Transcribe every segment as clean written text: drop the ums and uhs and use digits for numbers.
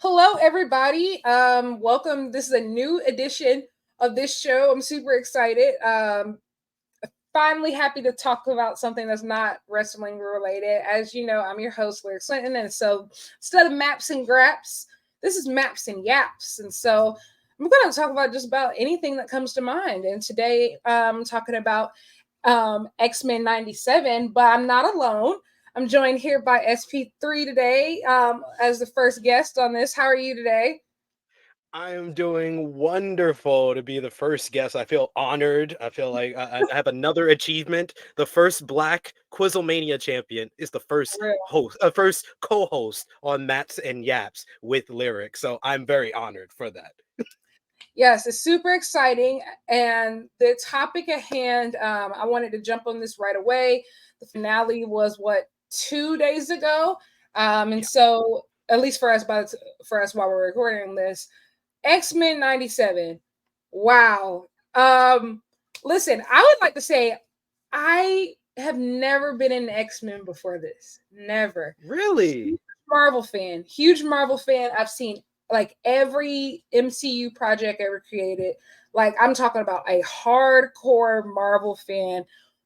Hello, everybody. Welcome. This is a new edition of this show. I'm super excited. Finally happy to talk about something that's not wrestling related. As you know, I'm your host, Lyric Swinton. And so instead of Maps and Graps, this is Maps and Yaps. And so I'm going to talk about just about anything that comes to mind. And today I'm talking about X-Men 97, but I'm not alone. I'm joined here by SP3 today as the first guest on this. How are you today? I am doing wonderful to be the first guest. I feel honored. I feel like I have another achievement. The first Black Quizzlemania champion is the first For real. first co-host on Maps and Yaps with Lyric. So I'm very honored for that. Yes, it's super exciting. And the topic at hand, I wanted to jump on this right away. The finale was what, 2 days ago? And Yeah. so, at least for us, for us while we're recording this, X-Men 97. Wow. Listen, I would like to say I have never been an X-Men before this. Never. Really? Marvel fan, huge Marvel fan. I've seen like every MCU project ever created. Like I'm talking about a hardcore Marvel fan,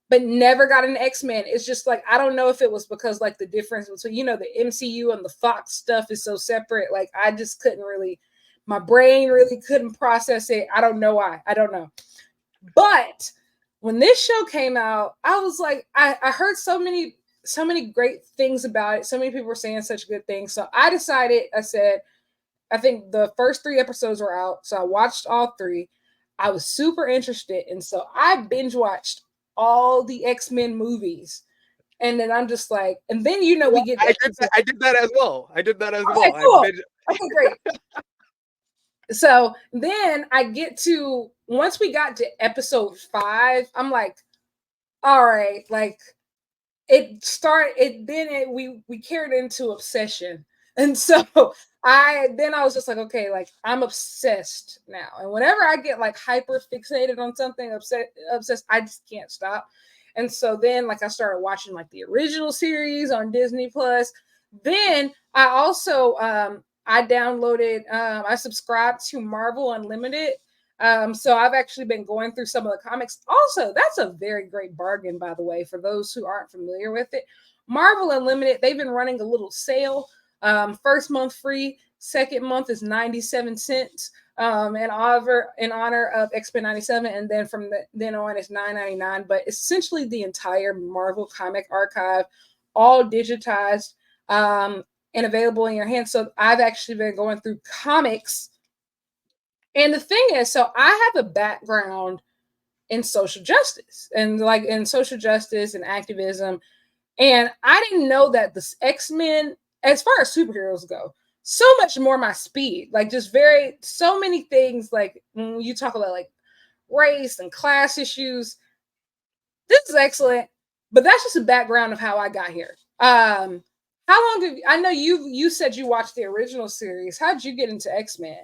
but never got an X-Men. It's just like I don't know if it was because like the difference between the MCU and the Fox stuff is so separate. Like I just couldn't really, my brain really couldn't process it. I don't know why. I don't know. But when this show came out, I was like, I heard so many great things about it. So many people were saying such good things. So I decided, I said, I think the first three episodes were out. So I watched all three. I was super interested. And so I binge watched all the X-Men movies. And then I'm just like, and then we Well, get to I did that. episode. I did that as well. I did that as Okay, well. I've cool. been Okay, great. So then I get to once we got to episode 5, I'm like, all right, like we carried into obsession. And so I was just like, okay, like I'm obsessed now. And whenever I get like hyper fixated on something, obsessed, I just can't stop. And so then like I started watching like the original series on Disney Plus. Then I also I subscribed to Marvel Unlimited. So I've actually been going through some of the comics. Also, that's a very great bargain, by the way, for those who aren't familiar with it. Marvel Unlimited, they've been running a little sale. First month free, second month is 97 cents. In honor of X-Men 97, and then then on it's 9.99. But essentially the entire Marvel comic archive, all digitized, and available in your hands. So I've actually been going through comics, and the thing is, so I have a background in social justice and like in social justice and activism. And I didn't know that the X-Men, as far as superheroes go, so much more my speed. Like just so many things. Like when you talk about like race and class issues, this is excellent. But that's just a background of how I got here. How long did I know you said you watched the original series? How did you get into X-Men?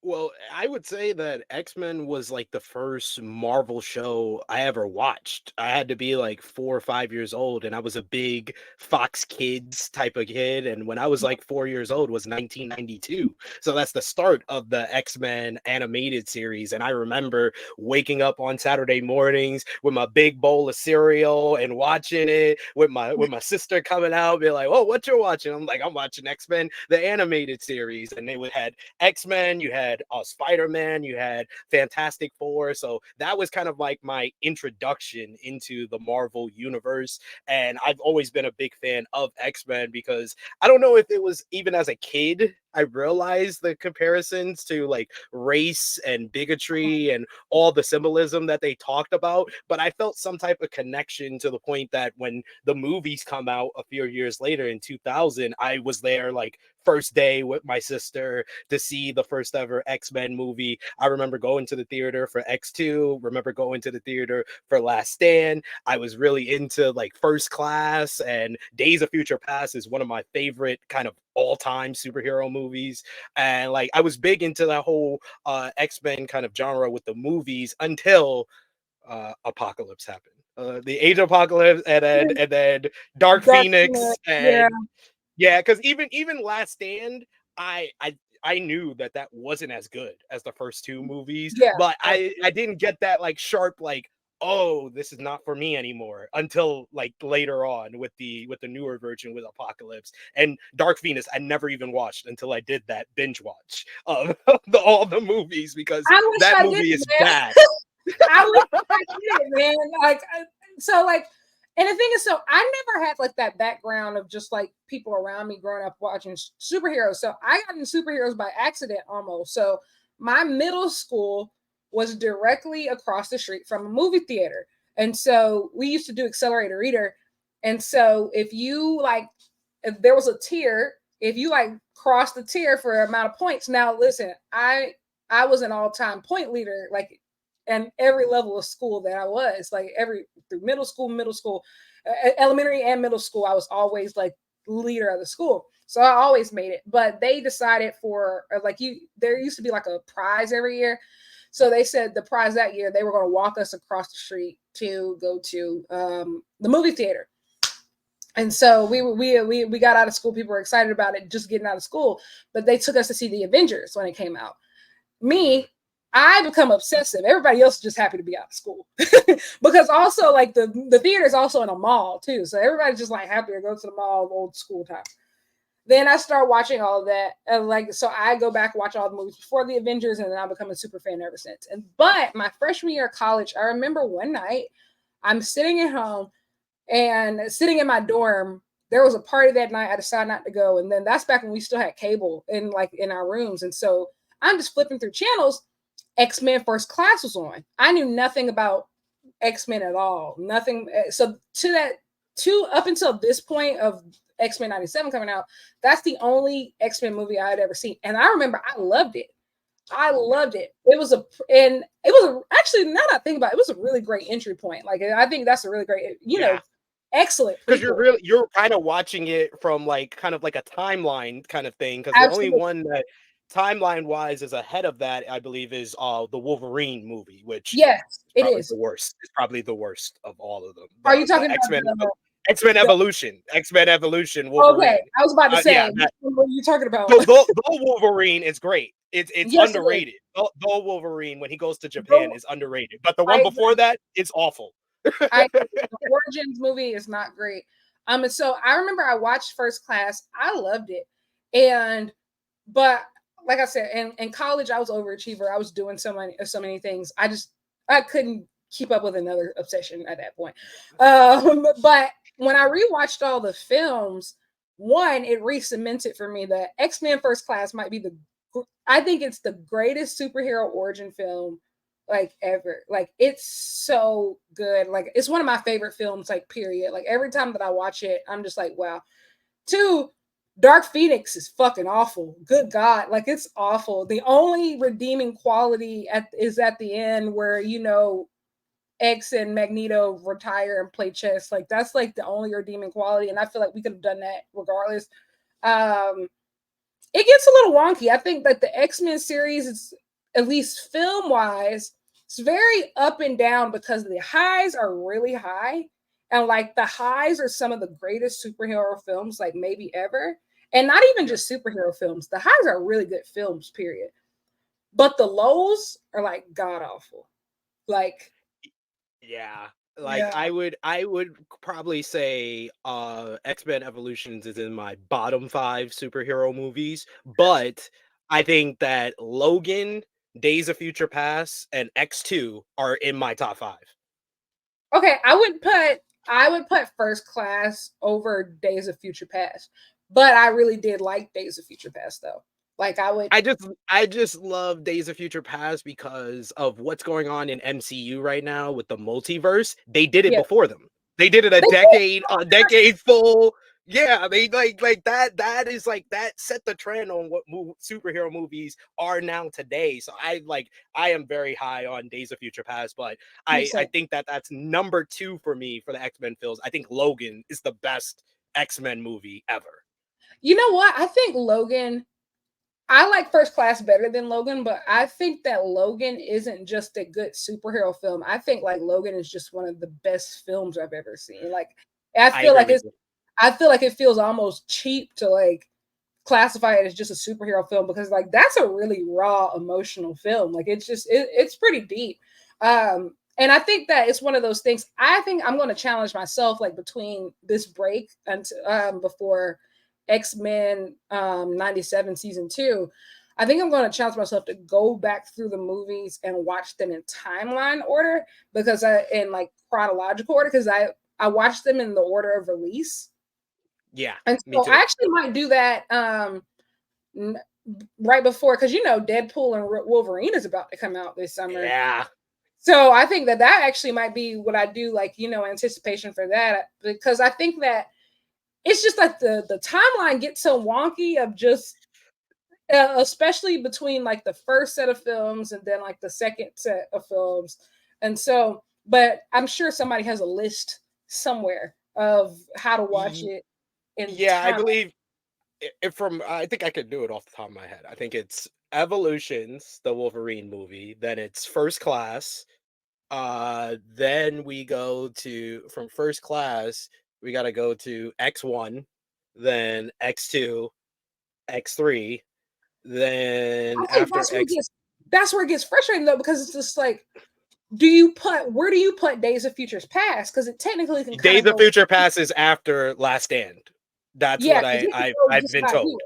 Well, I would say that X-Men was like the first Marvel show I ever watched. I had to be like 4 or 5 years old, and I was a big Fox Kids type of kid. And when I was like 4 years old was 1992. So that's the start of the X-Men animated series. And I remember waking up on Saturday mornings with my big bowl of cereal and watching it with my sister coming out, be like, "Oh, what you're watching?" I'm like, "I'm watching X-Men, the animated series." And they would had X-Men, you had Spider-Man, you had Fantastic Four. So that was kind of like my introduction into the Marvel universe. And I've always been a big fan of X-Men because I don't know if it was even as a kid I realized the comparisons to like race and bigotry and all the symbolism that they talked about, but I felt some type of connection to the point that when the movies come out a few years later in 2000, I was there like first day with my sister to see the first ever X-Men movie. I remember going to the theater for X2, remember going to the theater for Last Stand. I was really into like First Class, and Days of Future Past is one of my favorite kind of all-time superhero movies. And like I was big into that whole X-Men kind of genre with the movies until Apocalypse happened. The Age of Apocalypse, and then Dark Dark, Phoenix, yeah. and yeah, because even Last Stand, I knew that that wasn't as good as the first two movies, Yeah. but I didn't get that like sharp like, oh, this is not for me anymore until like later on with the newer version with Apocalypse and Dark Phoenix. I never even watched until I did that binge watch of all the movies because I wish that I did, movie is man. bad. I wish I did, man. Like, so, like, and the thing is, so I never had like that background of just like people around me growing up watching superheroes. So I got into superheroes by accident almost. So my middle school was directly across the street from a movie theater. And so we used to do accelerator reader. And so if there was a tier, if you like crossed the tier for amount of points. Now listen, I was an all-time point leader, like, and every level of school that I was, like every through middle school, elementary and middle school, I was always like leader of the school. So I always made it. But they decided for like there used to be like a prize every year. So they said the prize that year they were going to walk us across the street to go to the movie theater. And so we got out of school. People were excited about it, just getting out of school. But they took us to see the Avengers when it came out. Me, I become obsessive. Everybody else is just happy to be out of school because also like the theater is also in a mall too, so everybody's just like happy to go to the mall old school time. Then I start watching all of that, and like so I go back watch all the movies before the Avengers, and then I become a super fan ever since. And but my freshman year of college, I remember one night I'm sitting at home and sitting in my dorm. There was a party that night. I decided not to go, and then that's back when we still had cable in like in our rooms, and so I'm just flipping through channels. X-Men First Class was on. I knew nothing about X-Men at all. Nothing. So to up until this point of X-Men 97 coming out, that's the only X-Men movie I had ever seen. And I remember I loved it. I loved it. Actually, now that I think about it, it was a really great entry point. Like I think that's a really great, Yeah. excellent Because prequel. you're kind of watching it from like kind of like a timeline kind of thing. Because the only Absolutely. one that timeline wise is ahead of that, I believe, is the Wolverine movie, which Yes, is it probably is. the worst. It's probably the worst of all of them. Are you The talking X Men about the X Men Evolution okay, Wolverine. I was about to Yeah, say, which one were you talking about? the Wolverine is great. It's Yes, it is. underrated. The Wolverine when he goes to Japan Go- is underrated. But the I one before agree. that is awful. The Origins movie is not great. And so I remember I watched First Class. I loved it. And but like I said, in college I was overachiever. I was doing so many things. I couldn't keep up with another obsession at that point. But when I rewatched all the films, one, it re-cemented for me that X-Men First Class might be I think it's the greatest superhero origin film like ever. Like it's so good. Like it's one of my favorite films, like period. Like every time that I watch it, I'm just like, wow. Two, Dark Phoenix is fucking awful. Good God. Like it's awful. The only redeeming quality is at the end where X and Magneto retire and play chess. Like that's like the only redeeming quality. And I feel like we could have done that regardless. Um it gets a little wonky. I think that the X-Men series is, at least film wise, it's very up and down because the highs are really high. And like the highs are some of the greatest superhero films, like maybe ever. And not even Yeah. just superhero films. The highs are really good films, period. But the lows are like god awful. Like, Yeah. Like yeah. I would probably say X-Men Evolutions is in my bottom 5 superhero movies, but I think that Logan, Days of Future Past, and X2 are in my top 5. Okay, I would put First Class over Days of Future Past. But I really did like Days of Future Past though. Like I would I just love Days of Future Past because of what's going on in MCU right now with the multiverse. They did it yeah. before them. They did it They did. a decade full. Yeah, they like that. That is like that set the trend on what superhero movies are now today. So I am very high on Days of Future Past, but I think that that's number 2 for me for the X-Men films. I think Logan is the best X-Men movie ever. You know what? I think Logan, I like First Class better than Logan, but I think that Logan isn't just a good superhero film. I think like Logan is just one of the best films I've ever seen. Like I I feel agree like with it's you. I feel like it feels almost cheap to like classify it as just a superhero film, because like that's a really raw emotional film. Like it's pretty deep. And I think that it's one of those things. I think I'm going to challenge myself, like between this break and before X-Men 97 season 2. I think I'm going to challenge myself to go back through the movies and watch them in timeline order, because in like chronological order, because I watched them in the order of release. Yeah, And me so I too. actually might do that right before, because Deadpool and Wolverine is about to come out this summer. Yeah. So I think that actually might be what I do, like, anticipation for that, because I think that it's just like the timeline gets so wonky of just especially between like the first set of films and then like the second set of films. And so, but I'm sure somebody has a list somewhere of how to watch it in Yeah, I time. believe from I think I could do it off the top of my head. I think it's Evolutions, the Wolverine movie, then it's First Class. Then we go to from First Class, we got to go to X1, then X2, X3, then I think after X that's where it gets frustrating though, because it's just like, where do you put Days of Futures Past? Because it technically can kind Days of of go, Future passes after Last Stand. That's yeah, what because it can go I've just been about here. told.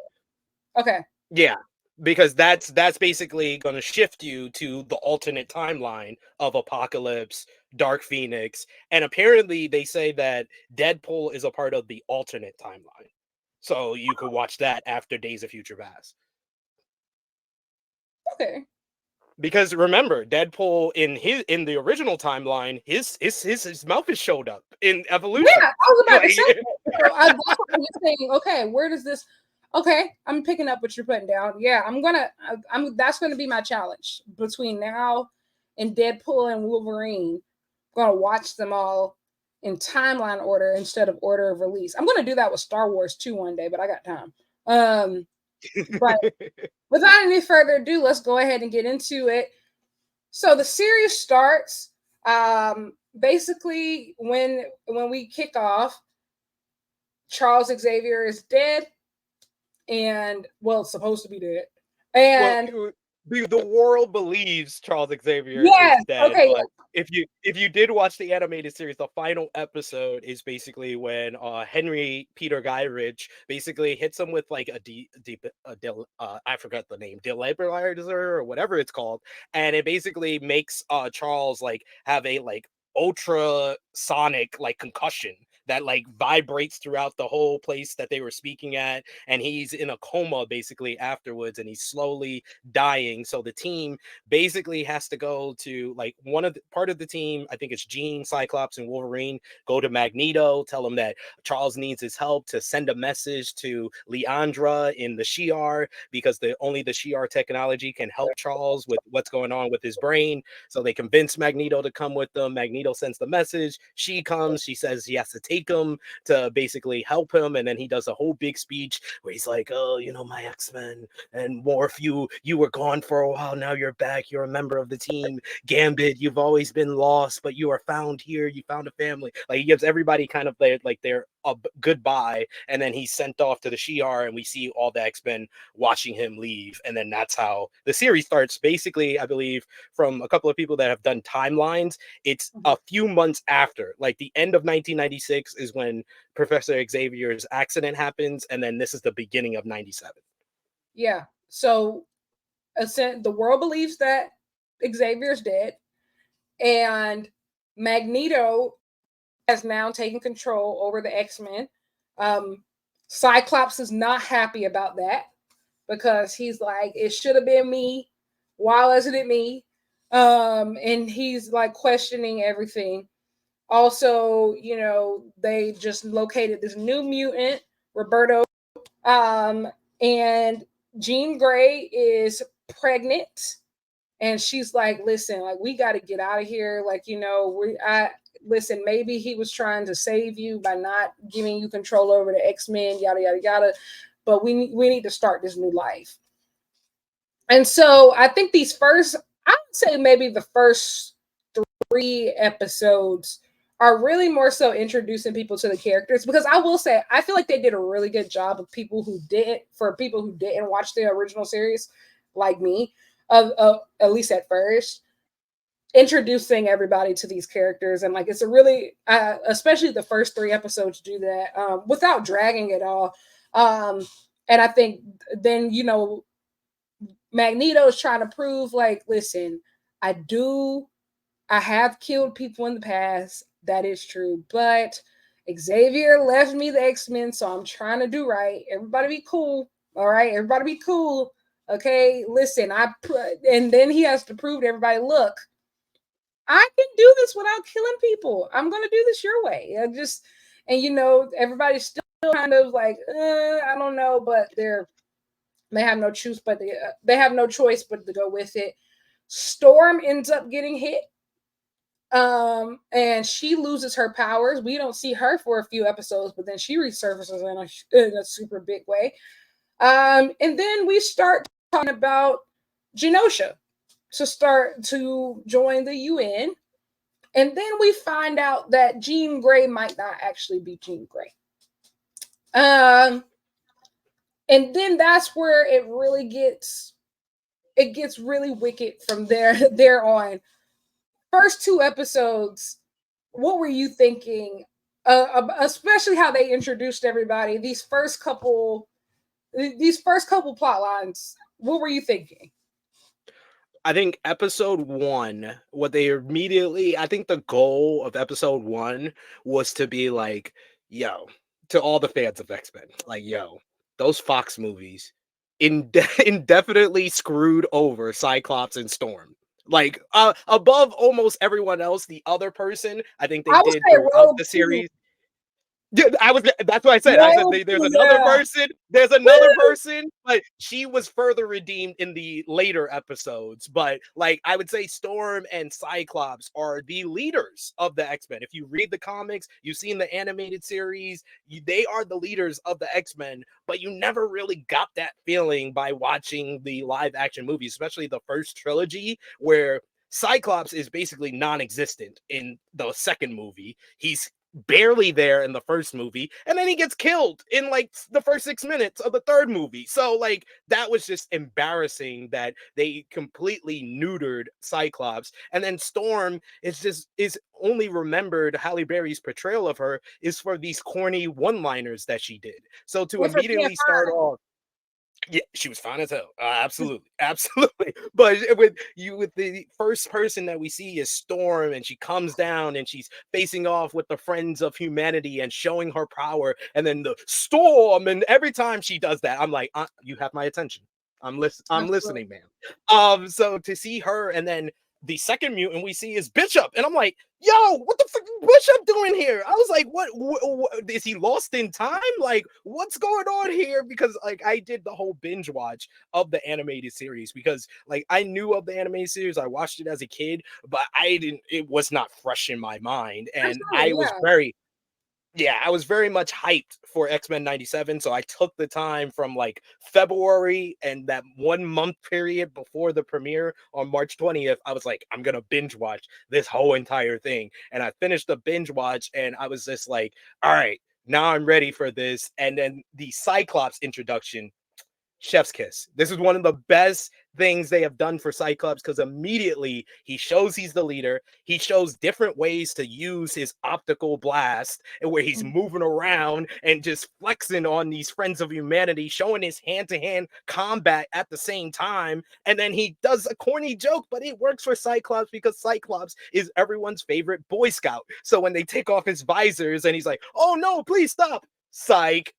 Okay. Yeah, because that's basically going to shift you to the alternate timeline of Apocalypse, Dark Phoenix, and apparently they say that Deadpool is a part of the alternate timeline. So you could watch that after Days of Future Past. Okay. Because remember, Deadpool in the original timeline, his mouth is showed up in Yeah, Evolution. I was about to Like, say that. So that's what I was saying. Okay, where does this? Okay, I'm picking up what you're putting down. Yeah, I'm. That's gonna be my challenge between now and Deadpool and Wolverine. I'm gonna watch them all in timeline order instead of order of release. I'm gonna do that with Star Wars too one day, but I got time. But without any further ado, let's go ahead and get into it. So the series starts basically when we kick off. Charles Xavier is dead, and well, it's supposed to be dead. well, And the world believes Charles Xavier is yes, dead, okay, but if you did watch the animated series, the final episode is basically when Henry Peter Gyrich basically hits him with like I forgot the name, defibrillator or whatever it's called, and it basically makes Charles like have a like ultrasonic like concussion that like vibrates throughout the whole place that they were speaking at, and he's in a coma basically afterwards, and he's slowly dying. So the team basically has to go to like part of the team, I think it's Jean, Cyclops, and Wolverine, go to Magneto, tell him that Charles needs his help to send a message to Leandra in the Shi'ar, because only the Shi'ar technology can help Charles with what's going on with his brain. So they convince Magneto to come with them. Magneto sends the message. She comes. She says he has to take him to basically help him, and then he does a whole big speech where he's like, "Oh, my X-Men and Morph, you were gone for a while. Now you're back. You're a member of the team. Gambit, you've always been lost, but you are found here. You found a family." Like he gives everybody kind of their goodbye, and then he's sent off to the Shi'ar, and we see all the X-Men watching him leave, and then that's how the series starts. Basically, I believe from a couple of people that have done timelines, it's a few months after, like the end of 1996 is when Professor Xavier's accident happens, and then this is the beginning of 97. yeah. So the world believes that Xavier's dead, and Magneto has now taken control over the X-Men. Um, Cyclops is not happy about that, because he's like, it should have been me. Why wasn't it me? And he's like questioning everything. Also, they just located this new mutant, Roberto. Um, and Jean Grey is pregnant, and she's like, listen, like, we got to get out of here. Like, listen, maybe he was trying to save you by not giving you control over the X-Men, yada, yada, yada. But we need to start this new life. And so I think I would say maybe the first 3 episodes are really more so introducing people to the characters, because I will say I feel like they did a really good job of people who didn't watch the original series like me, of at least at first, introducing everybody to these characters. And like it's a really especially the first 3 episodes do that without dragging it all. And I think then, you know, Magneto is trying to prove like, listen, I do I have killed people in the past. That is true. But Xavier left me the X-Men, so I'm trying to do right. Everybody be cool. All right, everybody be cool. Okay, listen, and then he has to prove to everybody, look, I can do this without killing people. I'm going to do this your way. And you know, everybody's still kind of like, I don't know, but they have no choice, but they have no choice but to go with it. Storm ends up getting hit, and she loses her powers. We don't see her for a few episodes, but then she resurfaces in a super big way. And then we start talking about Genosha to join the UN. And then we find out that Jean Grey might not actually be Jean Grey. Um, and then that's where it gets really wicked from there on. First 2 episodes, what were you thinking? Especially how they introduced everybody. These first couple plot lines. What were you thinking? I think episode one, I think the goal of episode one was to be like, yo, to all the fans of X-Men, like, yo, those Fox movies indefinitely screwed over Cyclops and Storm. Like, above almost everyone else, the other person I think they I would did say throughout Rogue the too. series. Yeah, that's what I said. I said Rogue there's too, another yeah. person. There's another Woo! person, but she was further redeemed in the later episodes. But like I would say, Storm and Cyclops are the leaders of the X-Men. If you read the comics, you've seen the animated series, they are the leaders of the X-Men. But you never really got that feeling by watching the live action movies, especially the first trilogy, where Cyclops is basically non-existent in the second movie. He's barely there in the first movie, and then he gets killed in like the first 6 minutes of the third movie. So like that was just embarrassing that they completely neutered Cyclops. And then Storm is only remembered, Halle Berry's portrayal of her is for these corny one-liners that she did. So to With her being immediately start off, yeah, she was fine as hell. Absolutely, absolutely. But with the first person that we see is Storm, and she comes down and she's facing off with the Friends of Humanity and showing her power. And then the Storm, and every time she does that, I'm like, you have my attention. I'm absolutely. listening, man. So to see her, and then the second mutant we see is Bishop, and I'm like, yo, what the fuck is Bishop doing here? I was like, what is he lost in time? Like, what's going on here? Because like I did the whole binge watch of the animated series because like I knew of the animated series, I watched it as a kid, but it was not fresh in my mind. And Absolutely, yeah. I was very much hyped for X-Men 97. So I took the time from like February and that 1 month period before the premiere on March 20th. I was like, I'm going to binge watch this whole entire thing. And I finished the binge watch and I was just like, all right, now I'm ready for this. And then the Cyclops introduction, chef's kiss. This is one of the best things they have done for Cyclops because immediately he shows he's the leader. He shows different ways to use his optical blast and where he's Mhm. moving around and just flexing on these Friends of Humanity, showing his hand-to-hand combat at the same time. And then he does a corny joke, but it works for Cyclops because Cyclops is everyone's favorite Boy Scout. So when they take off his visors and he's like, oh no, please stop. Psych.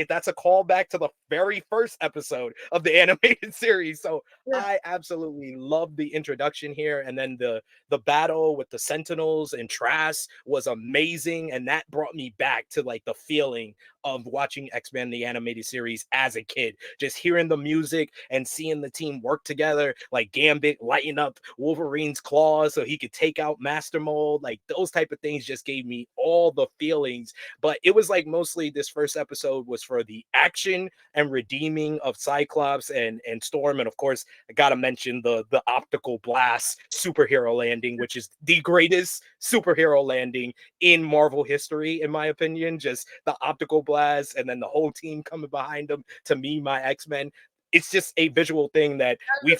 That's a callback to the very first episode of the animated series. So Yeah. I absolutely love the introduction here, and then the battle with the Sentinels and Trask was amazing, and that brought me back to like the feeling of watching X-Men the animated series as a kid. Just hearing the music and seeing the team work together, like Gambit lighting up Wolverine's claws so he could take out Master Mold, like those type of things just gave me all the feelings. But it was like mostly this first episode was for the action and redeeming of Cyclops and Storm, and of course I gotta mention the optical blast superhero landing, which is the greatest superhero landing in Marvel history, in my opinion. Just the optical blast and then the whole team coming behind them to me, my X-Men. It's just a visual thing that we've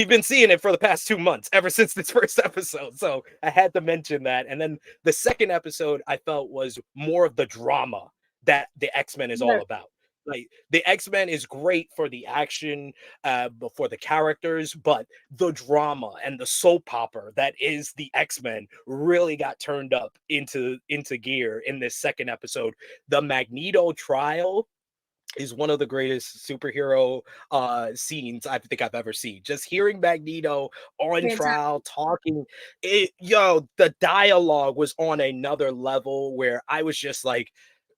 been seeing it for the past 2 months, ever since this first episode. So I had to mention that. And then the second episode I felt was more of the drama that the X-Men is all Yeah. about. Like the X-Men is great for the action, for the characters, but the drama and the soap opera that is the X-Men really got turned up into gear in this second episode. The Magneto trial is one of the greatest superhero scenes I think I've ever seen. Just hearing Magneto on Fantastic. trial talking, the dialogue was on another level where I was just like,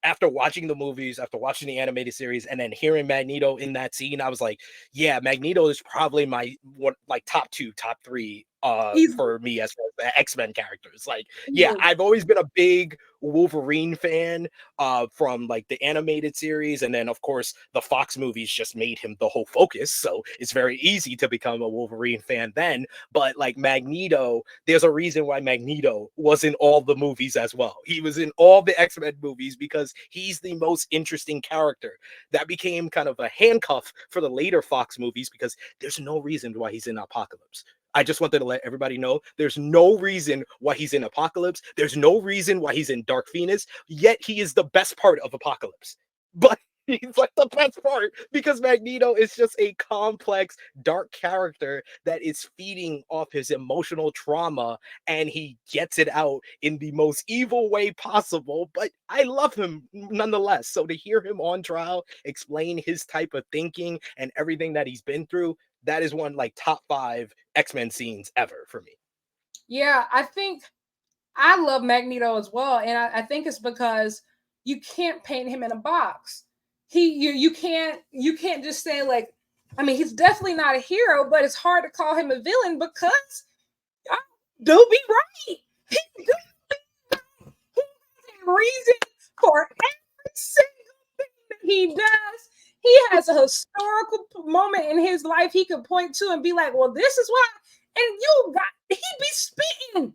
after watching the movies, after watching the animated series, and then hearing Magneto in that scene, I was like, yeah, Magneto is probably my one, like top two, top three Easily, for me as far as the X-Men characters. Like, yeah, easily. I've always been a big Wolverine fan from like the animated series, and then of course the Fox movies just made him the whole focus, so it's very easy to become a Wolverine fan then. But like Magneto, there's a reason why Magneto was in all the movies as well. He was in all the X-Men movies because he's the most interesting character. That became kind of a handcuff for the later Fox movies because there's no reason why he's in Apocalypse. I just wanted to let everybody know there's no reason why he's in Apocalypse. There's no reason why he's in Dark Phoenix, yet he is the best part of Apocalypse. But he's like the best part because Magneto is just a complex, dark character that is feeding off his emotional trauma and he gets it out in the most evil way possible. But I love him nonetheless. So to hear him on trial explain his type of thinking and everything that he's been through, that is one like top five X-Men scenes ever for me. Yeah, I think I love Magneto as well, and I think it's because you can't paint him in a box. You can't just say like, I mean, he's definitely not a hero, but it's hard to call him a villain because I do be right. He do be reason for every single thing that he does. He has a historical moment in his life he could point to and be like, "Well, this is why." And you got he be spitting.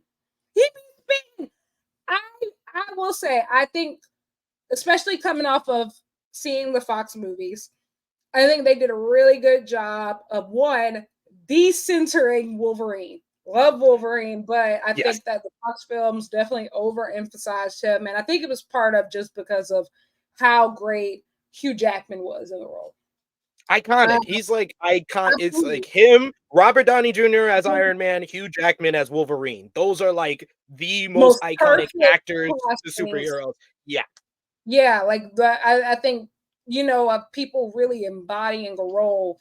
He be spitting. I I will say I think, especially coming off of seeing the Fox movies, I think they did a really good job of one decentering Wolverine. Love Wolverine, but I Yes, think that the Fox films definitely overemphasized him, and I think it was part of just because of how great Hugh Jackman was in the role. iconic. He's like icon. It's Absolutely. like him, Robert Downey Jr. as Iron Man, Hugh Jackman as Wolverine. Those are like the most Most iconic perfect actors, the castings. superheroes. Yeah, Yeah, like I think of people really embodying a role.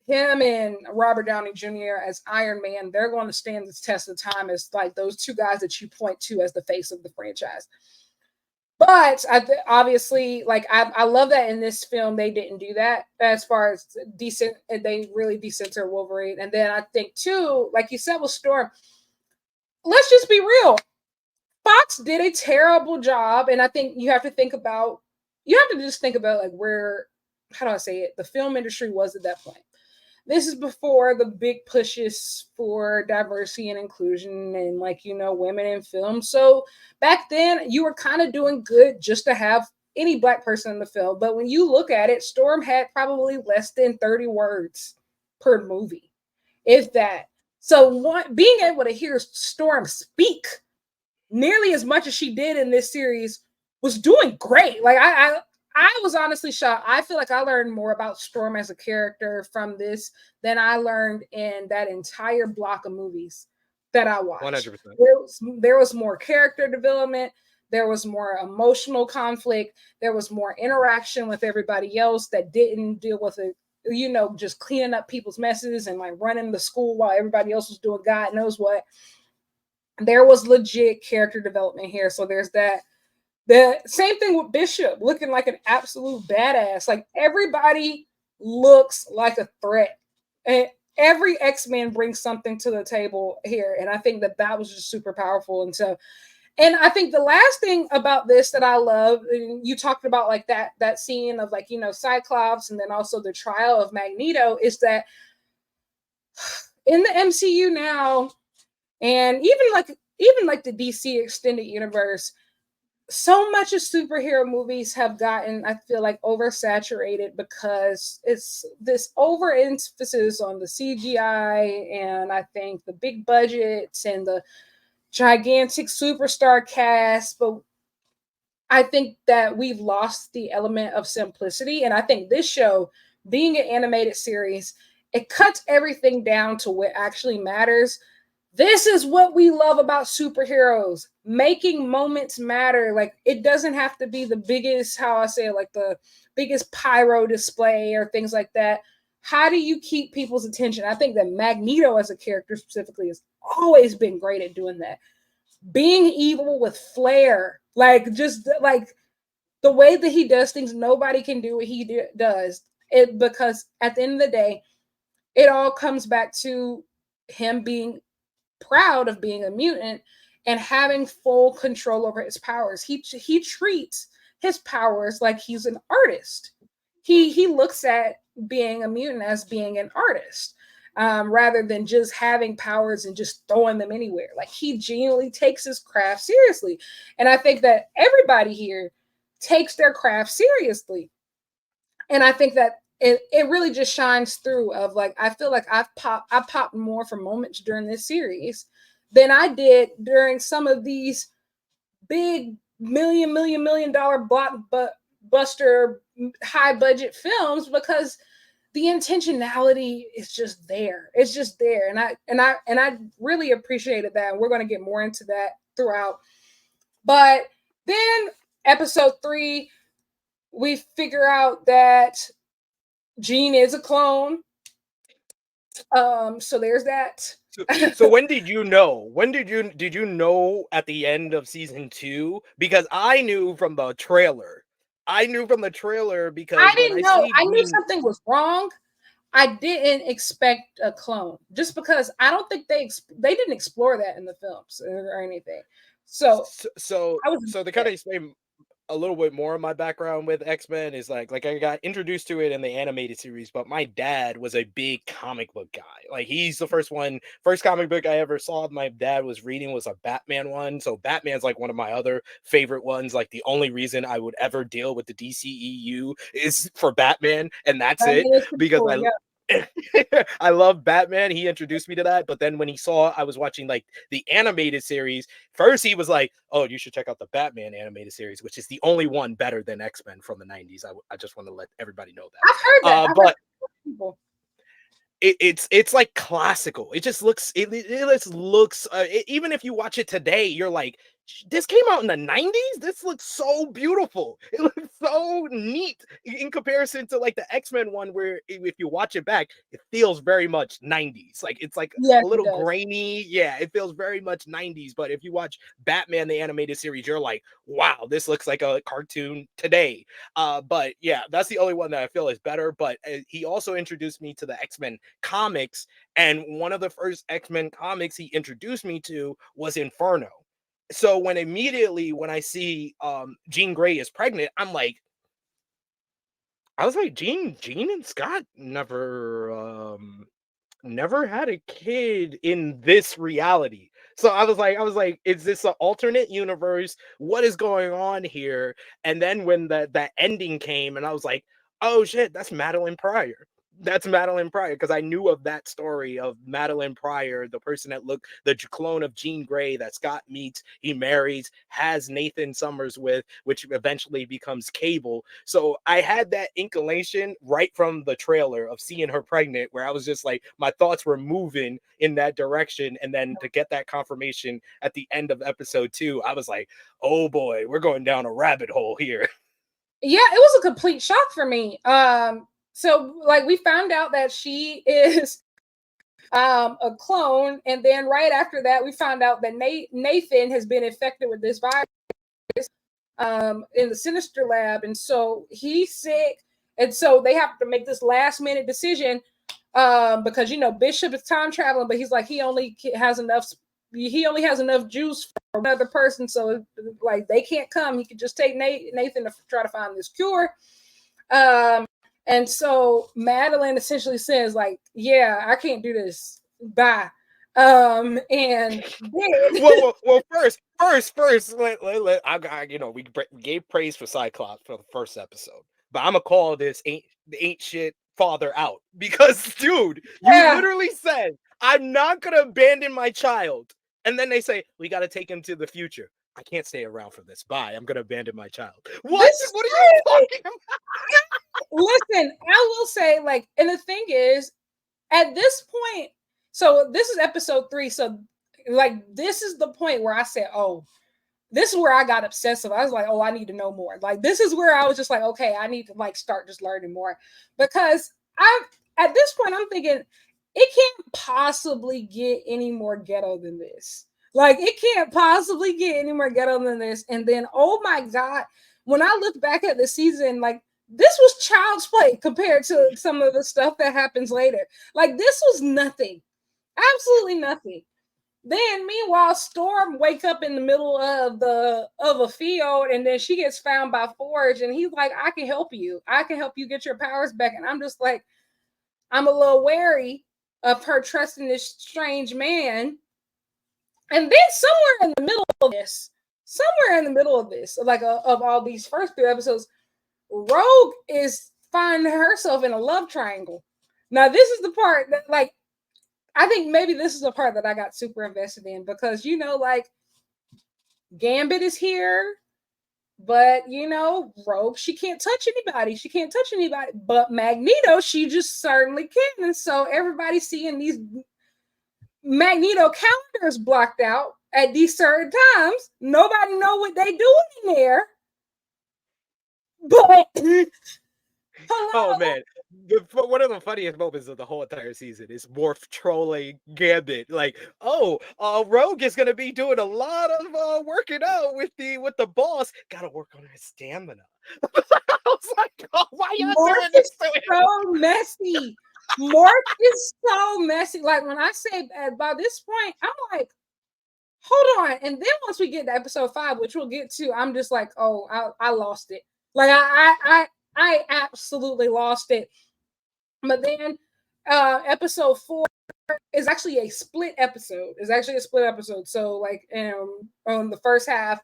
Him and Robert Downey Jr. as Iron Man, they're going to stand the test of time as like those two guys that you point to as the face of the franchise. But obviously, like I love that in this film they didn't do that as far as decent. They really decenter Wolverine, and then I think too, like you said with Storm. Let's just be real. Fox did a terrible job, and I think you have to just think about like where how do I say it? The film industry was at that point. This is before the big pushes for diversity and inclusion and like women in film. So back then you were kind of doing good just to have any black person in the film. But when you look at it, Storm had probably less than 30 words per movie, if that. So being able to hear Storm speak nearly as much as she did in this series was doing great. Like I was honestly shocked. I feel like I learned more about Storm as a character from this than I learned in that entire block of movies that I watched. 100%. There was more character development. There was more emotional conflict. There was more interaction with everybody else that didn't deal with it, just cleaning up people's messes and like running the school while everybody else was doing God knows what. There was legit character development here. So there's that. The same thing with Bishop looking like an absolute badass. Like everybody looks like a threat. And every X-Men brings something to the table here. And I think that that was just super powerful. And so, and I think the last thing about this that I love, and you talked about like that scene of like, you know, Cyclops and then also the trial of Magneto, is that in the MCU now, and even like the DC extended universe, so much of superhero movies have gotten, I feel like, oversaturated because it's this overemphasis on the CGI, and I think the big budgets and the gigantic superstar cast. But I think that we've lost the element of simplicity. And I think this show, being an animated series, it cuts everything down to what actually matters. This is what we love about superheroes, making moments matter. Like it doesn't have to be the biggest, how I say it, like the biggest pyro display or things like that. How do you keep people's attention? I think that Magneto as a character specifically has always been great at doing that. Being evil with flair, like just like the way that he does things, nobody can do what he does. It because at the end of the day, it all comes back to him being proud of being a mutant and having full control over his powers. He treats his powers like he's an artist. He looks at being a mutant as being an artist, rather than just having powers and just throwing them anywhere. Like he genuinely takes his craft seriously, and I think that everybody here takes their craft seriously. And I think that it really just shines through. Of like, I feel like I popped more for moments during this series than I did during some of these big million dollar blockbuster high budget films, because the intentionality is just there. It's just there. And I really appreciated that. And we're going to get more into that throughout. But then episode 3, we figure out that Jean is a clone. So there's that. So when did you know? When did you know at the end of season 2? Because I knew from the trailer. I knew from the trailer I because when didn't I know. see I knew Jean, something was wrong. I didn't expect a clone, just because I don't think they didn't explore that in the films or anything. So so so, I was so to kind yeah, of explain a little bit more of my background with X-Men is like I got introduced to it in the animated series, but my dad was a big comic book guy. Like he's the first comic book I ever saw my dad was reading was a Batman one. So Batman's like one of my other favorite ones. Like the only reason I would ever deal with the DCEU is for Batman, and that's that it. is pretty Because cool. I Yeah, I love Batman. He introduced me to that. But then when he saw I was watching like the animated series, first he was like, "Oh, you should check out the Batman animated series, which is the only one better than X-Men from the 90s." I just want to let everybody know I've heard that. that. I've heard But people. it's like classical. It just looks it just looks even if you watch it today, you're like, this came out in the 90s. This looks so beautiful. It looks so neat in comparison to like the X-Men one, where if you watch it back, it feels very much 90s. Like it's like Yes, a it little does. grainy. Yeah, it feels very much 90s. But if you watch Batman the animated series, you're like, wow, this looks like a cartoon today. But yeah, that's the only one that I feel is better. But he also introduced me to the X-Men comics, and one of the first X-Men comics he introduced me to was Inferno. So when I see Jean Grey is pregnant, I was like, Jean and Scott never had a kid in this reality. So I was like, is this an alternate universe? What is going on here? And then when that ending came, and I was like, oh shit, that's Madeline Pryor. That's Madeline Pryor, because I knew of that story of Madeline Pryor, the person that looked the clone of Jean Grey that Scott meets, he marries, has Nathan Summers with, which eventually becomes Cable. So I had that inclination right from the trailer of seeing her pregnant, where I was just like, my thoughts were moving in that direction. And then to get that confirmation at the end of episode 2, I was like, oh boy, we're going down a rabbit hole here. Yeah, it was a complete shock for me. So like we found out that she is a clone, and then right after that, we found out that Nathan has been infected with this virus. in the Sinister Lab, and so he's sick, and so they have to make this last minute decision because Bishop is time traveling, but he's like he only has enough juice for another person, so like they can't come. He could just take Nathan to try to find this cure. And so Madeline essentially says like, yeah, I can't do this. Bye. And then well, first, we gave praise for Cyclops for the first episode, but I'm gonna call this ain't shit father out because, dude, you yeah, literally said I'm not gonna abandon my child, and then they say we got to take him to the future. I can't stay around for this. Bye. I'm gonna abandon my child. What? this is What are you crazy. talking about? Listen, I will say like, and the thing is, at this point, so this is episode 3, so like this is the point where I said, oh, this is where I got obsessive. I was like, oh, I need to know more. Like this is where I was just like, okay, I need to like start just learning more, because at this point I'm thinking it can't possibly get any more ghetto than this. Like it can't possibly get any more ghetto than this. And then oh my god, when I look back at the season, like this was child's play compared to some of the stuff that happens later. Like this was nothing, absolutely nothing. Then meanwhile, Storm wake up in the middle of a field, and then she gets found by Forge, and he's like, I can help you. I can help you get your powers back. And I'm just like, I'm a little wary of her trusting this strange man. And then somewhere in the middle of this, like of all these first 3 episodes, Rogue is finding herself in a love triangle. Now, this is the part that, like, I think maybe this is the part that I got super invested in because, like, Gambit is here, but, Rogue, she can't touch anybody. She can't touch anybody. But Magneto, she just certainly can. And so everybody's seeing these Magneto calendars blocked out at these certain times. Nobody know what they doing in there. But hello. Oh man, one of the funniest moments of the whole entire season is Morph trolling Gambit. Like, oh, Rogue is gonna be doing a lot of working out with the boss. Gotta work on her stamina. I was like, oh, why y'all doing this to him? So messy. Morph is so messy. Like when I say by this point, I'm like, hold on. And then once we get to episode 5, which we'll get to, I'm just like, oh, I lost it. Like I absolutely lost it. But then episode 4 is actually a split episode. So like on the first half,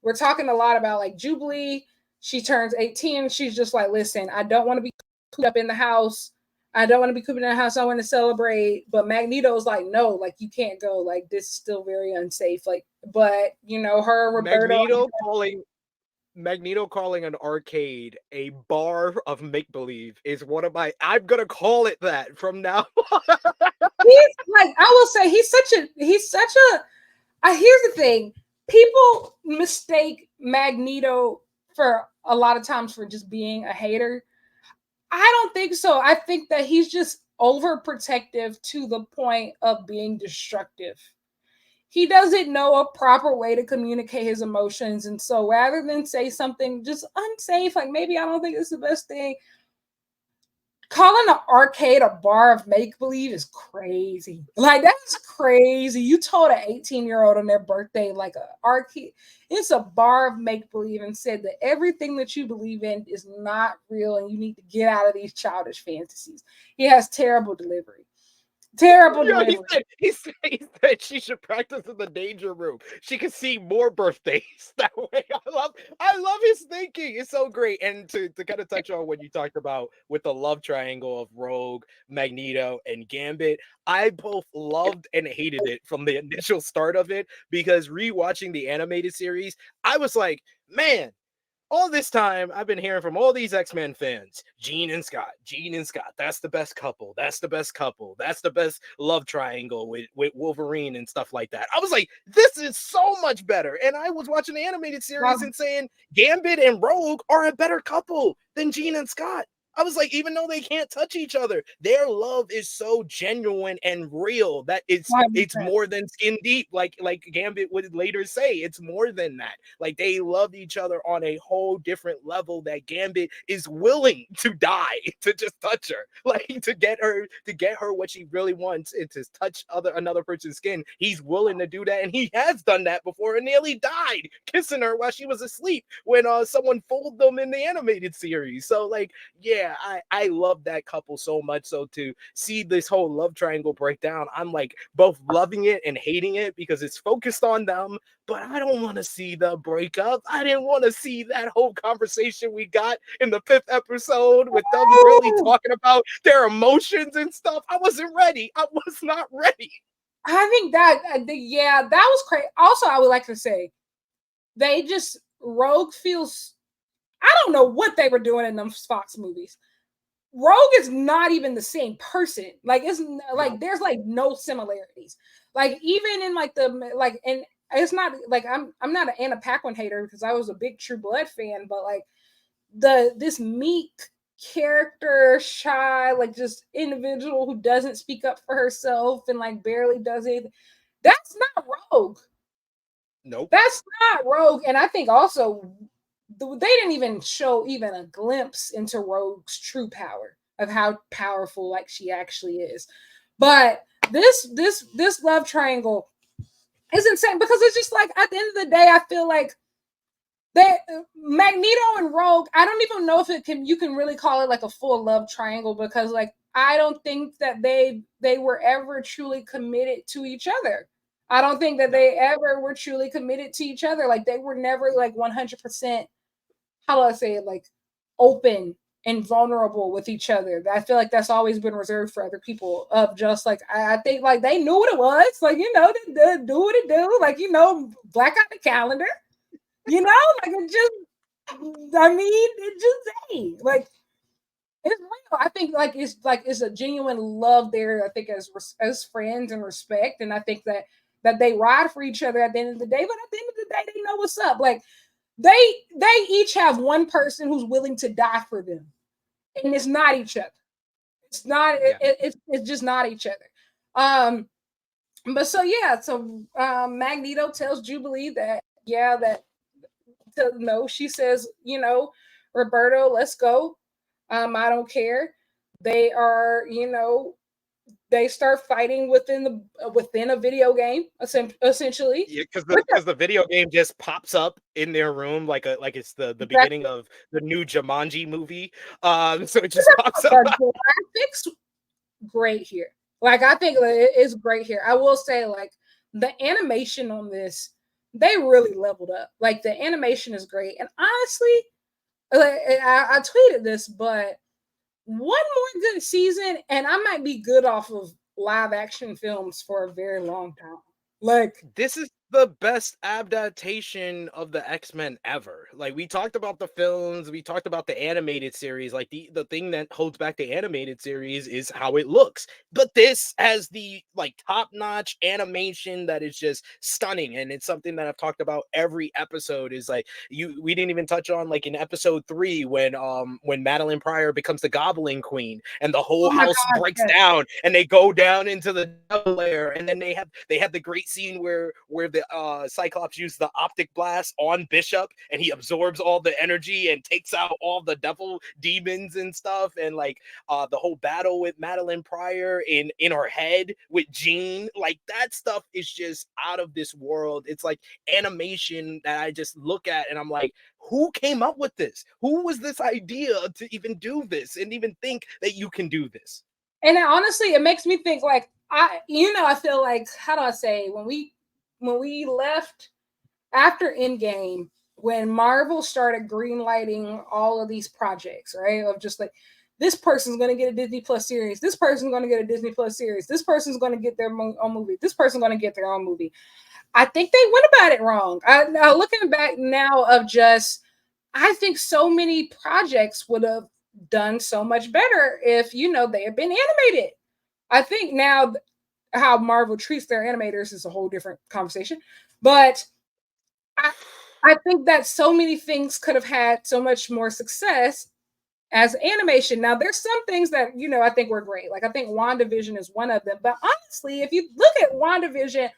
we're talking a lot about like Jubilee. She turns 18. She's just like, listen, I don't want to be cooped up in the house. I don't want to be cooped in the house. I want to celebrate. But Magneto's like, no, like you can't go. Like this is still very unsafe. Like, but her and Roberto Magneto calling an arcade a bar of make believe is one of my. I'm gonna call it that from now on. He's like, I will say, he's such a. Here's the thing: people mistake Magneto for a lot of times for just being a hater. I don't think so. I think that he's just overprotective to the point of being destructive. He doesn't know a proper way to communicate his emotions. And so rather than say something just unsafe, like maybe I don't think it's the best thing, calling an arcade a bar of make-believe is crazy. Like, that's crazy. You told an 18-year-old on their birthday, like, an arcade, it's a bar of make-believe, and said that everything that you believe in is not real and you need to get out of these childish fantasies. He has terrible delivery. He said she should practice in the danger room. She could see more birthdays that way. I love his thinking. It's so great. And to kind of touch on what you talked about with the love triangle of Rogue, Magneto, and Gambit, I both loved and hated it from the initial start of it because rewatching the animated series, I was like, man, all this time I've been hearing from all these X-Men fans, Jean and Scott, that's the best couple, that's the best love triangle with Wolverine and stuff like that. I was like, this is so much better. And I was watching the animated series and saying Gambit and Rogue are a better couple than Jean and Scott. I was like, even though they can't touch each other, their love is so genuine and real that it's 100%. more than skin deep. Like Gambit would later say, it's more than that. Like they love each other on a whole different level that Gambit is willing to die to just touch her, like to get her what she really wants and to touch another person's skin. He's willing to do that, and he has done that before and nearly died kissing her while she was asleep when someone fooled them in the animated series. So like, yeah, I love that couple so much. So to see this whole love triangle break down, I'm like both loving it and hating it because it's focused on them, but I don't want to see the breakup. I didn't want to see that whole conversation we got in the fifth episode with them really Oh, talking about their emotions and stuff. I wasn't ready. I was not ready. I think that, yeah, that was crazy. Also, I would like to say, they just, Rogue feels, I don't know what they were doing in them Fox movies. Rogue is not even the same person. Like it's like No, there's like no similarities. Like even in like the like, and it's not like I'm not an Anna Paquin hater because I was a big True Blood fan, but like this meek character, shy, like just individual who doesn't speak up for herself and like barely does it. That's not Rogue. nope. That's not Rogue. And I think also they didn't even show even a glimpse into Rogue's true power of how powerful like she actually is. But this love triangle is insane because it's just like at the end of the day, I feel like that Magneto and Rogue, I don't even know if it can you can really call it like a full love triangle because like I don't think that they were ever truly committed to each other. I don't think that No. they ever were truly committed to each other. Like they were never like 100%, how do I say it, like open and vulnerable with each other. I feel like that's always been reserved for other people. Of just like I think like they knew what it was, like they do what it do, like black out the calendar, like it just. I mean, it just ain't like it's real. I think like it's a genuine love there. I think as friends and respect, and I think that they ride for each other at the end of the day. But at the end of the day, they know what's up. Like they each have one person who's willing to die for them, and it's not each other. It's not. Yeah. It's just not each other. Um, but so yeah, so Magneto tells Jubilee that yeah that to no, she says Roberto, let's go. I don't care. They are they start fighting within a video game essentially. Yeah, because the Which because the video game just pops up in their room like it's the beginning exactly of the new Jumanji movie. So it just pops up. the graphics great here. Like I think that it is great here. I will say like the animation on this, they really leveled up. Like the animation is great. And honestly, like, I tweeted this, but one more good season, and I might be good off of live action films for a very long time. Like, This is the best adaptation of the X-Men ever. Like we talked about the films, we talked about the animated series. Like the thing that holds back the animated series is how it looks. But this has the like top-notch animation that is just stunning, and it's something that I've talked about every episode is like we didn't even touch on like in episode 3 when Madeline Pryor becomes the Goblin Queen and the whole oh my house gosh, breaks yes. down and they go down into the devil lair, and then they have the great scene where the Cyclops used the optic blast on Bishop and he absorbs all the energy and takes out all the devil demons and stuff, and like the whole battle with Madeline Pryor in her head with Jean, like that stuff is just out of this world. It's like animation that I just look at and I'm like, who came up with this? Who was this idea to even do this and even think that you can do this? And honestly, it makes me think like I feel like how do I say when we left after Endgame, when Marvel started greenlighting all of these projects, right? Of just like this person's going to get a Disney Plus series, this person's going to get a Disney Plus series, this person's going to get their own movie, this person's going to get their own movie. I think they went about it wrong. Now looking back now of just, I think so many projects would have done so much better if they had been animated. I think now how Marvel treats their animators is a whole different conversation, but I I think that so many things could have had so much more success as animation. Now, there's some things that, I think were great. Like, I think WandaVision is one of them. But honestly, if you look at WandaVision,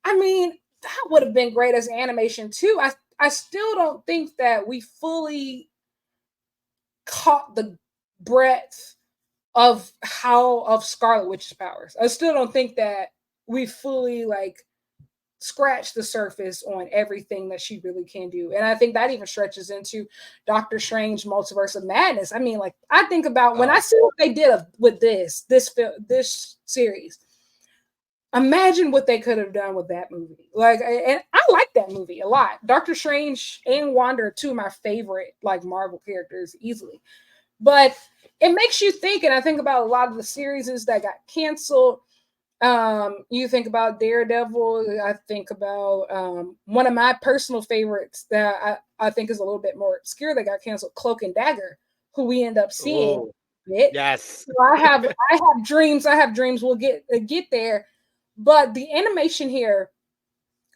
I mean, that would have been great as animation too. I still don't think that we fully caught the breadth of Scarlet Witch's powers. I still don't think that we fully like scratch the surface on everything that she really can do. And I think that even stretches into Doctor Strange Multiverse of Madness. I mean, like, I think about when I see what they did with this series, imagine what they could have done with that movie. Like, and I like that movie a lot. Doctor Strange and Wanda are two of my favorite like Marvel characters easily. But it makes you think, and I think about a lot of the series that got canceled. You think about Daredevil. I think about one of my personal favorites that I think is a little bit more obscure that got canceled, Cloak and Dagger, who we end up seeing. Oh, It. yes. So I have dreams. I have dreams. We'll get there. But the animation here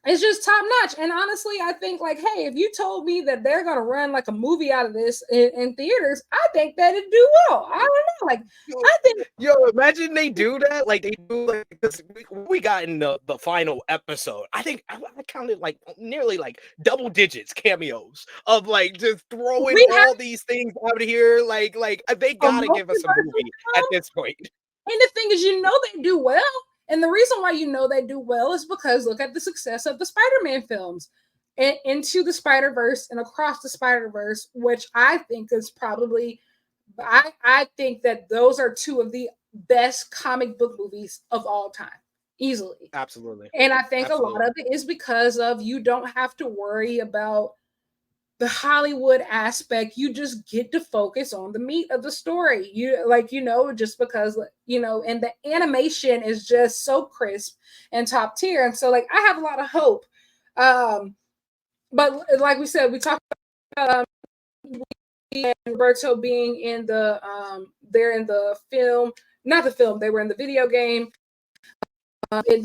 is just top notch. And honestly, I think like, hey, if you told me that they're gonna run like a movie out of this in theaters, I think that it'd do well. I don't know. Like, I think imagine they do that. Like they do, like, because we got in the final episode. I think I counted like nearly like double digits cameos of like just throwing all these things out here. Like they gotta give us a movie at this point. And the thing is, they do well. And the reason why they do well is because look at the success of the Spider-Man films. Into the Spider-Verse and Across the Spider-Verse, which I think is probably, I think that those are two of the best comic book movies of all time, easily. Absolutely. And I think a lot of it is because of you don't have to worry about the Hollywood aspect. You just get to focus on the meat of the story. Just because, and the animation is just so crisp and top tier. And so, like, I have a lot of hope. But like we said, we talked about and Roberto being in the, they're in the film, not the film, they were in the video game. And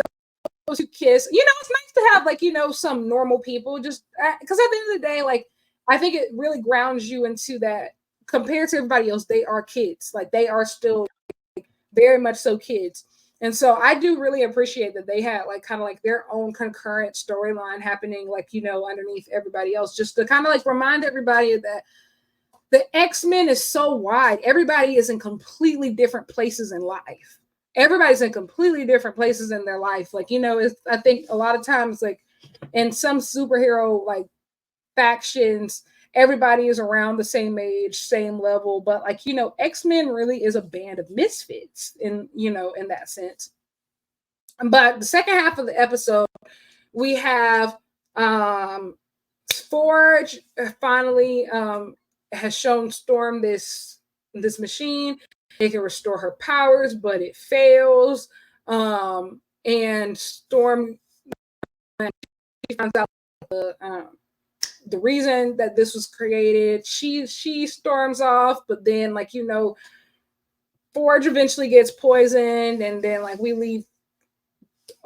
those who kiss, it's nice to have, like, some normal people just, because at the end of the day, like, I think it really grounds you into that compared to everybody else, they are kids. Like, they are still very much so kids. And so I do really appreciate that they had like kind of like their own concurrent storyline happening, like, underneath everybody else, just to kind of like remind everybody that the X-Men is so wide. Everybody is in completely different places in life. Everybody's in completely different places in their life. Like, I think a lot of times, like in some superhero like factions, everybody is around the same age, same level, but like, X-Men really is a band of misfits in that sense. But the second half of the episode, we have Forge finally has shown Storm this machine. It can restore her powers, but it fails. And Storm, she finds out the reason that this was created, she storms off, but then, like, Forge eventually gets poisoned, and then like we leave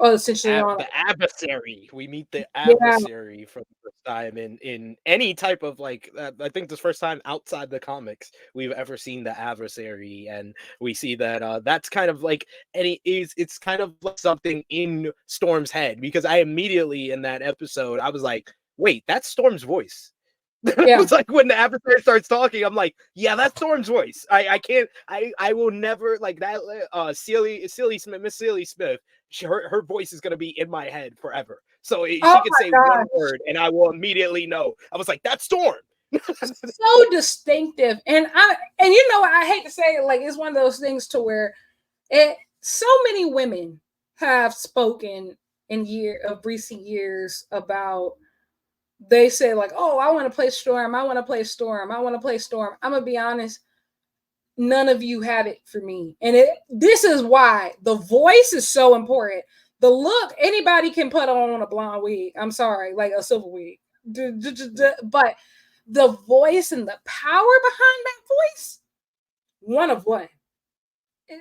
essentially on the adversary. We meet the adversary for the first time in any type of like, I think this first time outside the comics we've ever seen the adversary, and we see that that's kind of like it's kind of like something in Storm's head, because I immediately in that episode I was like, wait, that's Storm's voice. It was like when the adversary starts talking, I'm like, yeah, that's Storm's voice. I will never like that. Miss Celie Smith, her voice is gonna be in my head forever. So she could say one word and I will immediately know. I was like, that's Storm. So distinctive, and I hate to say it, like, it's one of those things to where so many women have spoken in recent years about. They say like, oh, I want to play Storm. I want to play Storm. I want to play Storm. I'm going to be honest. None of you have it for me. And this is why the voice is so important. The look, anybody can put on a blonde wig. I'm sorry, like a silver wig. But the voice and the power behind that voice, one of one.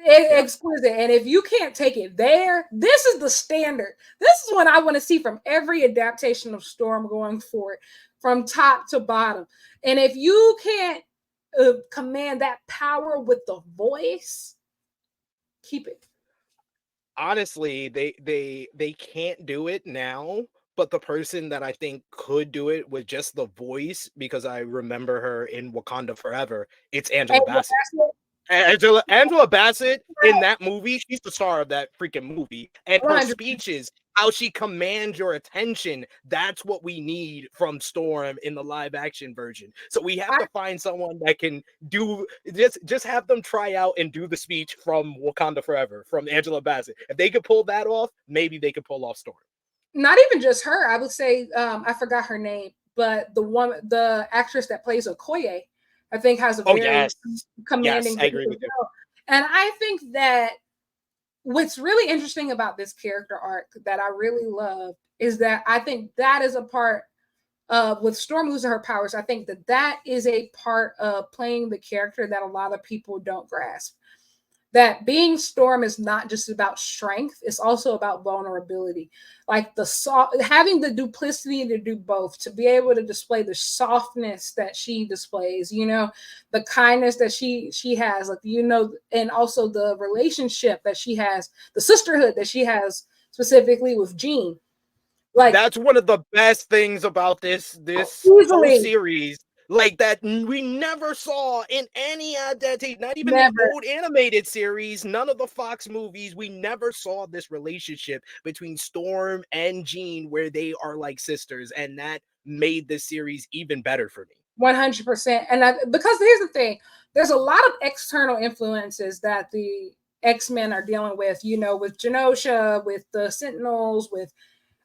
Exquisite. And if you can't take it there, this is the standard. This is what I want to see from every adaptation of Storm going forward, from top to bottom. And if you can't command that power with the voice, keep it. Honestly, they can't do it now, but the person that I think could do it with just the voice, because I remember her in Wakanda Forever, it's And Angela Bassett. Angela Bassett in that movie, she's the star of that freaking movie. And her 100. speeches, how she commands your attention, that's what we need from Storm in the live action version. So we have to find someone that can do just have them try out and do the speech from Wakanda Forever from Angela Bassett. If they could pull that off, maybe they could pull off Storm. Not even just her. I would say I forgot her name, but the actress that plays Okoye, I think has a Oh very yes. commanding Yes, I voice agree as with you. well. And I think that what's really interesting about this character arc that I really love is that I think that is a part of with Storm losing her powers. I think that that is a part of playing the character that a lot of people don't grasp. That being Storm is not just about strength, it's also about vulnerability. Like having the duplicity to do both, to be able to display the softness that she displays, the kindness that she has, like, and also the relationship that she has, the sisterhood that she has specifically with Jean. Like, That's one of the best things about this whole easily, series. Like that we never saw in any adaptation, not even the never. old animated series, none of the Fox movies. We never saw this relationship between Storm and Jean where they are like sisters, and that made this series even better for me. 100%. And because here's the thing, there's a lot of external influences that the X-Men are dealing with, with Genosha, with the Sentinels, with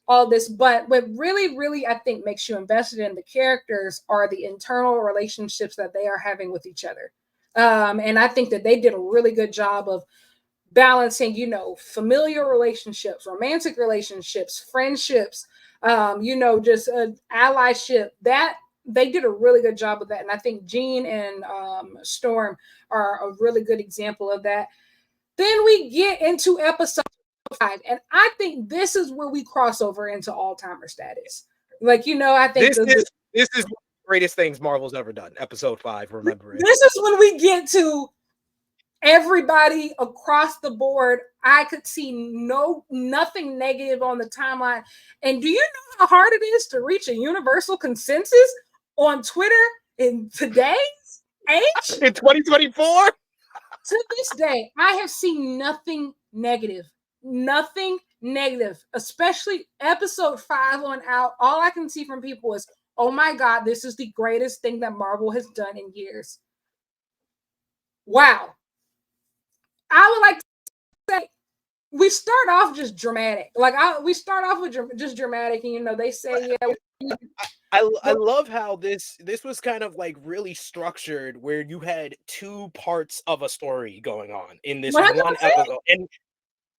all this. But what really, really, I think makes you invested in the characters are the internal relationships that they are having with each other. And I think that they did a really good job of balancing, familiar relationships, romantic relationships, friendships, just allyship. That they did a really good job with that, and I think Jean and Storm are a really good example of that. Then we get into episode 5, and I think this is where we cross over into all-timer status. Like, I think This is this is one of the greatest things Marvel's ever done. Episode 5, remember it. this is when we get to everybody across the board. I could see nothing negative on the timeline. And do you know how hard it is to reach a universal consensus on Twitter in today's age? In 2024? To this day, I have seen nothing negative. Nothing negative, especially episode 5 on out. All I can see from people is, oh my God, this is the greatest thing that Marvel has done in years. Wow. I would like to say we start off just dramatic. Like we start off with just dramatic, and they say, yeah. I love how this was kind of like really structured where you had two parts of a story going on in this one 100%. episode.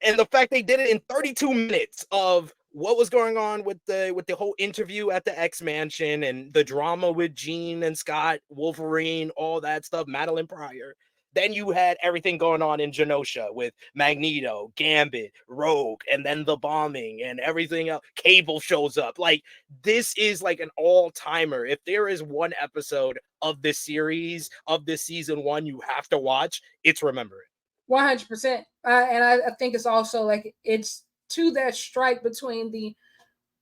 And the fact they did it in 32 minutes of what was going on with the whole interview at the X Mansion and the drama with Jean and Scott, Wolverine, all that stuff, Madeline Pryor. Then you had everything going on in Genosha with Magneto, Gambit, Rogue, and then the bombing and everything else. Cable shows up. Like, this is like an all-timer. If there is one episode of this series, of this season 1 you have to watch, it's Remember It. 100%. And I think it's also like it's to that strike between the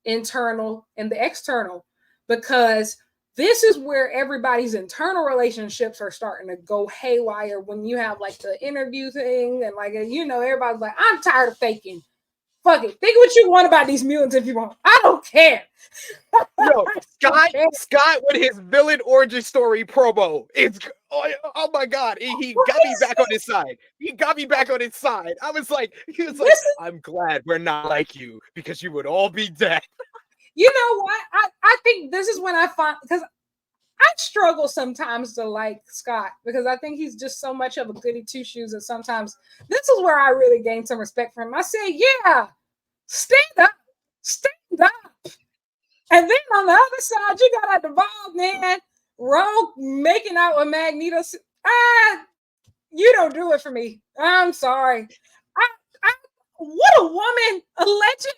internal and the external, because this is where everybody's internal relationships are starting to go haywire when you have like the interview thing and like, everybody's like, I'm tired of faking. Fuck it. Think what you want about these mutants if you want. I don't care. Yo, Scott with his villain origin story promo. Oh my God. He got me back on his side. He got me back on his side. He was like, I'm glad we're not like you because you would all be dead. You know what? I think this is when I find, because I struggle sometimes to like Scott because I think he's just so much of a goody two shoes, and sometimes this is where I really gain some respect for him. I say, yeah, stand up. And then on the other side, you got at the bald man, Rogue making out with Magneto. You don't do it for me. I'm sorry. I what a woman, a legend.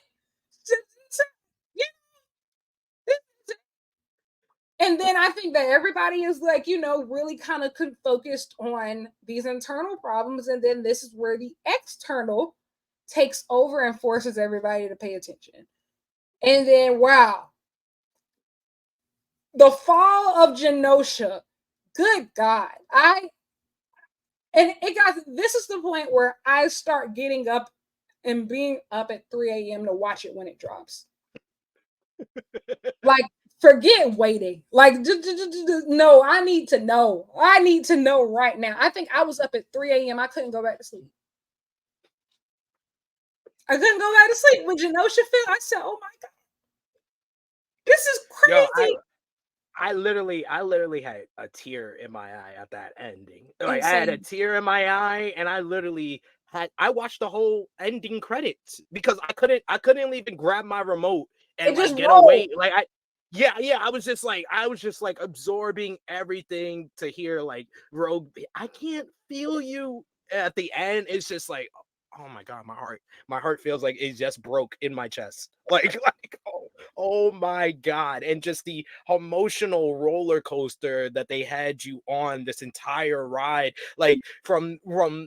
And then I think that everybody is like, really kind of focused on these internal problems. And then this is where the external takes over and forces everybody to pay attention. And then, wow, the fall of Genosha. Good God. This is the point where I start getting up and being up at 3 a.m. to watch it when it drops. Like, forget waiting. Like, no, I need to know. I need to know right now. I think I was up at 3 a.m. I couldn't go back to sleep. I couldn't go back to sleep when Genosha fell. I said, "Oh my God, this is Yo, crazy." I literally had a tear in my eye at that ending. Like I had a Insane. tear in my eye, and I watched the whole ending credits because I couldn't even grab my remote and It like just get rolled. away. Yeah, I was just like absorbing everything to hear like Rogue. I can't feel you at the end. It's just like, oh my God, my heart feels like it just broke in my chest. Like oh my God. And just the emotional roller coaster that they had you on this entire ride. Like from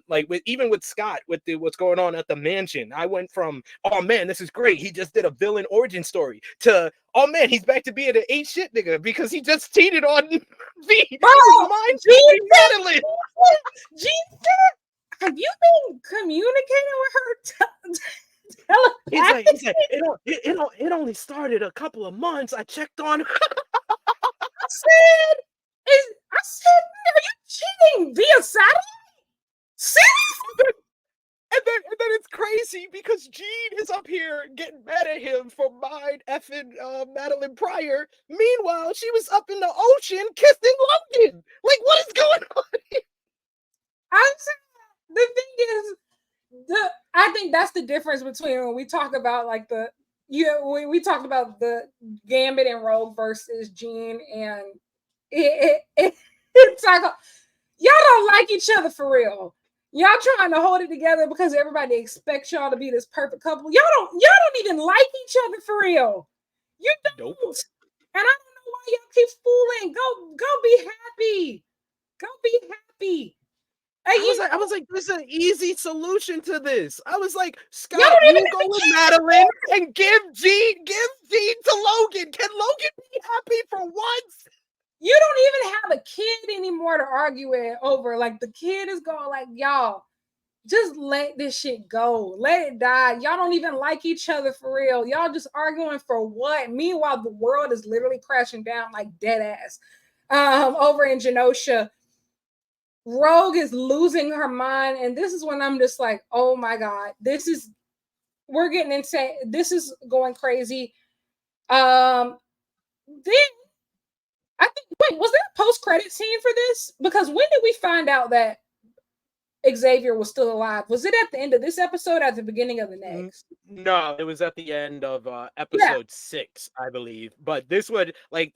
like even with Scott with what's going on at the mansion. I went from, oh man, this is great. He just did a villain origin story to, oh man, he's back to being an ain't shit nigga because he just cheated on V. Bro, He was mind fucking Madeline. Gene, have you been communicating with her He's telepathically? like it only started a couple of months. I checked on I said, are you cheating via satellite? Seriously? and then it's crazy because Gene is up here getting mad at him for mind effing Madeline Pryor. Meanwhile, she was up in the ocean kissing Logan. Like, what is going on? I'm saying, the thing is, I think that's the difference between when we talk about like we talked about the Gambit and Rogue versus Jean and it's like y'all don't like each other for real. Y'all trying to hold it together because everybody expects y'all to be this perfect couple. Y'all don't even like each other for real. You Nope. don't. And I don't know why y'all keep fooling. Go be happy. Go be happy. I was like, there's an easy solution to this. I was like, Y'all Scott, don't even you have go a with kid Madeline and give Gene to Logan. Can Logan be happy for once? you don't even have a kid anymore to argue with over. Like the kid is going like, y'all, just let this shit go. Let it die. Y'all don't even like each other for real. Y'all just arguing for what? Meanwhile, the world is literally crashing down like dead ass. Over in Genosha, Rogue is losing her mind. And this is when I'm just like, oh my God, we're getting insane. This is going crazy. Then I think, wait, was there a post credit scene for this? Because when did we find out that Xavier was still alive? Was it at the end of this episode or at the beginning of the next? No, it was at the end of Yeah. episode 6, I believe. But this would like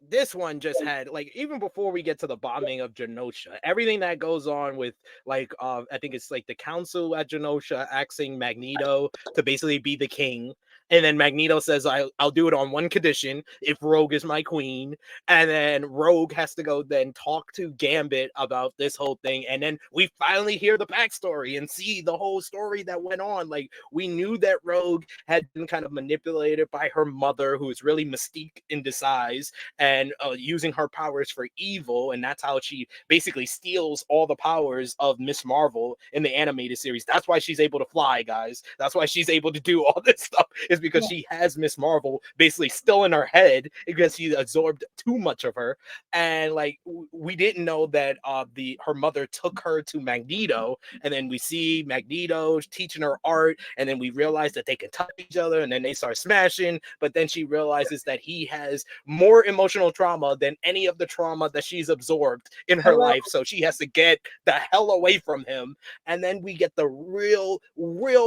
this one just had like even before we get to the bombing of Genosha, everything that goes on with like I think it's like the council at Genosha asking Magneto to basically be the king. And then Magneto says, I'll do it on one condition, if Rogue is my queen. And then Rogue has to go then talk to Gambit about this whole thing. And then we finally hear the backstory and see the whole story that went on. Like, we knew that Rogue had been kind of manipulated by her mother, who is really Mystique in disguise, and using her powers for evil. And that's how she basically steals all the powers of Miss Marvel in the animated series. That's why she's able to fly, guys. That's why she's able to do all this stuff, is because Yeah. she has Miss Marvel basically still in her head because she absorbed too much of her. And like we didn't know that her mother took her to Magneto, and then we see Magneto teaching her art, and then we realize that they can touch each other, and then they start smashing. But then she realizes that he has more emotional trauma than any of the trauma that she's absorbed in her Hello. life, so she has to get the hell away from him. And then we get the real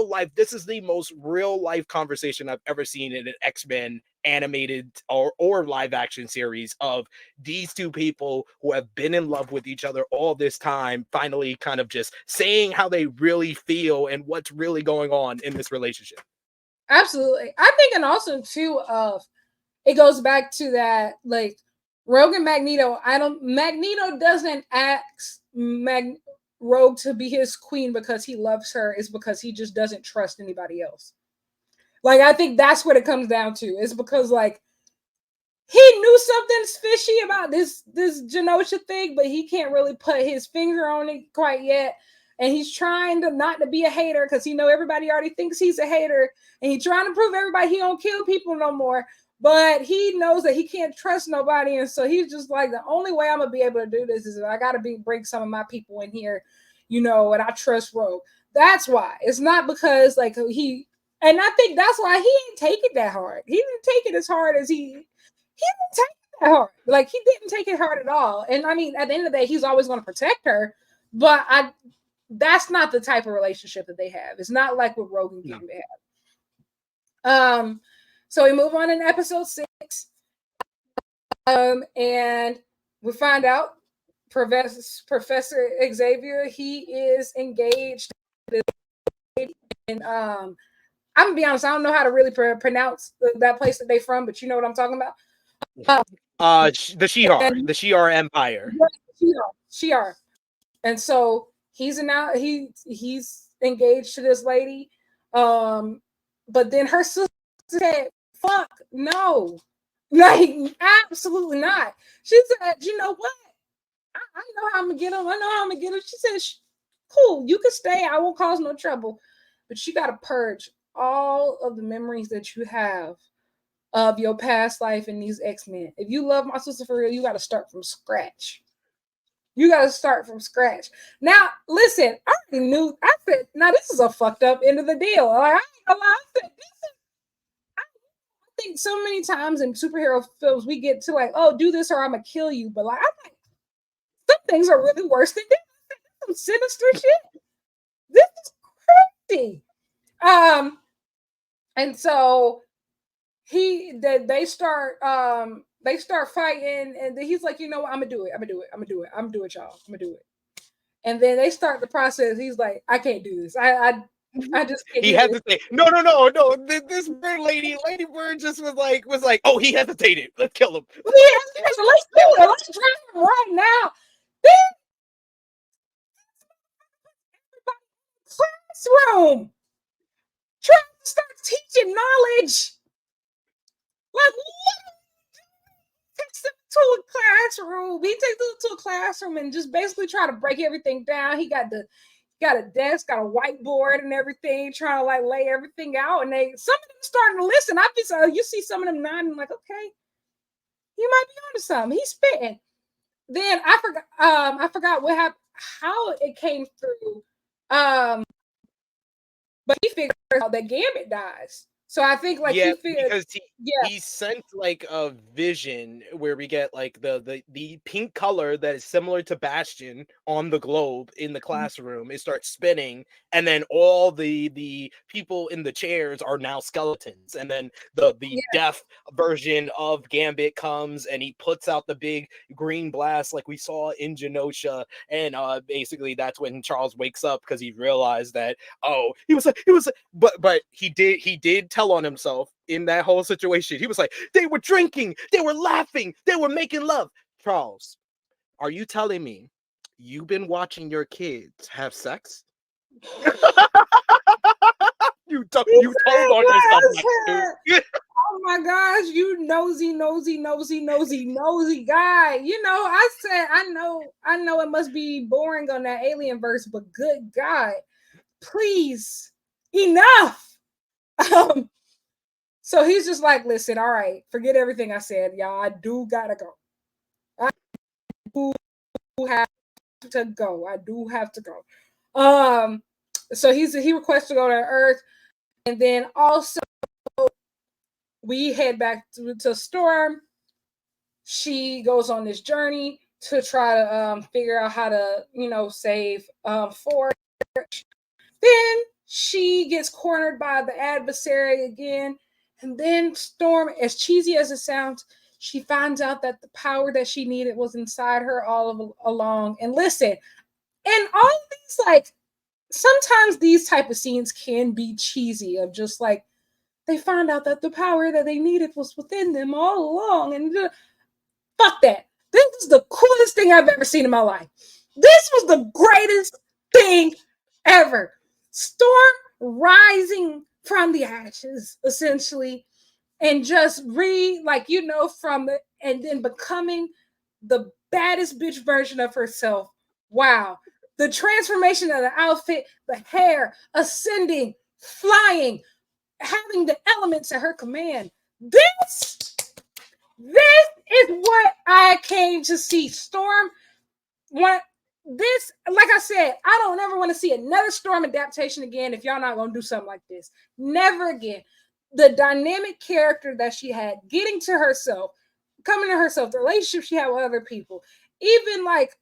life, this is the most real life conversation I've ever seen in an X-Men animated or live action series, of these two people who have been in love with each other all this time finally kind of just saying how they really feel and what's really going on in this relationship. Absolutely. I think, and also too, it goes back to that, like, Rogue and Magneto. Magneto doesn't ask Rogue to be his queen because he loves her. It's because he just doesn't trust anybody else. Like, I think that's what it comes down to. It's because, like, he knew something's fishy about this Genosha thing, but he can't really put his finger on it quite yet. And he's trying to not to be a hater because he know everybody already thinks he's a hater, and he's trying to prove everybody he don't kill people no more. But he knows that he can't trust nobody, and so he's just like, the only way I'm gonna be able to do this is I gotta bring some of my people in here, and I trust Rogue. That's why. It's not because like he, and I think that's why he didn't take it that hard. He didn't take it as hard as he didn't take it that hard. Like, he didn't take it hard at all. And I mean, at the end of the day, he's always going to protect her. But that's not the type of relationship that they have. It's not like what Rogue and Gambit have. So we move on in episode 6. And we find out Professor Xavier, he is engaged. And I'm gonna be honest, I don't know how to really pronounce that place that they from, but you know what I'm talking about. The Shi'ar Empire. Shi'ar. And so he's engaged to this lady. But then her sister said, fuck no. Like, absolutely not. She said, you know what? I know how I'm gonna get him. I know how I'm gonna get him. She said, cool, you can stay. I won't cause no trouble. But you gotta purge all of the memories that you have of your past life in these X-Men. If you love my sister for real, you got to start from scratch. You got to start from scratch. Now, listen, I already knew. I said, now this is a fucked up end of the deal. Like, I think so many times in superhero films we get to like, oh, do this or I'm gonna kill you. But like, I'm like, some things are really worse than this. Some sinister shit. This is crazy. And so they start fighting, and then he's like, you know what, I'm gonna do it, y'all, I'm gonna do it. And then they start the process. He's like, I can't do this. I just can't. He hesitated. No. This bird lady bird just was like, oh, he hesitated. Let's kill him. Let's do it. Let's try him right now. Then classroom trying to start teaching knowledge. Like, what? Takes them to a classroom. He takes them to a classroom and just basically try to break everything down. He got a desk, got a whiteboard and everything, trying to like lay everything out. And some of them starting to listen. You see some of them nodding, like, okay, you might be onto something. He's spitting. Then I forgot what happened, how it came through. But he figured out that Gambit dies. So I think like he figured, because he sent like a vision where we get like the pink color that is similar to Bastion on the globe in the classroom. It starts spinning, and then all the people in the chairs are now skeletons. And then the deaf version of Gambit comes, and he puts out the big green blast like we saw in Genosha. And basically that's when Charles wakes up because he realized that but he did tell on himself in that whole situation. He was like, they were drinking, they were laughing, they were making love. Charles, are you telling me you've been watching your kids have sex? you told on yourself. Oh my gosh, you nosy guy. I said, I know it must be boring on that alien verse, but good God, please, enough. So he's just like, listen, all right, forget everything I said, y'all. I do gotta go. I do have to go. So he requests to go to Earth, and then also we head back to Storm. She goes on this journey to try to figure out how to, save Forge. Then she gets cornered by the adversary again. And then Storm, as cheesy as it sounds, she finds out that the power that she needed was inside her all along. And listen, and all of these, like, sometimes these type of scenes can be cheesy, of just like, they found out that the power that they needed was within them all along. And Fuck that. This is the coolest thing I've ever seen in my life. This was the greatest thing ever. Storm rising from the ashes, essentially, and just from the, and then becoming the baddest bitch version of herself. Wow. The transformation of the outfit, the hair, ascending, flying, having the elements at her command. This is what I came to see. Storm, what this, like I said, I don't ever want to see another Storm adaptation again if y'all not gonna do something like this. Never again. The dynamic character that she had, getting to herself, coming to herself, the relationship she had with other people, even like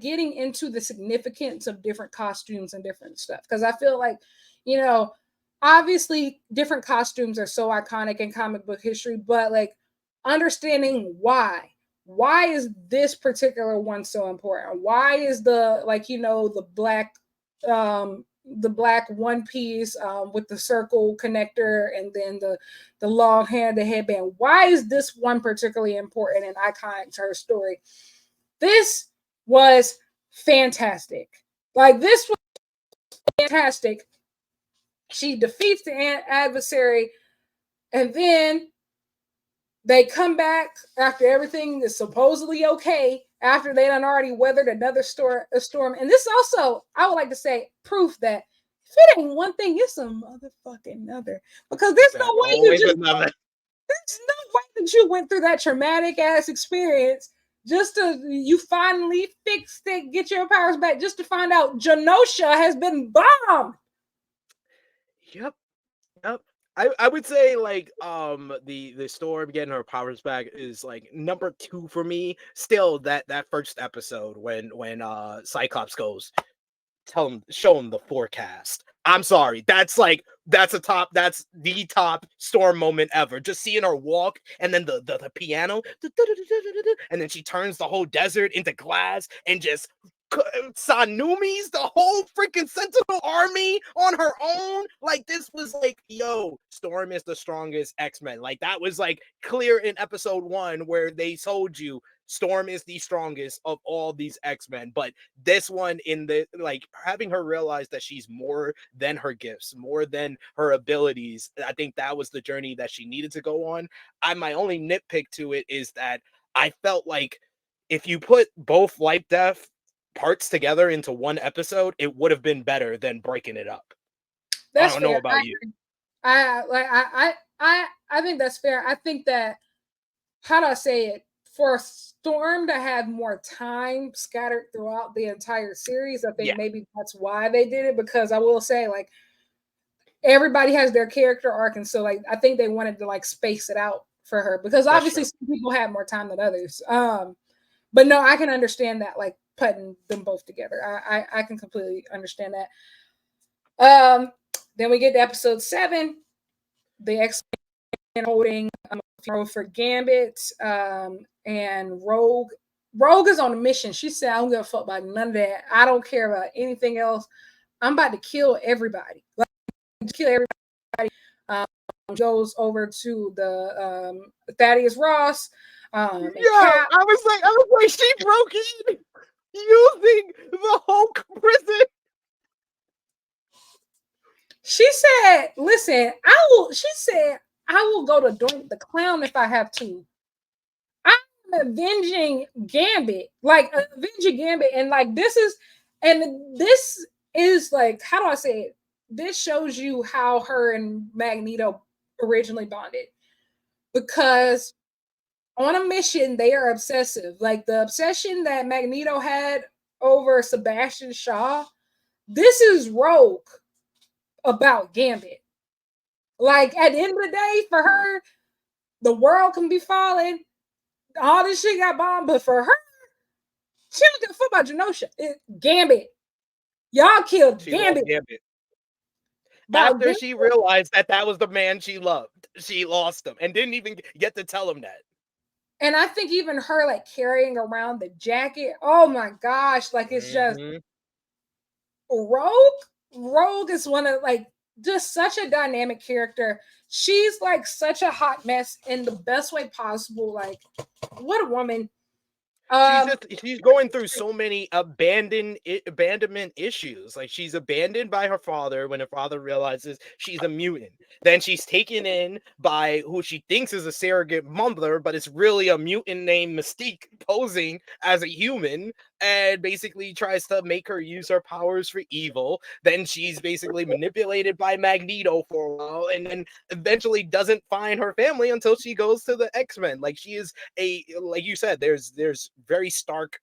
getting into the significance of different costumes and different stuff. Because I feel like, you know, obviously different costumes are so iconic in comic book history, but like understanding why is this particular one so important? Why is the black one piece with the circle connector and then the long hair, the headband? Why is this one particularly important and iconic to her story? This was fantastic. Like, this was fantastic. She defeats the adversary, and then they come back after everything is supposedly okay, after they done already weathered another storm. And this also, I would like to say, proof that if it ain't one thing, it's a motherfucking other. Because there's no way Always another. there's no way that you went through that traumatic ass experience just to you finally fix it, get your powers back, just to find out Genosha has been bombed. Yep. Yep. I would say like the Storm getting her powers back is like number 2 for me. Still that first episode when Cyclops goes, show him the forecast. I'm sorry. That's the top Storm moment ever. Just seeing her walk and then the piano and then she turns the whole desert into glass and just Sanumi's the whole freaking Sentinel army on her own. Like, this was like, yo, Storm is the strongest X-Men. Like, that was like clear in episode 1 where they told you Storm is the strongest of all these X-Men. But this one, in the like having her realize that she's more than her gifts, more than her abilities, I think that was the journey that she needed to go on. My only nitpick to it is that I felt like if you put both Life Death parts together into one episode, it would have been better than breaking it up. That's I don't know fair. about you. I think that's fair. I think that, how do I say it? For Storm to have more time scattered throughout the entire series, I think maybe that's why they did it. Because I will say, like, everybody has their character arc, and so like I think they wanted to like space it out for her, because obviously some people had more time than others. But no, I can understand that, like putting them both together. I can completely understand that. Then we get to episode 7, the X-Men holding for Gambit, and Rogue. Rogue is on a mission. She said, "I don't give a fuck about none of that. I don't care about anything else. I'm about to kill everybody. Like, kill everybody." Goes over to the Thaddeus Ross. I was like, she broke in using the Hulk prison. She said, "Listen, I will." She said, "I will go to Doink the Clown if I have to. I'm avenging Gambit, and like this is like, how do I say it? This shows you how her and Magneto originally bonded, because on a mission they are obsessive. Like the obsession that Magneto had over Sebastian Shaw. This is Rogue about Gambit. Like, at the end of the day, for her, the world can be falling. All this shit got bombed, but for her, she don't give a fuck about Genosha. Gambit. Y'all killed Gambit. After she realized that was the man she loved, she lost him and didn't even get to tell him that. And I think even her like carrying around the jacket, oh my gosh, like it's just Rogue is one of like just such a dynamic character. She's like such a hot mess in the best way possible. Like, what a woman. Um, She's going through so many abandonment issues. Like, she's abandoned by her father when her father realizes she's a mutant. Then she's taken in by who she thinks is a surrogate mother, but it's really a mutant named Mystique posing as a human and basically tries to make her use her powers for evil. Then she's basically manipulated by Magneto for a while, and then eventually doesn't find her family until she goes to the X-Men. Like, she is like you said, there's very stark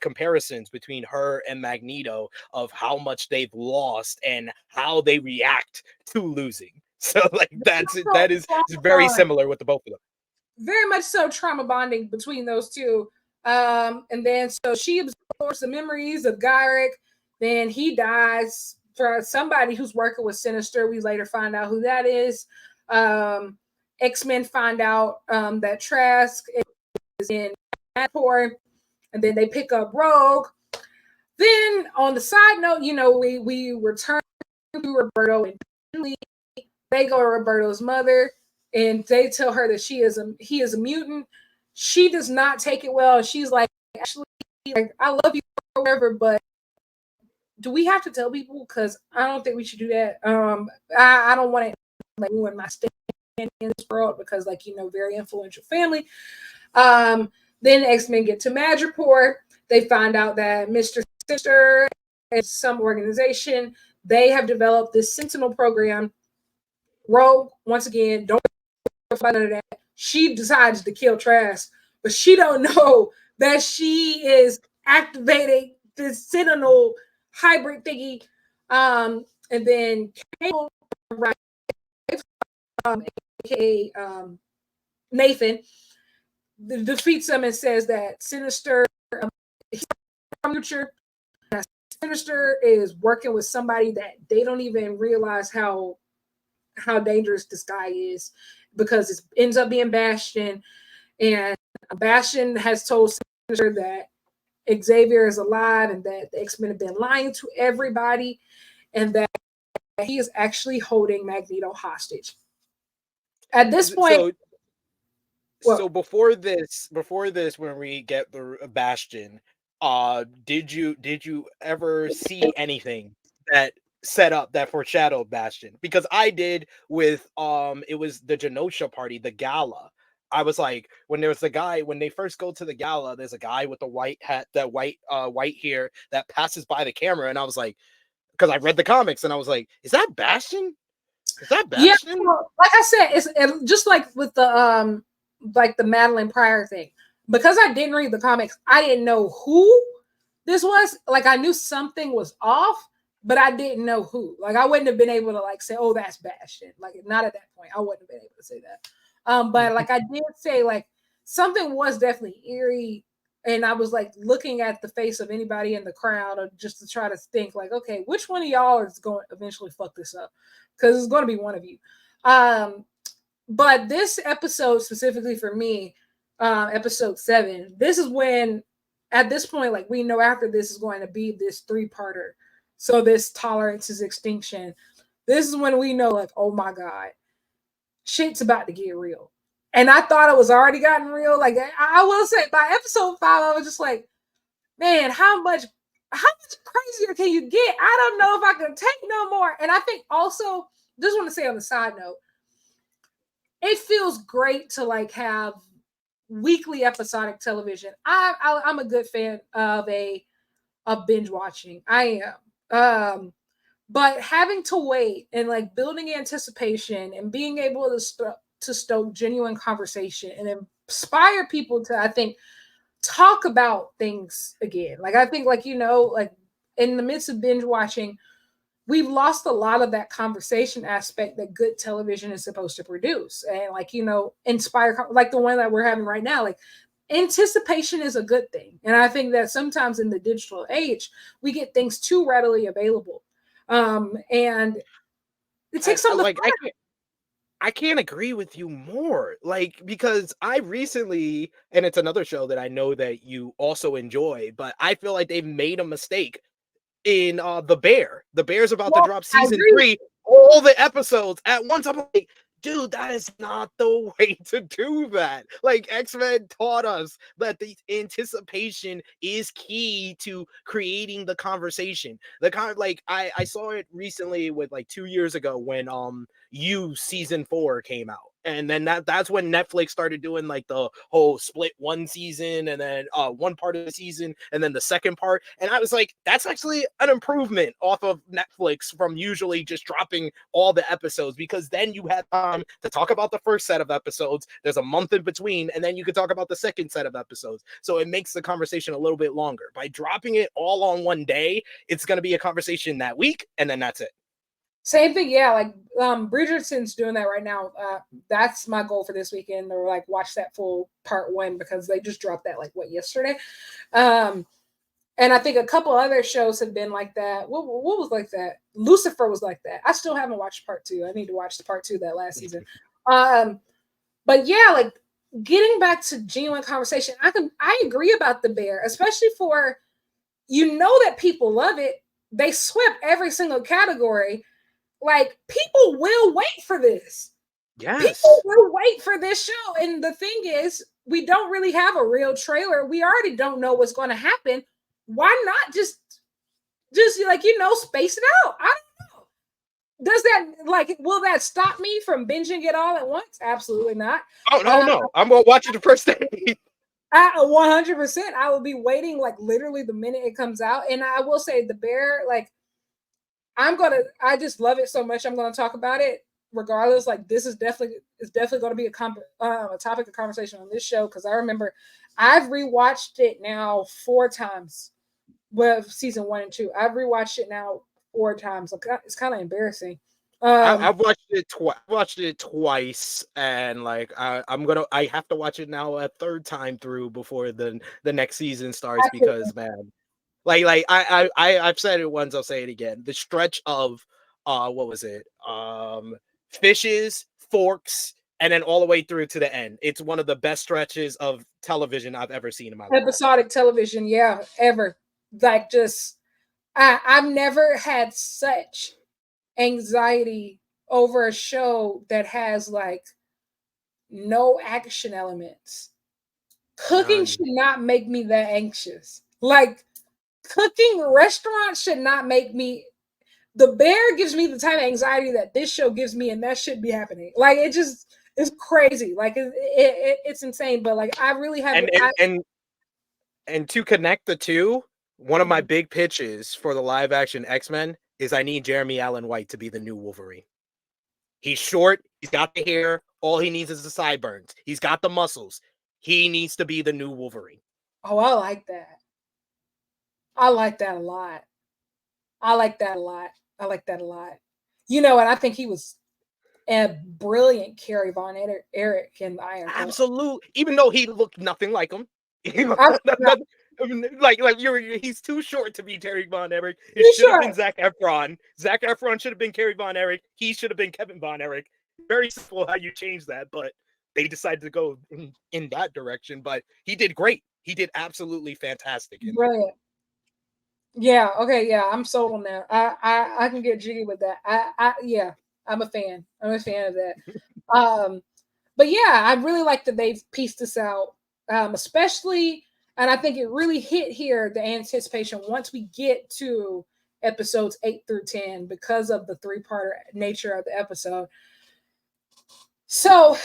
comparisons between her and Magneto of how much they've lost and how they react to losing. So like that is very similar with the both of them. Very much so trauma bonding between those two. And then so she absorbs the memories of Gyrick. Then he dies for somebody who's working with Sinister. We later find out who that is. X-Men find out that Trask is in Manticore, and then they pick up Rogue. Then on the side note, we return to Roberto, and they go to Roberto's mother, and they tell her that he is a mutant. She does not take it well. She's like, actually, like, I love you or whatever, but do we have to tell people? Because I don't think we should do that. I don't want to like ruin my stand in this world because, like, very influential family. Then X-Men get to Madripoor. They find out that Mr. Sister is some organization. They have developed this Sentinel program. Rogue, once again, don't find out of that. She decides to kill Trask, but she don't know that she is activating this Sentinel hybrid thingy. And then Cable, aka Nathan, defeats them and says that Sinister future. Sinister is working with somebody that they don't even realize how dangerous this guy is, because it ends up being Bastion, and Bastion has told Sinister that Xavier is alive and that the X-Men have been lying to everybody, and that he is actually holding Magneto hostage. At this point, so before this, when we get the Bastion, did you ever see anything that set up that foreshadowed Bastion? Because I did with it was the Genosha party, the gala. I was like, when there was the guy, when they first go to the gala, there's a guy with the white hat, that white hair that passes by the camera, and I was like, because I read the comics, and I was like, is that Bastion? Is that Bastion? Yeah, like I said, it's just like with the Madeline Pryor thing. Because I didn't read the comics, I didn't know who this was. Like, I knew something was off, but I didn't know who. Like, I wouldn't have been able to like say, "Oh, that's Bastion." Like, not at that point, I wouldn't have been able to say that. But like I did say, like, something was definitely eerie, and I was like looking at the face of anybody in the crowd, or just to try to think, like, okay, which one of y'all is going to eventually fuck this up? Because it's going to be one of you. But this episode specifically for me, episode 7, this is when, at this point, like, we know after this is going to be this 3-parter. So this tolerance is extinction. This is when we know, like, oh my God, shit's about to get real. And I thought it was already gotten real. Like, I will say, by episode 5, I was just like, man, how much crazier can you get? I don't know if I can take no more. And I think also, just want to say on the side note, it feels great to like have weekly episodic television. I'm a good fan of binge watching. I am. But having to wait and like building anticipation and being able to stoke genuine conversation and inspire people to, I think, talk about things again. Like, I think, like, like in the midst of binge watching, we've lost a lot of that conversation aspect that good television is supposed to produce, and like, inspire, like the one that we're having right now. Like, anticipation is a good thing, and I think that sometimes in the digital age we get things too readily available, and it takes some of the fun. I can't agree with you more. Like, because I recently, and it's another show that I know that you also enjoy, but I feel like they've made a mistake in The Bear. The Bear's about to drop season 3. all the episodes at once. I'm like, dude, that is not the way to do that. Like X-Men taught us that the anticipation is key to creating the conversation. The kind like I saw it recently with like 2 years ago when You season 4 came out. And then that's when Netflix started doing like the whole split one season and then one part of the season and then the second part. And I was like, that's actually an improvement off of Netflix from usually just dropping all the episodes, because then you had time to talk about the first set of episodes. There's a month in between, and then you could talk about the second set of episodes. So it makes the conversation a little bit longer. By dropping it all on one day, it's going to be a conversation that week, and then that's it. Same thing, yeah. Like Bridgerton's doing that right now. That's my goal for this weekend, or like watch that full part one because they just dropped that like yesterday. And I think a couple other shows have been like that. What was like that? Lucifer was like that. I still haven't watched part two. I need to watch the part two of that last season. But yeah, like getting back to genuine conversation, I agree about the bear, especially for that people love it. They swept every single category. Like people will wait for this. Yes. People will wait for this show. And the thing is, we don't really have a real trailer. We already don't know what's going to happen. Why not just like space it out? I don't know. Does that will that stop me from binging it all at once? Absolutely not. Oh no, I'm gonna watch it the first day. 100%. I will be waiting like literally the minute it comes out. And I will say the bear, like I just love it so much. I'm gonna talk about it regardless. Like this is definitely going to be a topic of conversation on this show, because I remember I've rewatched it now 4 times. Well, season 1 and 2, I've rewatched it now 4 times. It's kind of embarrassing. I've watched it twice, and like I have to watch it now a third time through before the next season starts, because man, I've said it once, I'll say it again. The stretch of what was it? Fishes, forks, and then all the way through to the end. It's one of the best stretches of television I've ever seen in my life. Episodic television, yeah, ever. Like just I've never had such anxiety over a show that has like no action elements. Cooking None. should not make me that anxious. Like cooking restaurants should not make me. The bear gives me the type of anxiety that this show gives me, and that should be happening. Like it just is crazy. Like it's insane. But like I really have and to connect the two, one of my Mhm. big pitches for the live action X-Men is I need Jeremy Allen White to be the new Wolverine. He's short, he's got the hair, all he needs is the sideburns. He's got the muscles. He needs to be the new Wolverine. Oh, I like that. I like that a lot. I like that a lot. I like that a lot. And I think he was a brilliant Carrie Von Erich in Iron Heart. Absolutely. Even though he looked nothing like him. He's too short to be Terry Von Erich. It should have been Zac Efron. Zac Efron should have been Carrie Von Erich. He should have been Kevin Von Erich. Very simple how you change that, but they decided to go in that direction. But he did great. He did absolutely fantastic. Brilliant. Yeah. Okay. Yeah. I'm sold on that. I can get jiggy with that. Yeah. I'm a fan. I'm a fan of that. But yeah, I really like that they've pieced this out, especially, and I think it really hit here the anticipation once we get to episodes 8 through 10 because of the 3-part nature of the episode. So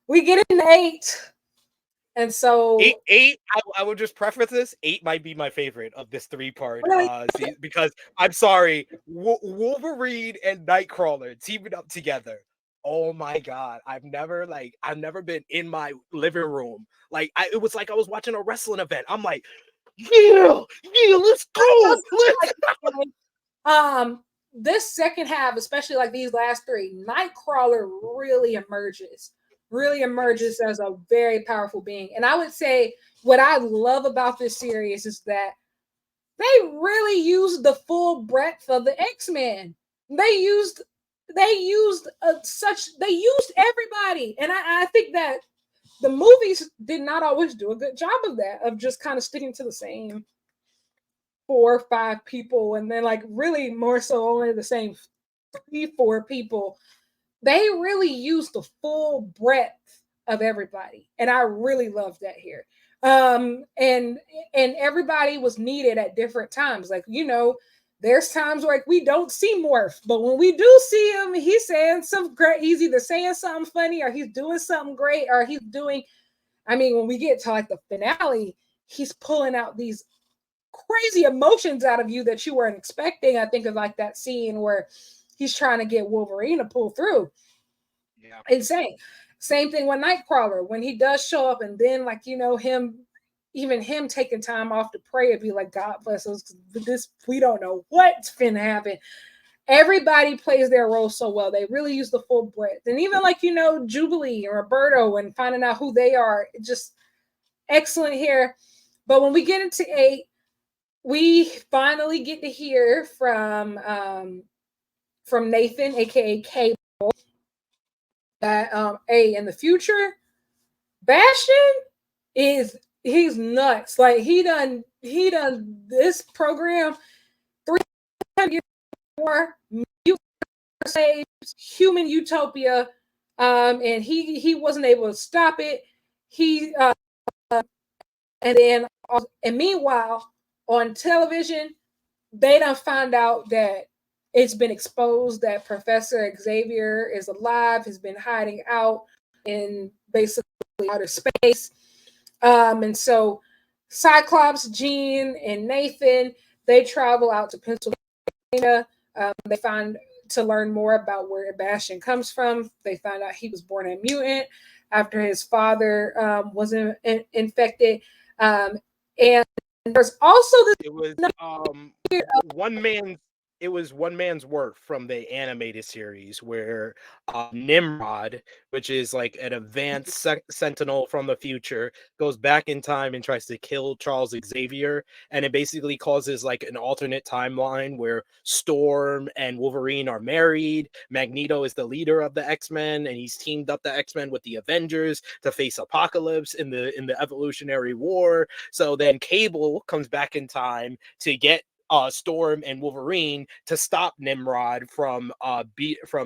we get into 8. And so eight I would just preface this. 8 might be my favorite of this 3-part really? season, because I'm sorry, Wolverine and Nightcrawler teaming up together. Oh my god, I've never been in my living room. It was like I was watching a wrestling event. I'm like, yeah, let's go. This second half, especially like these last 3, Nightcrawler really emerges as a very powerful being. And I would say what I love about this series is that they really used the full breadth of the X-Men. They used everybody. And I think that the movies did not always do a good job of that, of just kind of sticking to the same 4 or 5 people, and then like really more so only the same 3, 4 people. They really used the full breadth of everybody, and I really loved that here. And everybody was needed at different times. Like, there's times where, like, we don't see Morph, but when we do see him, he's saying some great. He's either saying something funny, or he's doing something great, or he's doing. I mean, when we get to like the finale, he's pulling out these crazy emotions out of you that you weren't expecting. I think of like that scene where he's trying to get Wolverine to pull through. Yeah. Insane. Same thing with Nightcrawler when he does show up, and then, like, even him taking time off to pray and be like, God bless us. This, we don't know what's finna happen. Everybody plays their role so well. They really use the full breadth. And even like, Jubilee or Roberto and finding out who they are, just excellent here. But when we get into 8, we finally get to hear from Nathan, aka Cable, that in the future, Bastion he's nuts. Like, he done this program 300 years before, saves human utopia, and he wasn't able to stop it. He and then and meanwhile, on television, they don't find out that it's been exposed that Professor Xavier is alive, has been hiding out in basically outer space. And so Cyclops, Jean, and Nathan, they travel out to Pennsylvania. They find to learn more about where Bastion comes from. They find out he was born a mutant after his father was infected. And there's also this. It was one man. It was one man's work from the animated series where Nimrod, which is like an advanced sentinel from the future, goes back in time and tries to kill Charles Xavier, and it basically causes like an alternate timeline where Storm and Wolverine are married. Magneto is the leader of the X-Men, and he's teamed up the X-Men with the Avengers to face Apocalypse in the Evolutionary War. So then Cable comes back in time to get Storm and Wolverine to stop Nimrod from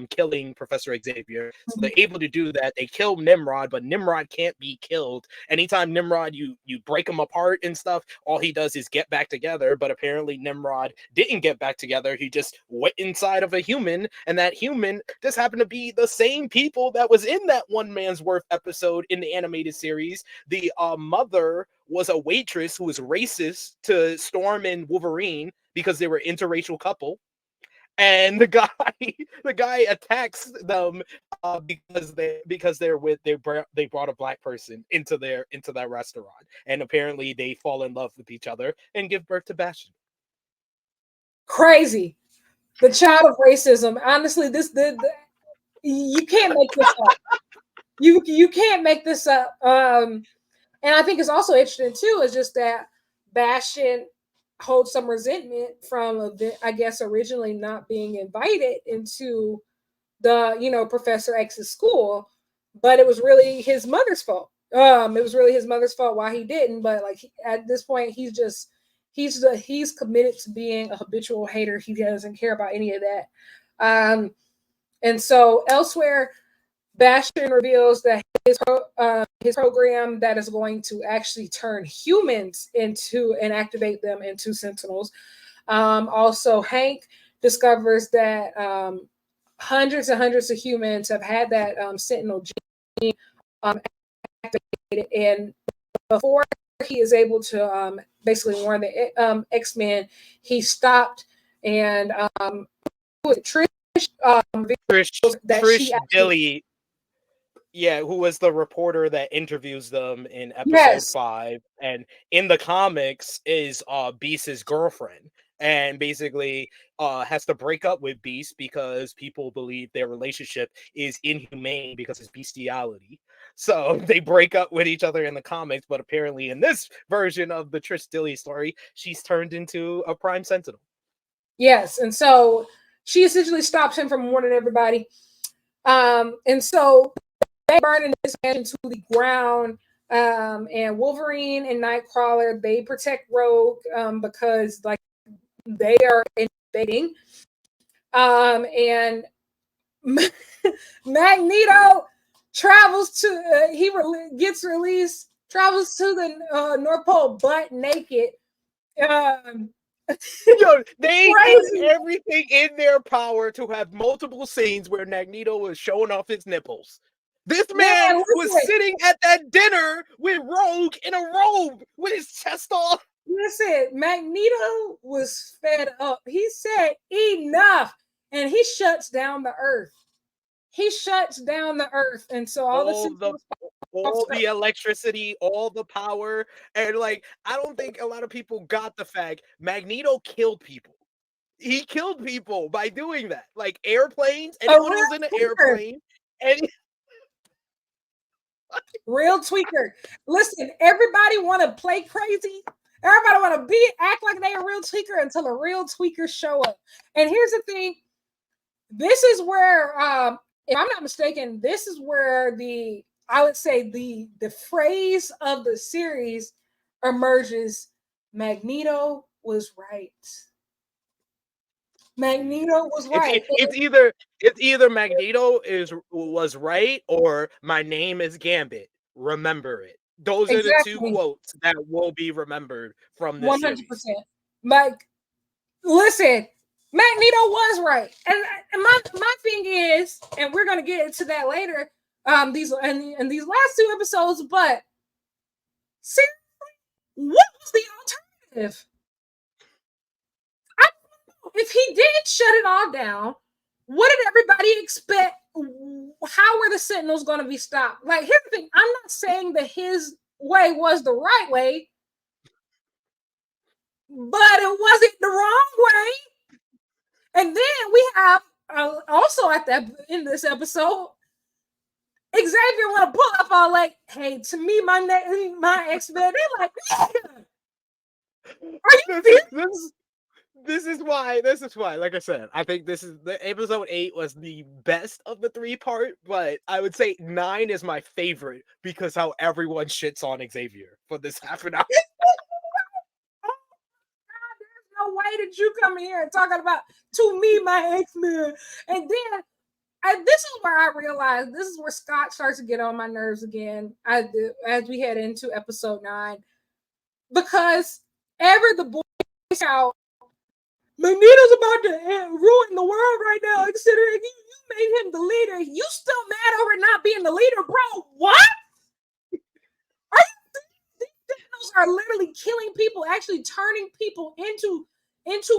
killing Professor Xavier. So they're able to do that. They kill Nimrod, but Nimrod can't be killed. Anytime Nimrod, you break him apart and stuff, all he does is get back together. But apparently Nimrod didn't get back together. He just went inside of a human, and that human just happened to be the same people that was in that One Man's Worth episode in the animated series. The mother was a waitress who was racist to Storm and Wolverine because they were interracial couple. And the guy attacks them they brought a black person into that restaurant, and apparently they fall in love with each other and give birth to Bastion. Crazy. The child of racism. Honestly, you can't make this up. You can't make this up. And I think it's also interesting too, is just that Bastion holds some resentment from, I guess, originally not being invited into the Professor X's school, but it was really his mother's fault. It was really his mother's fault why he didn't. But like, at this point, he's committed to being a habitual hater. He doesn't care about any of that. And so elsewhere, Bastion reveals that his program that is going to actually turn humans into and activate them into Sentinels. Also, Hank discovers that hundreds and hundreds of humans have had that Sentinel gene activated, and before he is able to basically warn the X-Men, he stopped and who was it, Trish Dilly, yeah, who was the reporter that interviews them in episode 5, and in the comics is Beast's girlfriend, and basically has to break up with Beast because people believe their relationship is inhumane because it's bestiality. So they break up with each other in the comics, but apparently in this version of the Trish Dilly story, she's turned into a Prime Sentinel. Yes, and so she essentially stops him from warning everybody. And so they burn this mansion to the ground. And Wolverine and Nightcrawler, they protect Rogue because like they are invading. And Magneto travels to gets released, travels to the North Pole butt naked. Yo, they did Crazy. everything in their power to have multiple scenes where Magneto was showing off his nipples. This man was sitting at that dinner with Rogue in a robe with his chest off. Listen, Magneto was fed up. He said, enough. And he shuts down the earth. He shuts down the earth. And so all the electricity, all the power, and like I don't think a lot of people got the fact Magneto killed people. He killed people by doing that. Like airplanes, anyone who was in an airplane, real tweaker. Listen, everybody want to play crazy. Everybody want to act like they a real tweaker until a real tweaker show up. And here's the thing. This is where, if I'm not mistaken, this is where I would say the phrase of the series emerges. Magneto was right. Magneto was right. It's either Magneto was right or my name is Gambit. Remember it. Those are the two quotes that will be remembered from this 100%. Like, listen, Magneto was right, and my thing is, and we're gonna get into that later. These last two episodes, but seriously, what was the alternative? If he did shut it all down, what did everybody expect? How were the Sentinels going to be stopped? Like, here's the thing. I'm not saying that his way was the right way, but it wasn't the wrong way. And then we have also in this episode, Xavier want to pull up all like, hey, to me, my X-Men, they're like, are you serious? This is why, like I said, I think this is the episode 8 was the best of the 3-part, but I would say 9 is my favorite because how everyone shits on Xavier for this half an hour. Oh, God, there's no way that you come here and talking about to me, my X-Men. And then this is where I realized this is where Scott starts to get on my nerves again as we head into episode 9. Because the Boy Scout, Magneto's about to ruin the world right now, considering you made him the leader. You still mad over not being the leader, bro? What? These Sentinels are literally killing people, actually turning people into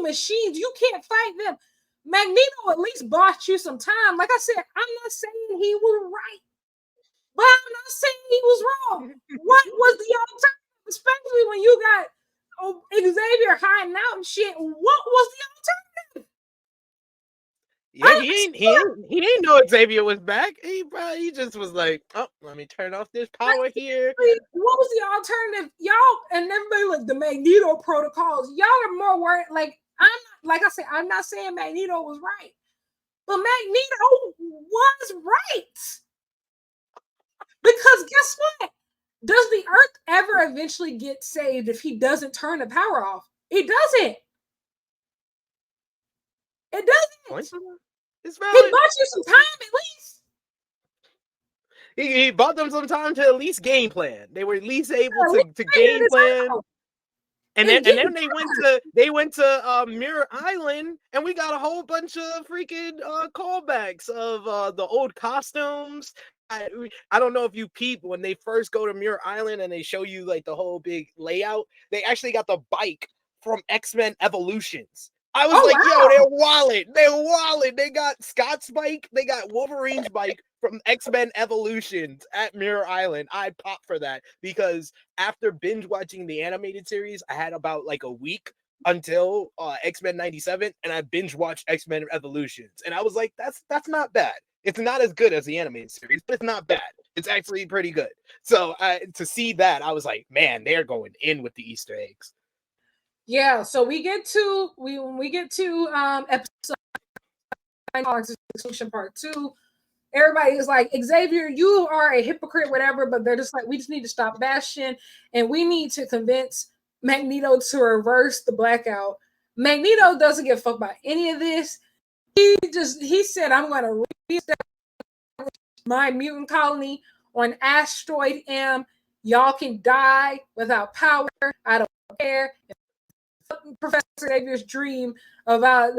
machines. You can't fight them. Magneto at least bought you some time. Like I said, I'm not saying he was right, but I'm not saying he was wrong. What was the alternative? Especially when you got Xavier hiding out and shit. What was the alternative? Yeah, he didn't know Xavier was back. He just was like, oh, let me turn off this power here. What was the alternative? Y'all and everybody like the Magneto protocols. Y'all are more worried. I'm not saying Magneto was right, but Magneto was right. Because guess what? Does the Earth ever eventually get saved if he doesn't turn the power off? It doesn't. It doesn't. He bought you some time at least. He bought them some time to at least game plan. They were at least able to game plan. And then they went to Mirror Island, and we got a whole bunch of freaking callbacks of the old costumes. I don't know if you peep when they first go to Mirror Island and they show you like the whole big layout. They actually got the bike from X-Men Evolutions. I was yo, they're wallet. They got Scott's bike, they got Wolverine's bike from X-Men Evolutions at Mirror Island. I popped for that because after binge watching the animated series, I had about like a week until X-Men 97, and I binge watched X-Men Evolutions, and I was like, that's not bad. It's not as good as the animated series, but it's not bad. It's actually pretty good. So to see that, I was like, man, they're going in with the Easter eggs. Yeah, so we get to episode 9, Execution Part 2. Everybody is like, Xavier, you are a hypocrite, whatever, but they're just like, we just need to stop Bastion, and we need to convince Magneto to reverse the blackout. Magneto doesn't give a fuck about any of this. he said, I'm going to reestablish my mutant colony on asteroid M. Y'all can die without power. I don't care. Professor Xavier's dream about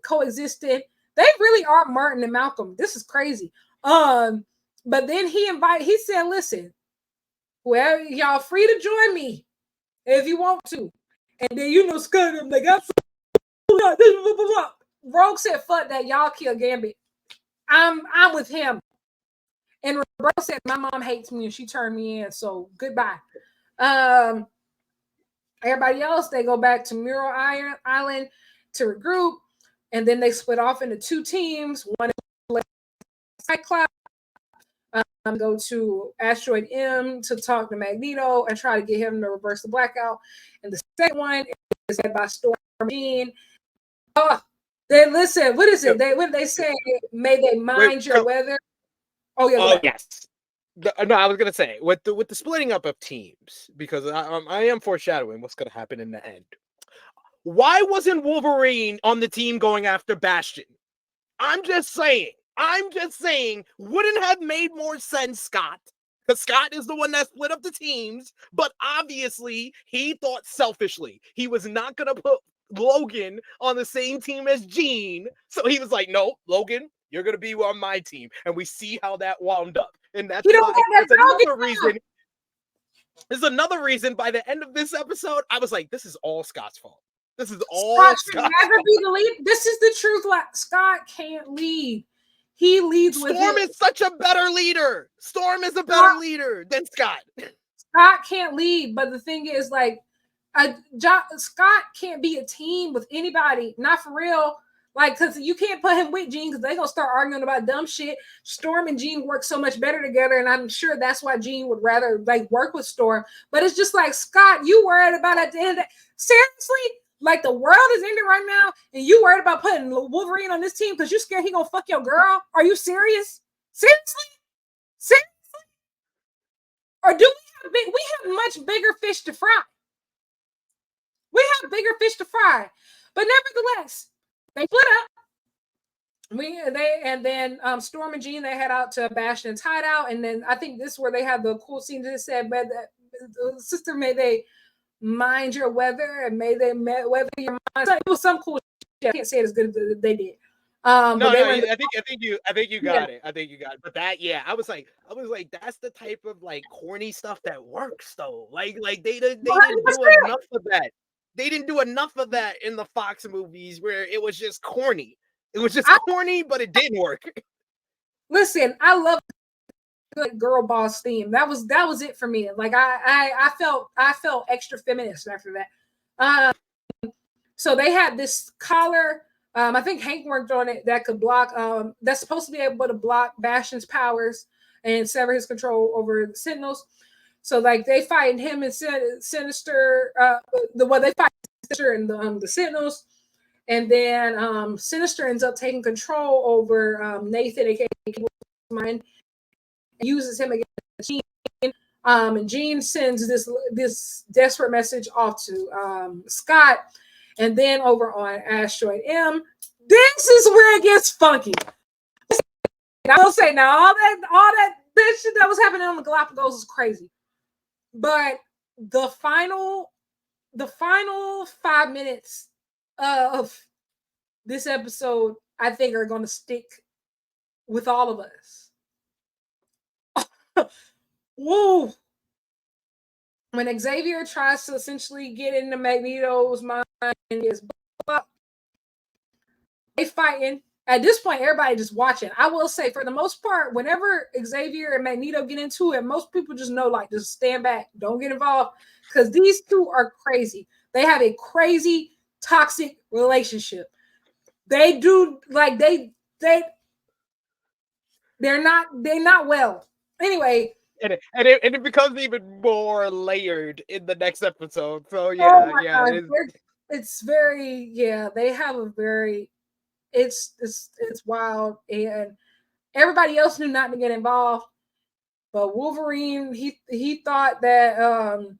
coexisting. They really are Martin and Malcolm. This is crazy. But then he said, listen, well, y'all free to join me if you want to. And then Scott, I'm like, Rogue said, fuck that, y'all kill Gambit. I'm with him. And Rogue said, my mom hates me and she turned me in, so goodbye. Everybody else, they go back to Mural Island to regroup, and then they split off into two teams. One is Cyclops, go to Asteroid M to talk to Magneto and try to get him to reverse the blackout. And the second one is led by Storm Jean. Then listen, what is it? When they say, may they mind your weather? Oh yeah. Oh yes. No, I was gonna say with the splitting up of teams, because I am foreshadowing what's gonna happen in the end. Why wasn't Wolverine on the team going after Bastion? I'm just saying, wouldn't have made more sense, Scott? Because Scott is the one that split up the teams, but obviously he thought selfishly. He was not gonna put Logan on the same team as Jean, so he was like, no, Logan, you're gonna be on my team, and we see how that wound up. And that's why it's another reason. There's another reason by the end of this episode, I was like, this is all Scott's fault. This is all Scott should never be the lead. This is the truth. Like, Scott can't lead. He leads with Storm is such a better leader. Storm is a better leader than Scott. Scott can't lead, but the thing is, like, Scott can't be a team with anybody. Not for real. Like, because you can't put him with Jean because they're going to start arguing about dumb shit. Storm and Jean work so much better together, and I'm sure that's why Jean would rather, like, work with Storm. But it's just like, Scott, you worried about at the end of that. Seriously? Like, the world is ending right now, and you worried about putting Wolverine on this team because you're scared he going to fuck your girl? Are you serious? Seriously? Seriously? Or do we have much bigger fish to fry? We have bigger fish to fry. But nevertheless, they split up. Storm and Jean, they head out to Bastion's hideout, and then I think this is where they have the cool scene that said, "Sister, may they mind your weather, and may they weather your mind." It was some cool shit. I can't say it as good as they did. I think you got it. I think you got it. But I was like, that's the type of like corny stuff that works though. Like they didn't do enough of that. They didn't do enough of that in the Fox movies where it was just corny. It was just corny, but it didn't work. Listen, I love good girl boss theme. That was it for me. Like I felt extra feminist after that. So they had this collar. I think Hank worked on it that could block. That's supposed to be able to block Bastion's powers and sever his control over the Sentinels. So like they fight him and Sinister. They fight Sinister and the Sentinels, and then Sinister ends up taking control over Nathan, aka Mind, uses him against Jean. And Jean sends this desperate message off to Scott, and then over on Asteroid M, this is where it gets funky. I will say now, all that shit that was happening on the Galapagos is crazy. But the final 5 minutes of this episode, I think, are going to stick with all of us. Woo! When Xavier tries to essentially get into Magneto's mind and is they fighting. At this point, everybody just watching. I will say, for the most part, whenever Xavier and Magneto get into it, most people just know, like, just stand back, don't get involved, because these two are crazy. They have a crazy, toxic relationship. They do, like, they're not well. Anyway. And it becomes even more layered in the next episode. So yeah, it's very, they have a very, it's wild, and everybody else knew not to get involved, but Wolverine, he thought that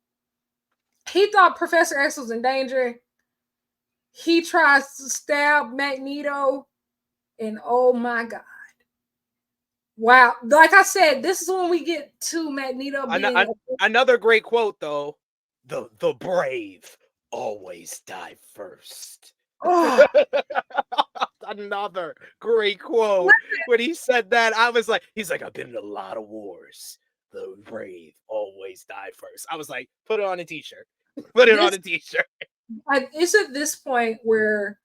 Professor X was in danger. He tries to stab Magneto, And oh my God. Wow. Like I said, this is when we get to Magneto being Another great quote, though. The brave always die first. oh, Another great quote. When he said that, I was like, he's like, I've been in a lot of wars. The brave always die first. I was like, put it on a t-shirt. Put it on a t-shirt. It's at this point where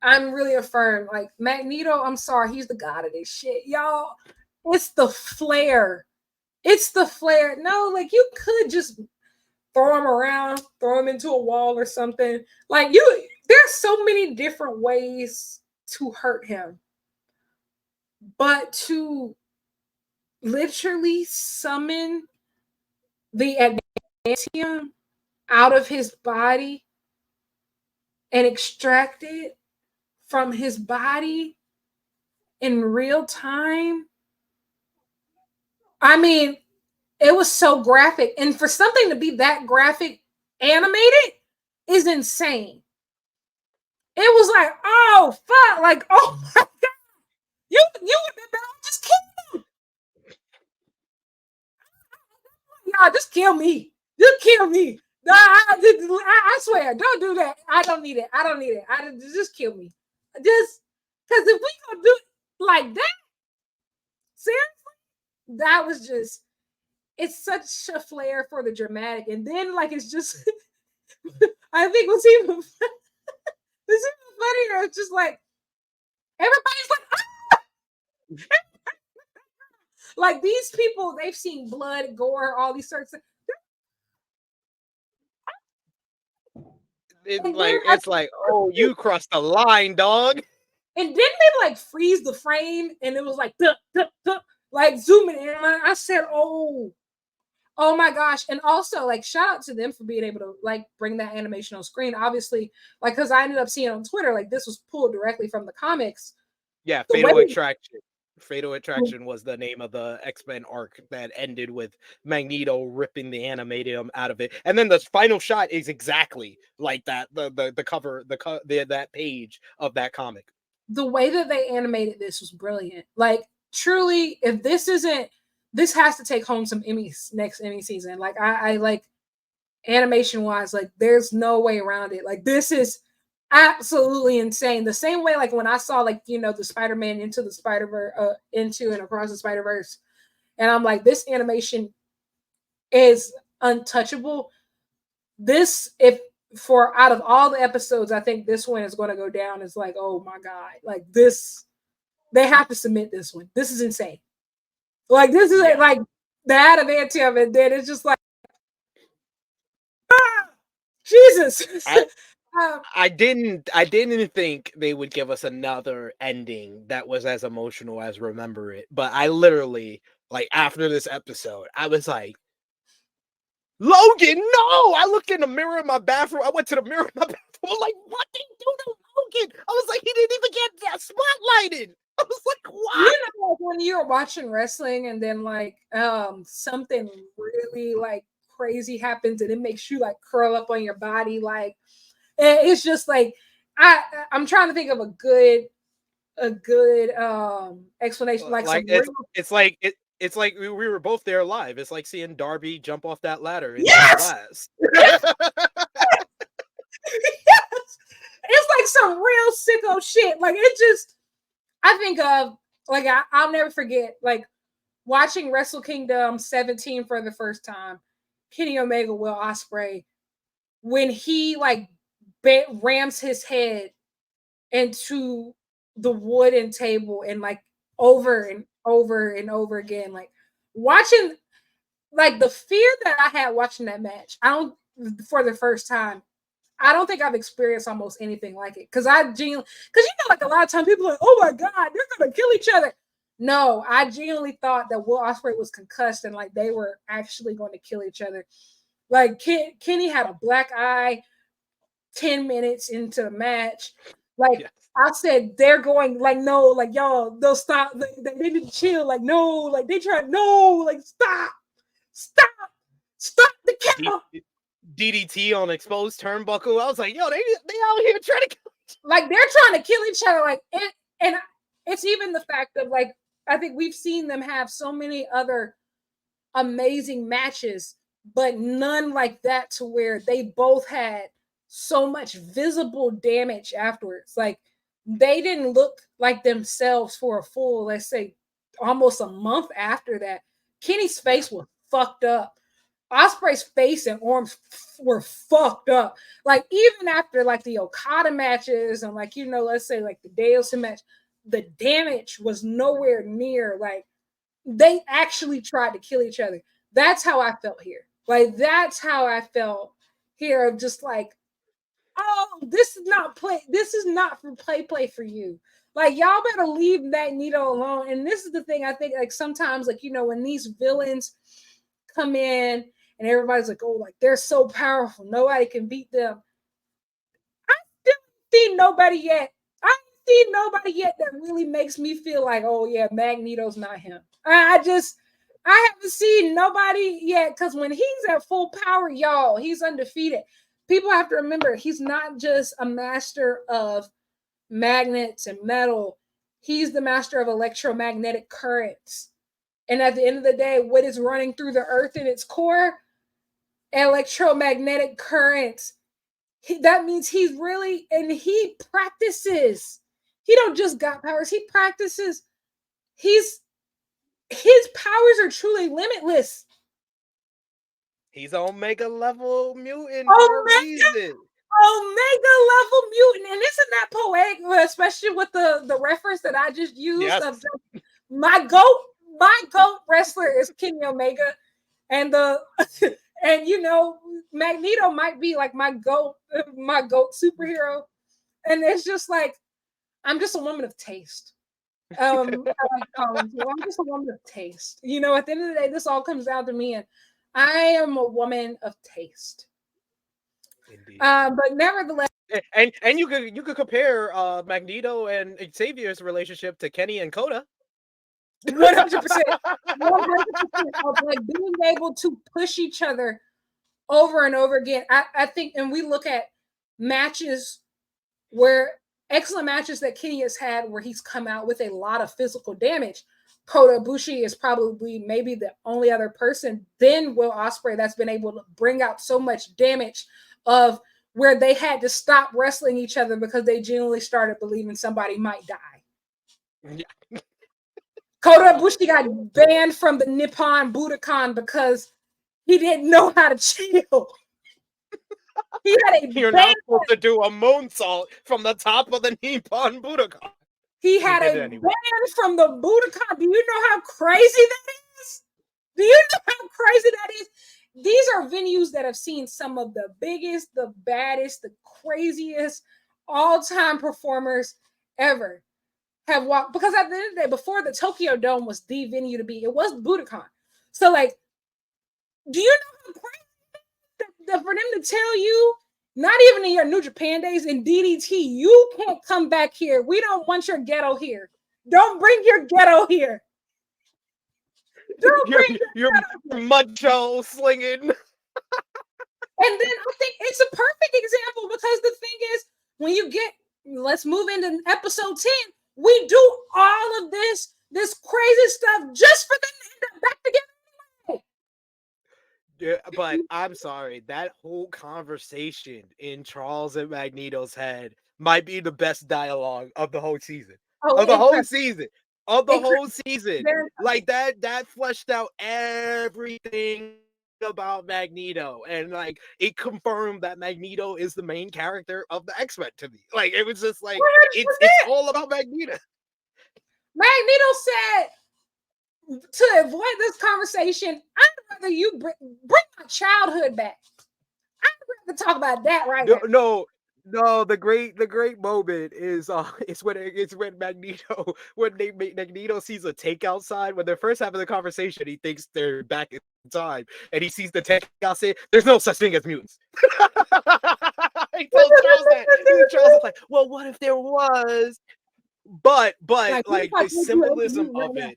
I'm really affirmed. Like Magneto, I'm sorry, he's the god of this shit, y'all. It's the flair. It's the flair. No, like you could just throw him around, throw him into a wall or something. Like there's so many different ways to hurt him. But to literally summon the adamantium out of his body and extract it from his body in real time. I mean, it was so graphic. And for something to be that graphic animated is insane. It was like, oh, fuck. Like, oh my God. You just kill me. Y'all, just kill me. Just kill me. No, I swear, don't do that. I don't need it. I don't need it. Just kill me. Just because if we gonna do it like that, seriously, that was just. It's such a flair for the dramatic, and then like it's just. I think what's even it's even funnier. It's just like everybody's like, ah! Like these people, they've seen blood, gore, all these sorts of. It's like, oh, you crossed the line, dog. And didn't they like freeze the frame and it was like duh, duh, duh, like zooming in? I said, oh my gosh. And also like shout out to them for being able to like bring that animation on screen. Obviously, like because I ended up seeing on Twitter, like this was pulled directly from the comics. Yeah, Fatal Attraction. Fatal Attraction was the name of the X-Men arc that ended with Magneto ripping the animatium out of it, and then the final shot is exactly like that. The cover, that page of that comic. The way that they animated this was brilliant. Like truly, if this isn't, this has to take home some Emmys next Emmy season. Like I like animation wise, like there's no way around it. Like this is absolutely insane. The same way, like when I saw like the Spider-Man into the Spider-Verse, into and across the Spider-Verse, and I'm like, this animation is untouchable. This, if for out of all the episodes, I think this one is going to go down as like, oh my God, like this, they have to submit this one. This is insane. Like this is like the adamantium, and then it's just like, ah, Jesus. I didn't think they would give us another ending that was as emotional as Remember It, but I literally, like, after this episode, I was like, Logan, no! I looked in the mirror in my bathroom. I went to the mirror in my bathroom. I was like, what did he do to Logan? I was like, he didn't even get that spotlighted. I was like, what? Like when you're watching wrestling and then like something really like crazy happens and it makes you like curl up on your body, like it's just like I'm trying to think of a good explanation. Like it's like we were both there live. It's like seeing Darby jump off that ladder in glass. Yes! It's like some real sicko shit. Like it just, I think of like I'll never forget like watching Wrestle Kingdom 17 for the first time. Kenny Omega, Will Ospreay, when he like rams his head into the wooden table and like over and over and over again, like watching like the fear that I had watching that match. For the first time, I don't think I've experienced almost anything like it. Because like a lot of times people are like, oh my God, they're gonna kill each other. No, I genuinely thought that Will Ospreay was concussed and like they were actually going to kill each other. Like Kenny had a black eye 10 minutes into the match. Like yes. I said, they're going like, no, like y'all, they'll stop. They need to chill. Like, no, like they tried, no, like stop the count. DDT on exposed turnbuckle. I was like, yo, they out here trying to kill each other. Like they're trying to kill each other. Like and it's even the fact of like, I think we've seen them have so many other amazing matches, but none like that to where they both had so much visible damage afterwards. Like they didn't look like themselves for a full, let's say, almost a month after that. Kenny's Yeah. face was fucked up. Osprey's face and arms were fucked up. Like even after like the Okada matches and like let's say like the Danielson match, the damage was nowhere near like they actually tried to kill each other. That's how I felt here. Like that's how I felt here of just like, oh, this is not play. This is not for play for you. Like y'all better leave Magneto alone. And this is the thing I think like sometimes like when these villains come in and everybody's like, oh, like they're so powerful, nobody can beat them. I still see nobody yet. I see nobody yet that really makes me feel like, oh yeah, Magneto's not him. I haven't seen nobody yet because when he's at full power, y'all, he's undefeated. People have to remember he's not just a master of magnets and metal. He's the master of electromagnetic currents. And at the end of the day, what is running through the earth in its core? Electromagnetic currents. That means he's really, and he practices. He don't just got powers, he practices. His powers are truly limitless. He's an Omega level mutant for a Omega, reason. Omega level mutant. And isn't that poetic, especially with the reference that I just used Yes. of my goat wrestler is Kenny Omega. And the and Magneto might be like my goat superhero. And it's just like I'm just a woman of taste. I like Collins. I'm just a woman of taste. At the end of the day, this all comes down to me, and I am a woman of taste. Indeed. But nevertheless, and you could compare Magneto and Xavier's relationship to Kenny and Coda. 100%, 100% of like being able to push each other over and over again. I think, and we look at matches where excellent matches that Kenny has had where he's come out with a lot of physical damage. Kota Ibushi is probably maybe the only other person, then Will Ospreay, that's been able to bring out so much damage of where they had to stop wrestling each other because they genuinely started believing somebody might die. Yeah. Kota Ibushi got banned from the Nippon Budokan because he didn't know how to chill. He had a You're not supposed to do a moonsault from the top of the Nippon Budokan. He had a ban from the Budokan. Do you know how crazy that is? Do you know how crazy that is? These are venues that have seen some of the biggest, the baddest, the craziest all-time performers ever have walked. Because at the end of the day, before the Tokyo Dome was the venue to be, it was Budokan. So, like, do you know how crazy that for them to tell you, not even in your New Japan days in DDT, you can't come back here. We don't want your ghetto here. Don't bring your ghetto here. Don't bring your mud show slinging. And then I think it's a perfect example because the thing is, when you get, let's move into episode 10, we do all of this crazy stuff just for them to end up back together. Yeah, but I'm sorry, that whole conversation in Charles and Magneto's head might be the best dialogue of the whole season. Of the whole season. Like that fleshed out everything about Magneto, and like it confirmed that Magneto is the main character of the X-Men to me. Like it was just like it's all about Magneto. Magneto said, to avoid this conversation, I'd rather you bring my childhood back. I'd rather talk about that right now. No, the great moment is it's when Magneto sees a takeout sign. When they're first having the conversation, he thinks they're back in time, and he sees the takeout sign. There's no such thing as mutants. He told Charles that. Charles was like, well, what if there was? But like the symbolism of it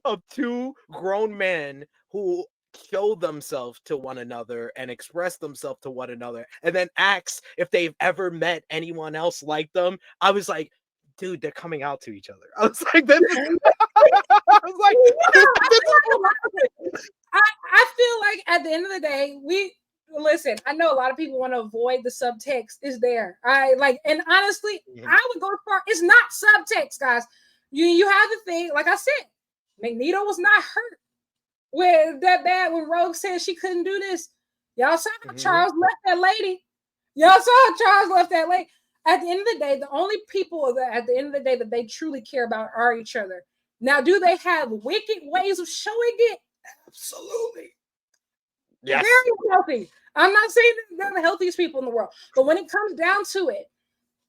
of two grown men who show themselves to one another and express themselves to one another, and then ask if they've ever met anyone else like them. I was like, dude, they're coming out to each other. I was like, this is I was like, this is I feel like at the end of the day, we listen. I know a lot of people want to avoid the subtext. Is there? I like, and honestly, Mhm, I would go as far. It's not subtext, guys. You have the thing. Like I said, Magneto was not hurt with that bad when Rogue said she couldn't do this. Y'all saw how mhm. Charles left that lady. Y'all saw how Charles left that lady. At the end of the day, the only people that at the end of the day that they truly care about are each other. Now, do they have wicked ways of showing it? Absolutely. Yes. Very healthy. I'm not saying that they're the healthiest people in the world, but when it comes down to it,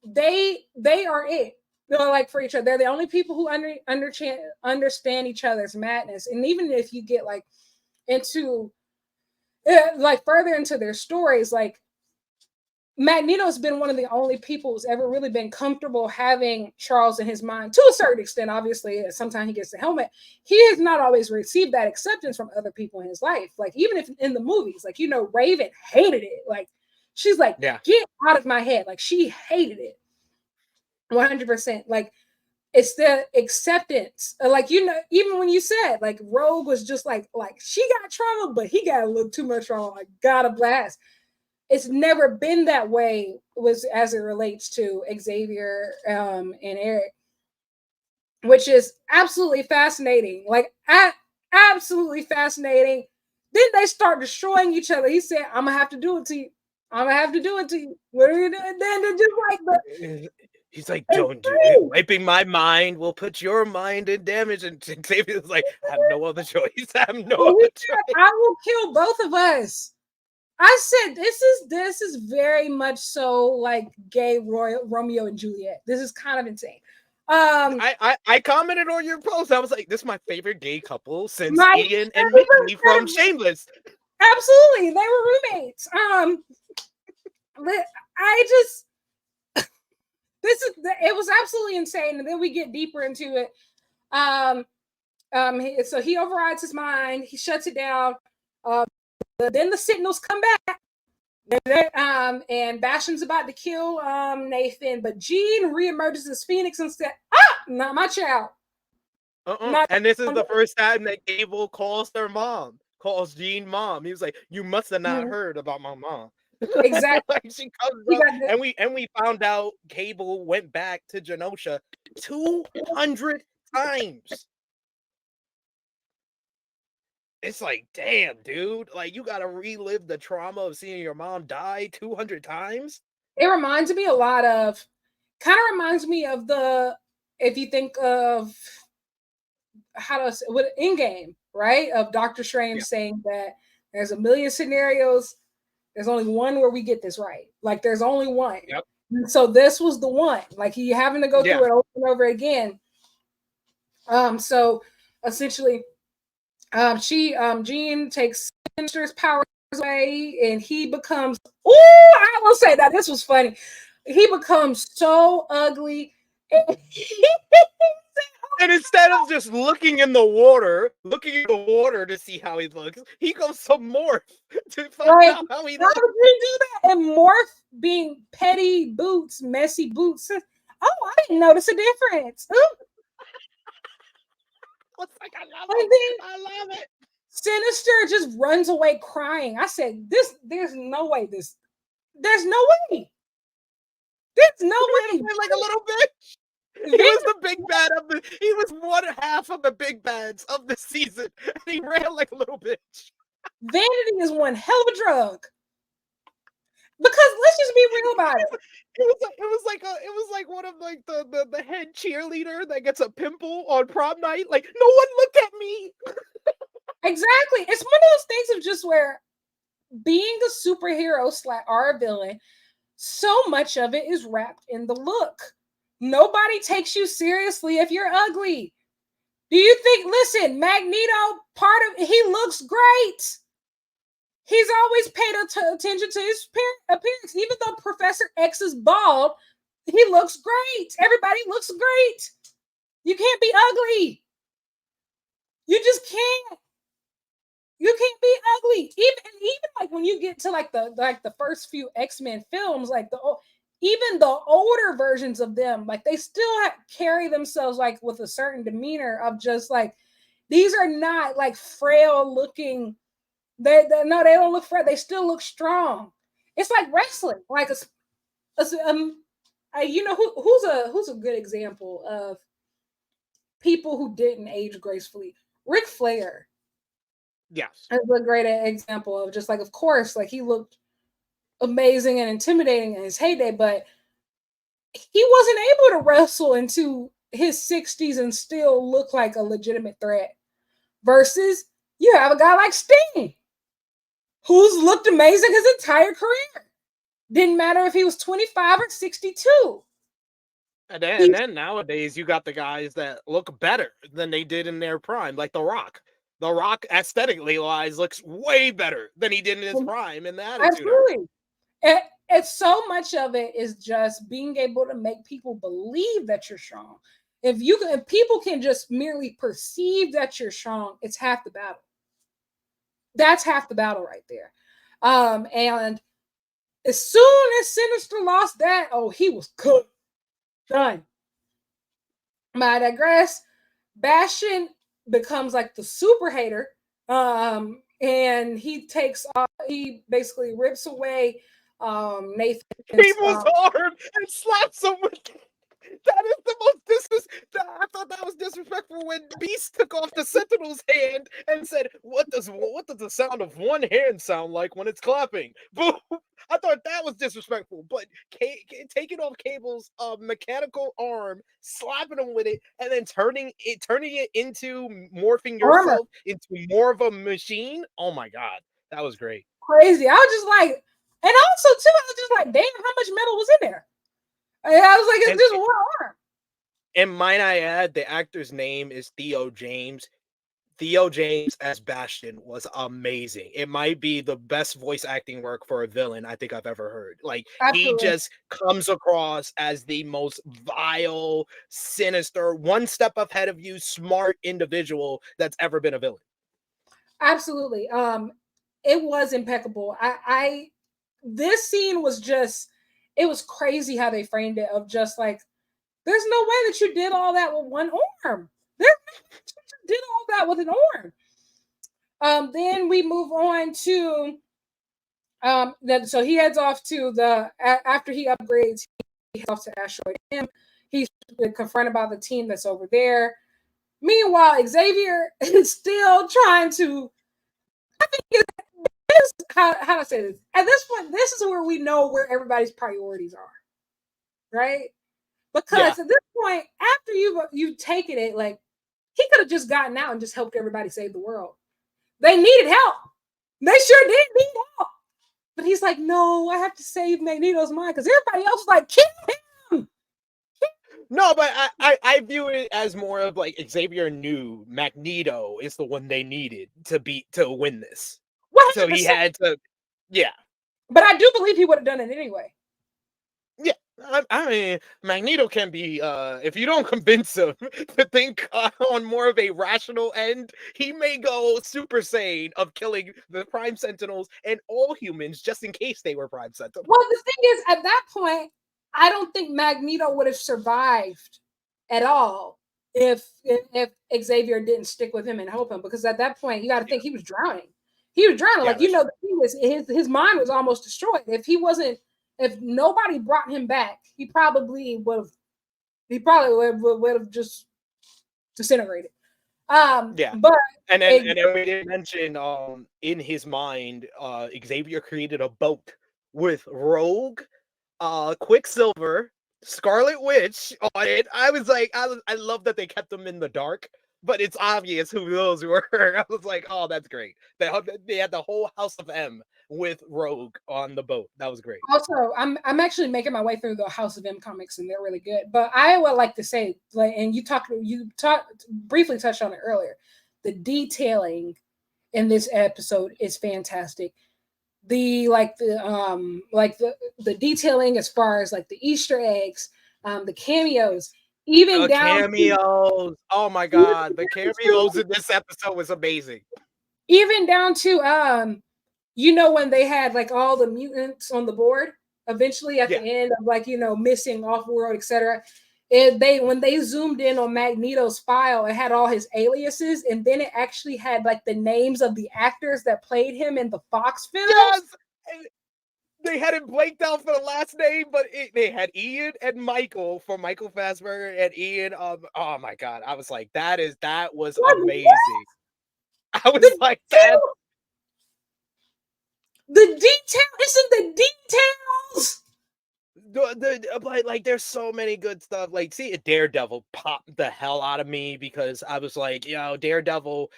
they are it. They're like for each other. They're the only people who understand each other's madness. And even if you get like into like further into their stories, like Magneto's been one of the only people who's ever really been comfortable having Charles in his mind to a certain extent. Obviously, sometimes he gets the helmet. He has not always received that acceptance from other people in his life. Like, even if in the movies, like, Raven hated it. Like, she's like, Yeah. get out of my head. Like, she hated it 100%. Like, it's the acceptance. Like, even when you said, like, Rogue was just like, she got trauma, but he got a little too much trauma. Like, got a blast. It's never been that way was as it relates to Xavier and Eric, which is absolutely fascinating. Like, absolutely fascinating. Then they start destroying each other. He said, "I'm gonna have to do it to you. I'm gonna have to do it to you." What are you doing? Then they're just like, He's like, it's don't do it. free. Wiping my mind will put your mind in damage. And Xavier's like, I have no other choice. I have no And he other said, choice. "I will kill both of us." I said, "This is very much so like gay Romeo and Juliet. This is kind of insane." Um, I commented on your post. I was like, this is my favorite gay couple since my Ian and favorite Mickey set from of Shameless. absolutely, they were roommates. I just it was absolutely insane, and then we get deeper into it. Um, so he overrides his mind. He shuts it down. Then the Sentinels come back. And Bastion's about to kill Nathan, but Jean reemerges as Phoenix and said, not my child. Not And this is the first time that Cable calls their mom, calls Jean mom. He was like, you must have not heard about my mom. exactly. Like she comes He up, got the, and we found out Cable went back to Genosha 200 times. It's like, damn, dude. Like, you gotta relive the trauma of seeing your mom die 200 times? it reminds me a lot of, kind of reminds me of if you think of how to with in game, right? Of Doctor Strange Yeah. saying that there's a million scenarios. There's only one where we get this right. Like, there's only one. Yep. And so this was the one. Like, you having to go Yeah. through it over and over again. So essentially, Jean takes Sinister's powers away, and he becomes. Oh, I will say that this was funny. He becomes so ugly. And instead of just looking in the water to see how he looks, he goes to morph to find Like, out how he how looks. did you do that? And Morph being petty boots, messy boots. Oh, I didn't notice a difference. Ooh. It's like, I love And him. then I love it. Sinister just runs away crying. I said, there's no way there's no way. There's no He ran way. away like a little bitch. He was Vanity, the big bad of the. He was one half of the big bads of the season, and he ran like a little bitch. vanity is one hell of a drug. Because let's just be real about it. It was like one of like the head cheerleader that gets a pimple on prom night. Like, no one looked at me. Exactly. It's one of those things of just where being a superhero or a villain, so much of it is wrapped in the look. Nobody takes you seriously if you're ugly. Do you think, listen, Magneto, he looks great. He's always paid attention to his appearance. Even though Professor X is bald, he looks great. Everybody looks great. You can't be ugly. You just can't. You can't be ugly. Even like when you get to like the first few X-Men films, like even the older versions of them, like they still carry themselves like with a certain demeanor of just like these are not like frail looking. No, they don't look frail. They still look strong. It's like wrestling. Like you know who's a good example of people who didn't age gracefully? Ric Flair Yes. is a great example of just like, of course, like he looked amazing and intimidating in his heyday, but he wasn't able to wrestle into his 60s and still look like a legitimate threat. Versus you have a guy like Sting, who's looked amazing his entire career. Didn't matter if he was 25 or 62. And then nowadays you got the guys that look better than they did in their prime, like The Rock. The Rock aesthetically wise looks way better than he did in his prime in the Attitude Era. Absolutely. It's so much of it is just being able to make people believe that you're strong. If people can just merely perceive that you're strong, it's half the battle. That's half the battle right there. And as soon as Sinister lost that, oh, he was cooked. Done. I digress. Bastion becomes like the super hater. And he basically rips away Nathan's People's arm and slaps him with. That is the most I thought that was disrespectful when Beast took off the Sentinel's hand and said, what does the sound of one hand sound like when it's clapping?" Boom! I thought that was disrespectful, but taking off Cable's mechanical arm, slapping him with it, and then turning it into morphing armor. yourself into more of a machine. Oh my god, that was great. Crazy. I was just like, and also too, I was just like, damn, how much metal was in there? And I was like, it's And just one arm. and might I add, the actor's name is Theo James. Theo James as Bastion was amazing. It might be the best voice acting work for a villain I think I've ever heard. Like, he Absolutely. just comes across as the most vile, sinister, one step ahead of you, smart individual that's ever been a villain. Absolutely. It was impeccable. I this scene was just, it was crazy how they framed it of just like, there's no way that you did all that with one arm. There's no way that you did all that with an arm. Then we move on to that. So he heads off to after he upgrades, he heads off to Asteroid M. He's confronted by the team that's over there. Meanwhile, Xavier is still trying to. I think how to say this. At this point, this is where we know where everybody's priorities are, right? Because at this point, after you've taken it, like he could have just gotten out and just helped everybody save the world. They needed help. They sure did need help. But he's like, no, I have to save Magneto's mind because everybody else was like, kill him. No, but I view it as more of like Xavier knew Magneto is the one they needed to win this. So he 100%. had to, yeah. But I do believe he would have done it anyway. Yeah, I mean, Magneto can be, if you don't convince him to think on more of a rational end, he may go Super Saiyan of killing the Prime Sentinels and all humans just in case they were Prime Sentinels. Well, the thing is, at that point, I don't think Magneto would have survived at all if Xavier didn't stick with him and help him. Because at that point, you got to think he was drowning. He was drowning. Yeah, Like, you know, he was his mind was almost destroyed. If nobody brought him back, he probably would have just disintegrated. yeah. But And then we didn't mention, in his mind, Xavier created a boat with Rogue, Quicksilver, Scarlet Witch on it. I was like, I love that they kept them in the dark, but it's obvious who those were. I was like, oh, that's great. They had the whole House of M with Rogue on the boat. That was great. also, I'm actually making my way through the House of M comics, and they're really good. But I would like to say, like, and you briefly touched on it earlier. The detailing in this episode is fantastic. The detailing as far as like the Easter eggs, the cameos, even The down to cameos. Oh my god, the cameos in this episode was amazing. even down to you know, when they had like all the mutants on the board eventually at the Yeah. end of like, you know, missing off world, etc. It they when they zoomed in on Magneto's file, it had all his aliases, and then it actually had like the names of the actors that played him in the Fox Yes. films. And they had it blanked out for the last name, but they had Ian and Michael for Michael Fassbender and Ian. Oh my god, I was like, that was Like what? amazing. I The was like, that detail, the detail, it's in the details. like there's so many good stuff. Like, see, Daredevil popped the hell out of me because I was like, Daredevil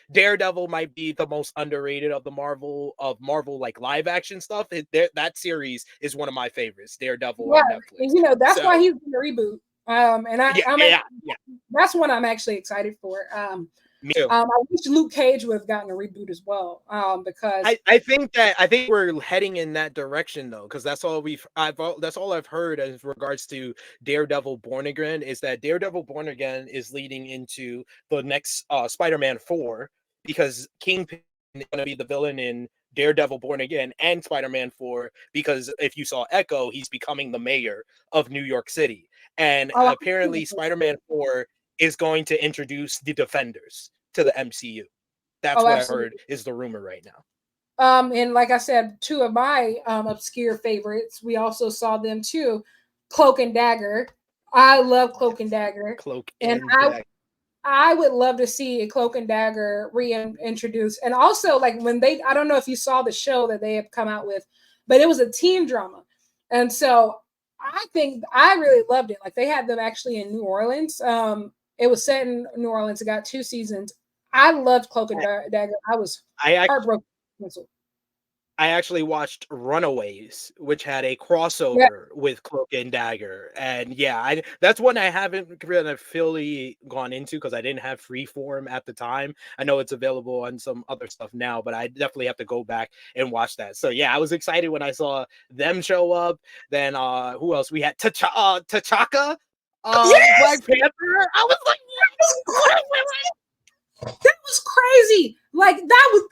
might be the most underrated of the Marvel like live action stuff. That series is one of my favorites, Daredevil Yeah, on and Netflix. you know that's why So he's in the reboot. And yeah, I'm yeah, yeah. that's one I'm actually excited for. Me too. I wish Luke Cage would have gotten a reboot as well. Because I think we're heading in that direction though, because that's all I've heard as regards to Daredevil Born Again is that Daredevil Born Again is leading into the next Spider-Man 4 because Kingpin is going to be the villain in Daredevil Born Again and Spider-Man 4 because if you saw Echo, he's becoming the mayor of New York City. And oh, apparently Spider-Man 4 is going to introduce the Defenders to the MCU. That's oh, what I heard absolutely. is the rumor right now. And like I said, two of my obscure favorites, we also saw them too. Cloak and Dagger. I love Cloak and Dagger, Cloak and and Dagger. I would love to see a Cloak and Dagger reintroduced. And also, like when I don't know if you saw the show that they have come out with, but it was a teen drama. And so I think I really loved it. Like they had them actually in New Orleans. It was set in New Orleans. It got 2 seasons. I loved Cloak and Dagger. I was I heartbroken. I actually watched Runaways, which had a Yeah, crossover with Cloak and Dagger, and yeah, that's one I haven't really fully gone into because I didn't have Freeform at the time. I know it's available on some other stuff now, but I definitely have to go back and watch that. So yeah, I was excited when I saw them show up. Then who else? We had T'Chaka, yes, Black Panther. I was like, what? that was crazy. Like that was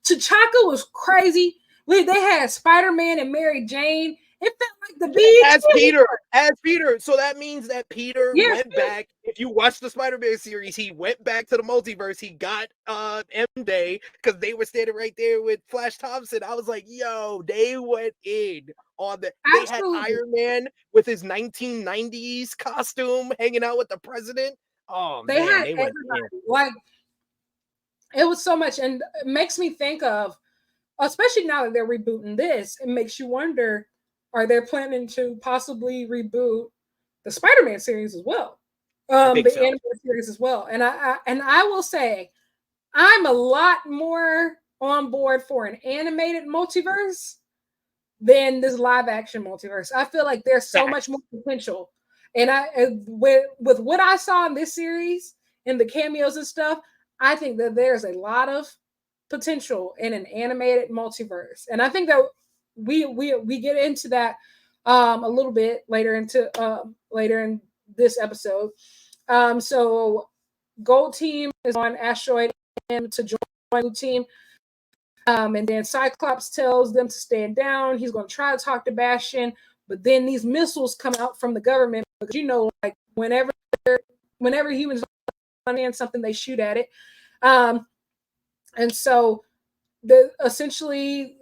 T'Chaka was crazy. They had Spider Man and Mary Jane. It felt like the big As Peter, as Peter. So that means that Peter yes, went back. If you watch the Spider-Man series, he went back to the multiverse. He got M-Day because they were standing right there with Flash Thompson. I was like, yo, they went in on the they had absolutely. Iron Man with his 1990s costume hanging out with the president. Oh They man, had they went in. everybody. Like it was so much, and it makes me think of, especially now that they're rebooting this, it makes you wonder: are they planning to possibly reboot the Spider-Man series as well, I think the so. animated series as well? And I will say, I'm a lot more on board for an animated multiverse than this live action multiverse. I feel like there's so much more Facts. potential. And with what I saw in this series and the cameos and stuff, I think that there's a lot of potential in an animated multiverse. And I think that we get into that a little bit later in this episode. So Gold Team is on Asteroid M to join Blue Team. And then Cyclops tells them to stand down. He's going to try to talk to Bastion, but then these missiles come out from the government because like whenever humans in something, they shoot at it. And so essentially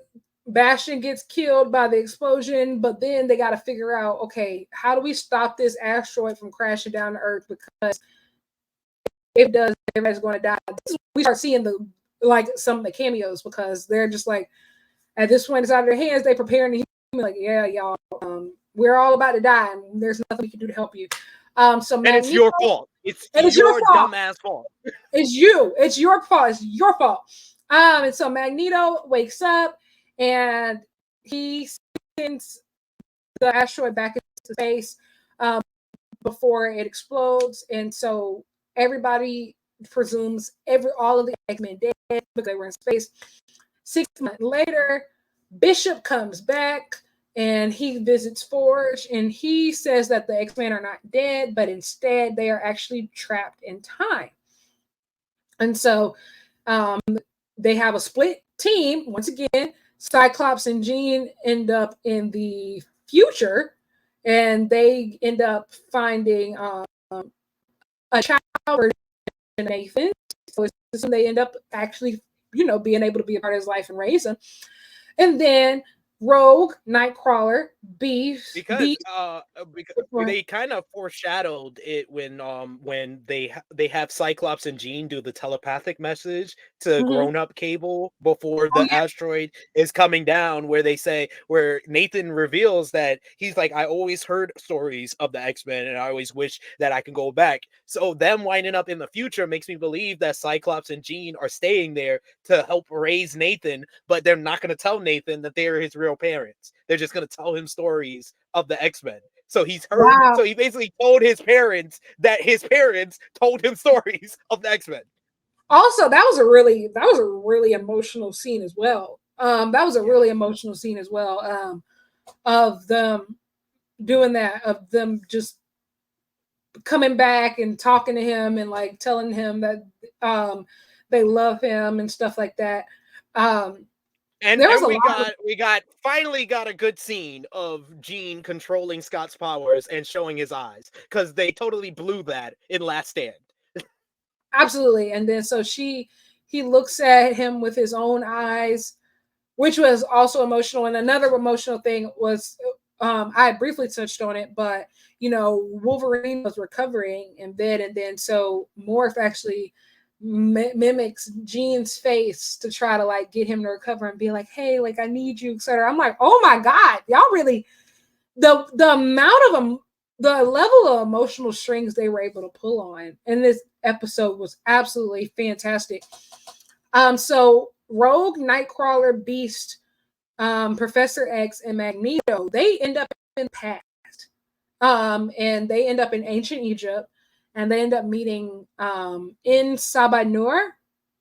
Bastion gets killed by the explosion, but then they got to figure out, okay, how do we stop this asteroid from crashing down to Earth? Because if it does, everybody's going to die. We start seeing some of the cameos because they're just like, at this point, it's out of their hands. They preparing the human, like, yeah, y'all, we're all about to die, and there's nothing we can do to help you. So And it's Magneto, your fault. It's and it's your your fault. dumbass fault. It's you. It's your fault. It's your fault. And so Magneto wakes up and he sends the asteroid back into space before it explodes, and so everybody presumes all of the X-Men dead because they were in space. 6 months later, Bishop comes back and he visits Forge, and he says that the X-Men are not dead, but instead they are actually trapped in time. And so they have a split team. Once again, Cyclops and Jean end up in the future, and they end up finding a child version of Nathan. So they end up actually, being able to be a part of his life and raise him. And then Rogue, Nightcrawler, Beast, Because Beast. because they kind of foreshadowed it when they have Cyclops and Jean do the telepathic message to Mhm. grown up Cable before Oh the yeah, asteroid is coming down, where Nathan reveals that he's like, I always heard stories of the X-Men and I always wish that I can go back. So them winding up in the future makes me believe that Cyclops and Jean are staying there to help raise Nathan, but they're not going to tell Nathan that they're his real parents. They're just going to tell him stories of the X-Men. So wow. he basically told his parents that his parents told him stories of the X-Men. Also, that was a really emotional scene as well. That was a Yeah. really emotional scene as well. Of them doing that, of them just coming back and talking to him and like telling him that um they love him and stuff like that. Um, And there was a lot of we got finally got a good scene of Jean controlling Scott's powers and showing his eyes, because they totally blew that in Last Stand. absolutely, and then so he looks at him with his own eyes, which was also emotional. And another emotional thing was, I briefly touched on it, but Wolverine was recovering in bed, and then so Morph actually mimics Jean's face to try to like get him to recover and be like, "Hey, like I need you," etc. I'm like, "Oh my god, y'all really the amount of the level of emotional strings they were able to pull on in this episode was absolutely fantastic." So Rogue, Nightcrawler, Beast, Professor X, and Magneto, they end up in the past. And they end up in ancient Egypt, and they end up meeting in Sabanur.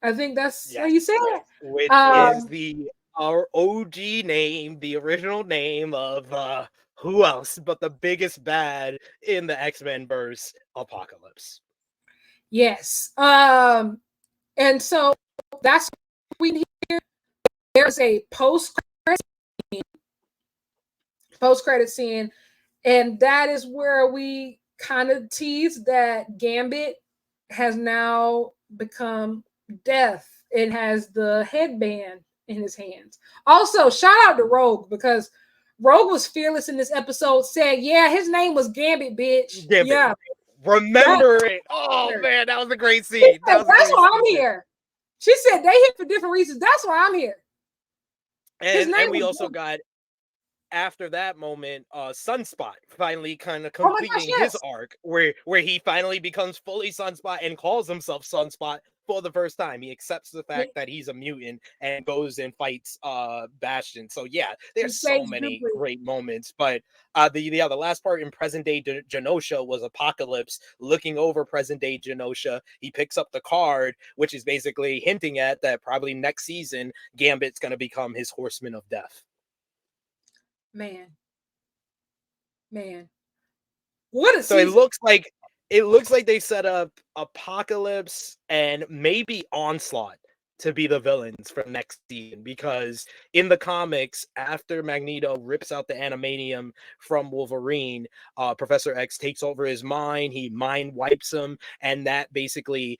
I think that's how you Yes. say it. Which is Um, the our OG name, the original name of who else but the biggest bad in the X-Men verse, Apocalypse. yes. And so that's what we hear. There's a post credit scene, and that is where we kind of tease that Gambit has now become Death and has the headband in his hands. Also, shout out to Rogue, because Rogue was fearless in this episode, said, "Yeah, his name was Gambit, bitch. Gambit. Yeah, that Remember it. Oh man, that was a great She scene. That said, was a that's great why scene I'm too. here." She said they hit for different reasons. That's why I'm here. His name And we was also Gambit. got, after that moment, Sunspot finally kind of Oh my gosh, completing his yes. arc, where he finally becomes fully Sunspot and calls himself Sunspot for the first time. He accepts the fact that he's a mutant and goes and fights Bastion. So yeah, He there's so saves many Jubilee. great moments. But the last part in present day Genosha was Apocalypse looking over present day Genosha. He picks up the card, which is basically hinting at that probably next season Gambit's going to become his Horseman of Death. Man, man. What a So it season. looks like they set up Apocalypse and maybe Onslaught to be the villains for next season, because in the comics, after Magneto rips out the animanium from Wolverine, Professor X takes over his mind. He mind wipes him, and that basically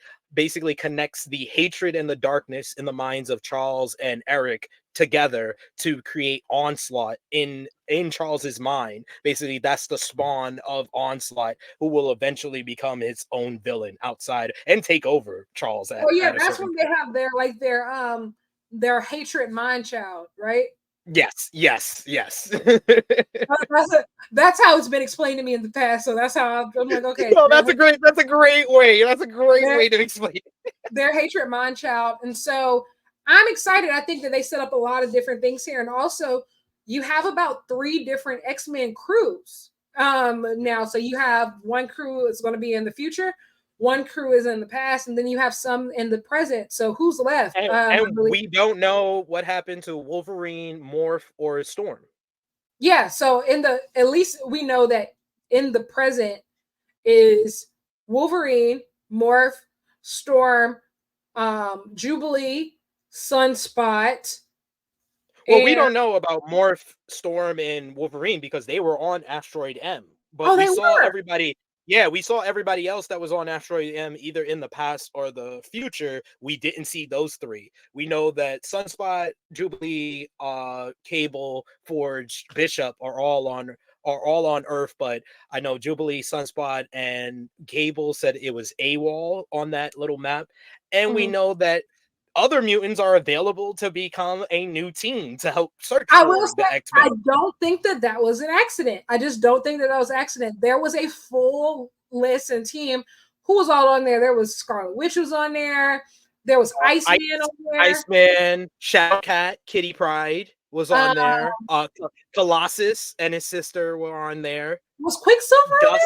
connects the hatred and the darkness in the minds of Charles and Eric together to create Onslaught in Charles's mind. Basically, that's the spawn of Onslaught, who will eventually become his own villain outside and take over Charles Oh yeah, at a that's certain when they point. have their hatred mind child, right? Yes, yes, yes. That's how it's been explained to me in the past. So that's how I'm like, okay, No, that's a great way. That's a great their, way to explain it. their hatred mind child. And so I'm excited. I think that they set up a lot of different things here. And also, you have about 3 different X-Men crews now. So you have one crew is going to be in the future, one crew is in the past, and then you have some in the present. So who's left? I And believe. we don't know what happened to Wolverine, Morph, or Storm. Yeah, so at least we know that in the present is Wolverine, Morph, Storm, Jubilee, Sunspot, Well, we and don't know about Morph, Storm, and Wolverine because they were on Asteroid M. But oh, we they saw were. everybody. Yeah, we saw everybody else that was on Asteroid M either in the past or the future. We didn't see those three. We know that Sunspot, Jubilee, Cable, Forge, Bishop are all on Earth, but I know Jubilee, Sunspot, and Cable said it was AWOL on that little map. And we Mhm. know that other mutants are available to become a new team to help search I will for say, the I X-Men. don't think that that was an accident. I just don't think that that was an accident. There was a full list and team. Who was all on there? There was Scarlet Witch was on there. There was Iceman on there. Iceman, Shadowcat, Kitty Pride was Uh, on there. Colossus and his sister were on there. was Quicksilver on Dust,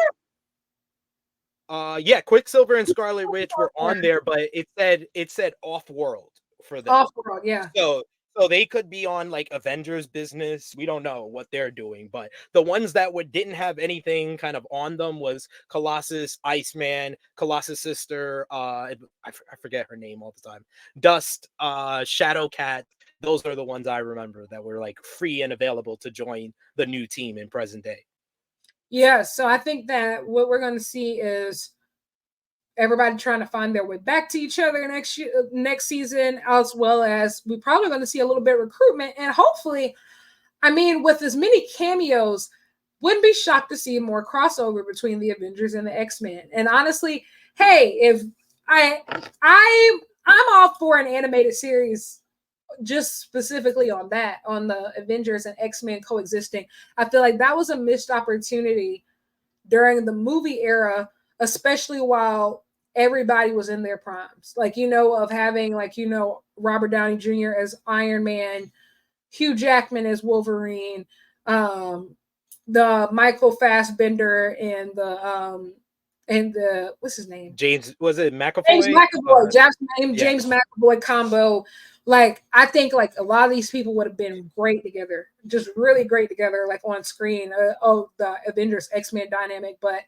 yeah, Quicksilver and Scarlet Witch were there? on there, but it said off world for them. Off world, yeah. So so they could be on like Avengers business. We don't know what they're doing, but the ones that didn't have anything kind of on them was Colossus, Iceman, Colossus' sister, I forget her name all the time. Dust, Shadowcat. Those are the ones I remember that were like free and available to join the new team in present day. Yeah, so I think that what we're going to see is everybody trying to find their way back to each other next season, as well as we're probably going to see a little bit of recruitment, and hopefully, I mean, with as many cameos, wouldn't be shocked to see more crossover between the Avengers and the X-Men. And honestly, hey, if I I I'm all for an animated series just specifically on that, on the Avengers and X-Men coexisting. I feel like that was a missed opportunity during the movie era, especially while everybody was in their primes. Like, of having, like, Robert Downey Jr. as Iron Man, Hugh Jackman as Wolverine, um, the Michael Fassbender and the what's his name? James, was it James McAvoy? McAvoy, Yeah. James McAvoy combo. Like, I think like a lot of these people would have been great together, just really great together, like on screen. The Avengers X-Men dynamic, but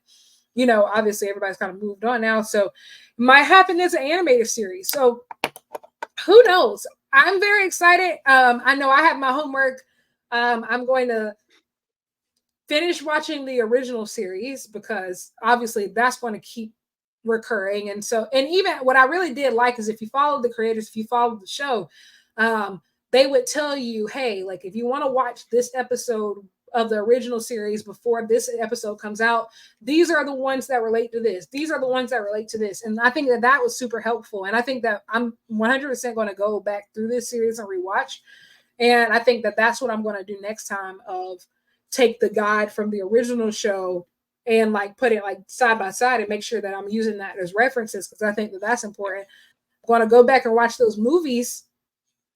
obviously everybody's kind of moved on now, so it might happen as an animated series. So who knows? I'm very excited. I know I have my homework. I'm going to finish watching the original series because obviously that's going to keep recurring. And even what I really did like is if you follow the creators, if you follow the show, they would tell you, hey, like if you want to watch this episode of the original series before this episode comes out, these are the ones that relate to this. These are the ones that relate to this. And I think that that was super helpful. And I think that I'm 100% going to go back through this series and rewatch. And I think that that's what I'm going to do next time, of take the guide from the original show and like put it like side by side and make sure that I'm using that as references, because I think that that's important. I'm going to go back and watch those movies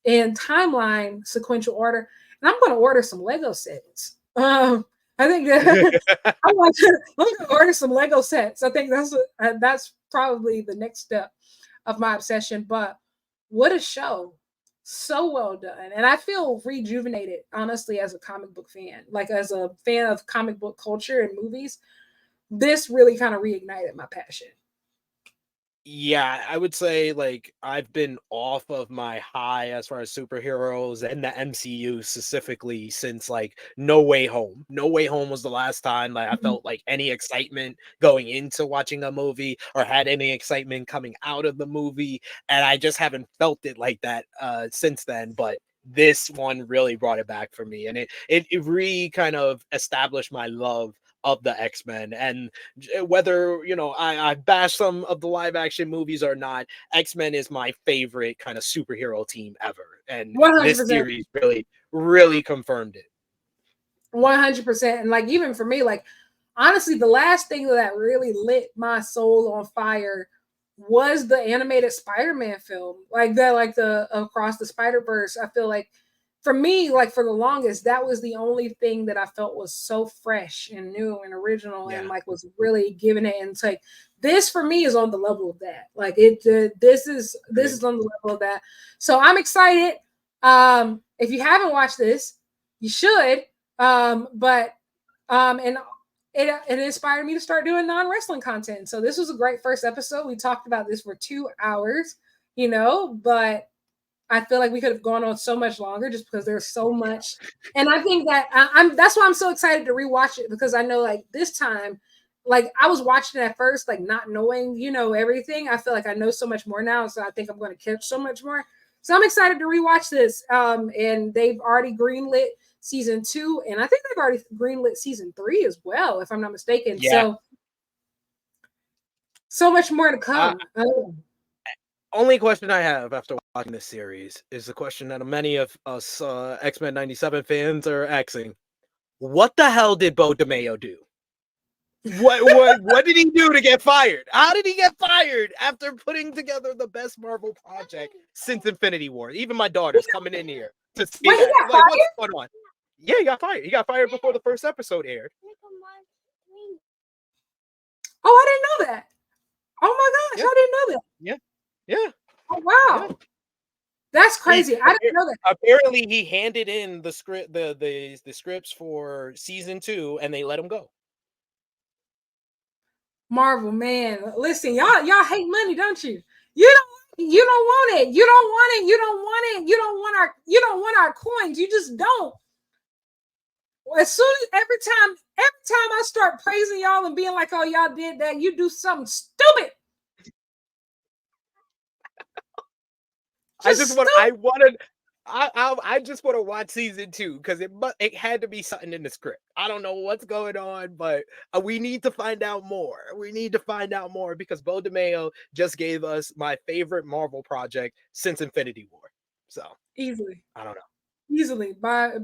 in timeline sequential order, and I'm going to order some Lego sets. I think that I'm going to order some Lego sets. I think that's probably the next step of my obsession. But what a show! So well done, and I feel rejuvenated, honestly, as a comic book fan. Like as a fan of comic book culture and movies, this really kind of reignited my passion. Yeah, I would say like I've been off of my high as far as superheroes and the MCU specifically since like No Way Home. No Way Home was the last time like I Mhm. felt like any excitement going into watching a movie or had any excitement coming out of the movie, and I just haven't felt it like that since then, but this one really brought it back for me, and it really kind of established my love of the X-Men. And whether I bash some of the live action movies or not, X-Men is my favorite kind of superhero team ever, and this 100%. series really confirmed it. 100%. And like, even for me, like, honestly, the last thing that really lit my soul on fire was the animated Spider-Man film. Like that, like the Across the Spider-Verse. I feel like for me, like for the longest, that was the only thing that I felt was so fresh and new and original, and Yeah, like was really giving it. And it's like, this for me is on the level of that. Like this agreed. is on the level of that. So I'm excited. If you haven't watched this, you should. But and it inspired me to start doing non-wrestling content. So this was a great first episode. We talked about this for 2 hours, but I feel like we could have gone on so much longer just because there's so much. And I think that that's why I'm so excited to rewatch it, because I know like this time, like I was watching it at first, like not knowing, everything. I feel like I know so much more now. So I think I'm going to catch so much more. So I'm excited to rewatch this. And they've already greenlit season 2. And I think they've already greenlit season 3 as well, if I'm not mistaken. Yeah. So much more to come. Only question I have after watching this series is the question that many of us X-Men 97 fans are asking. What the hell did Bo DeMayo do? What did he do to get fired? How did he get fired after putting together the best Marvel project since Infinity War? Even my daughter's coming in here to see Wait, that. like, what's going on? Yeah, he got fired. He got fired before the first episode aired. Oh, I didn't know that. Oh my gosh, I didn't know that. Yeah. Oh wow. Yeah. That's crazy. I didn't know that. Apparently he handed in the script the scripts for season 2 and they let him go. Marvel, man. Listen, y'all hate money, don't you? You don't want it. You don't want it. You don't want it. You don't want our coins. You just don't. As soon as every time I start praising y'all and being like, oh, y'all did that, you do something stupid. I just want to watch season 2 because it had to be something in the script. I don't know what's going on, but we need to find out more. We need to find out more because Bo DeMayo just gave us my favorite Marvel project since Infinity War. So easily, I don't know. Easily by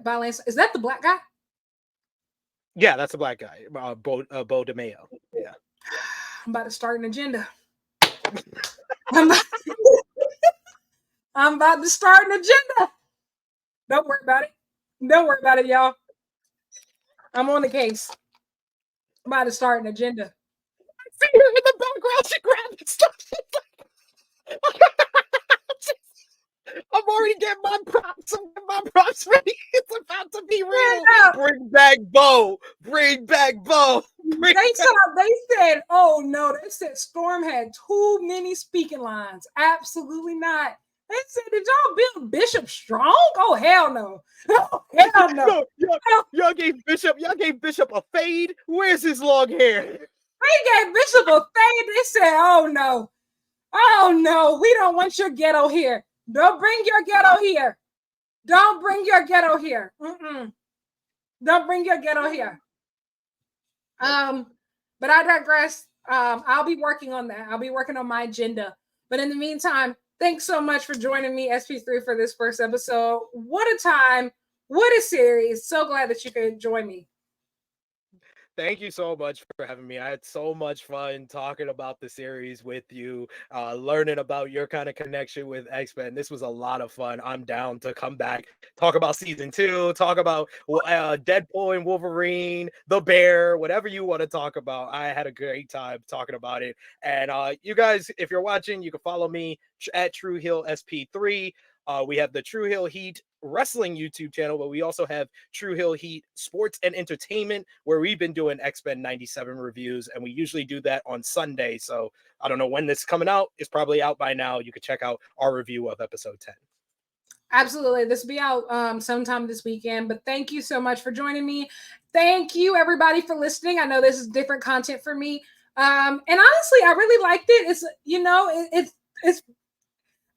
Lance. Is that the black guy? Yeah, that's the black guy. Bo DeMayo. Yeah. I'm about to start an agenda. I'm about to start an agenda. Don't worry about it. Don't worry about it, y'all. I'm on the case. I'm about to start an agenda. I see her in the background. She grabbed stuff. I'm already getting my props ready. It's about to be real. Bring back Bo. Bring back Bo. They said, oh no, they said Storm had too many speaking lines. Absolutely not. They said, did y'all build Bishop strong? Oh hell no. Oh, hell no. Y'all gave Bishop a fade. Where's his long hair? They gave Bishop a fade. They said, oh no. Oh no, we don't want your ghetto here. Don't bring your ghetto here. Don't bring your ghetto here. Don't bring your ghetto here. But I digress. I'll be working on that. I'll be working on my agenda. But in the meantime, thanks so much for joining me, SP3, for this first episode. What a time. What a series. So glad that you could join me. Thank you so much for having me. I had so much fun talking about the series with you, learning about your kind of connection with X-Men. This was a lot of fun. I'm down to come back, talk about season 2, talk about Deadpool and Wolverine, the Bear, whatever you want to talk about. I had a great time talking about it. And you guys, if you're watching, you can follow me at True Hill SP3. We have the True Hill Heat Wrestling YouTube channel, but we also have True Hill Heat Sports and Entertainment, where we've been doing X-Men 97 reviews, and we usually do that on Sunday. So I don't know when this is coming out. It's probably out by now. You can check out our review of episode 10. Absolutely. This will be out sometime this weekend, but thank you so much for joining me. Thank you, everybody, for listening. I know this is different content for me. And honestly, I really liked it. It's, it's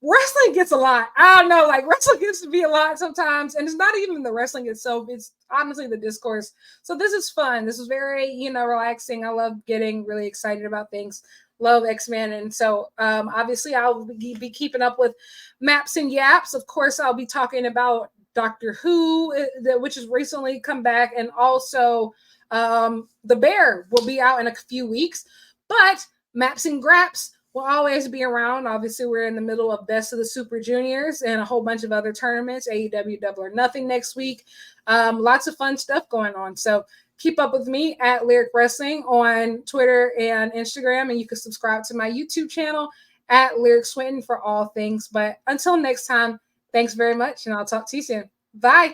wrestling gets a lot. I don't know, like wrestling gets to be a lot sometimes. And it's not even the wrestling itself. It's honestly the discourse. So this is fun. This is very, relaxing. I love getting really excited about things. Love X-Men. And so obviously I'll be keeping up with Maps and Yaps. Of course, I'll be talking about Doctor Who, which has recently come back. And also The Bear will be out in a few weeks. But Maps and Graps will always be around. Obviously, we're in the middle of Best of the Super Juniors and a whole bunch of other tournaments, AEW Double or Nothing next week. Lots of fun stuff going on. So keep up with me at Lyric Wrestling on Twitter and Instagram, and you can subscribe to my YouTube channel at Lyric Swinton for all things. But until next time, thanks very much, and I'll talk to you soon. Bye.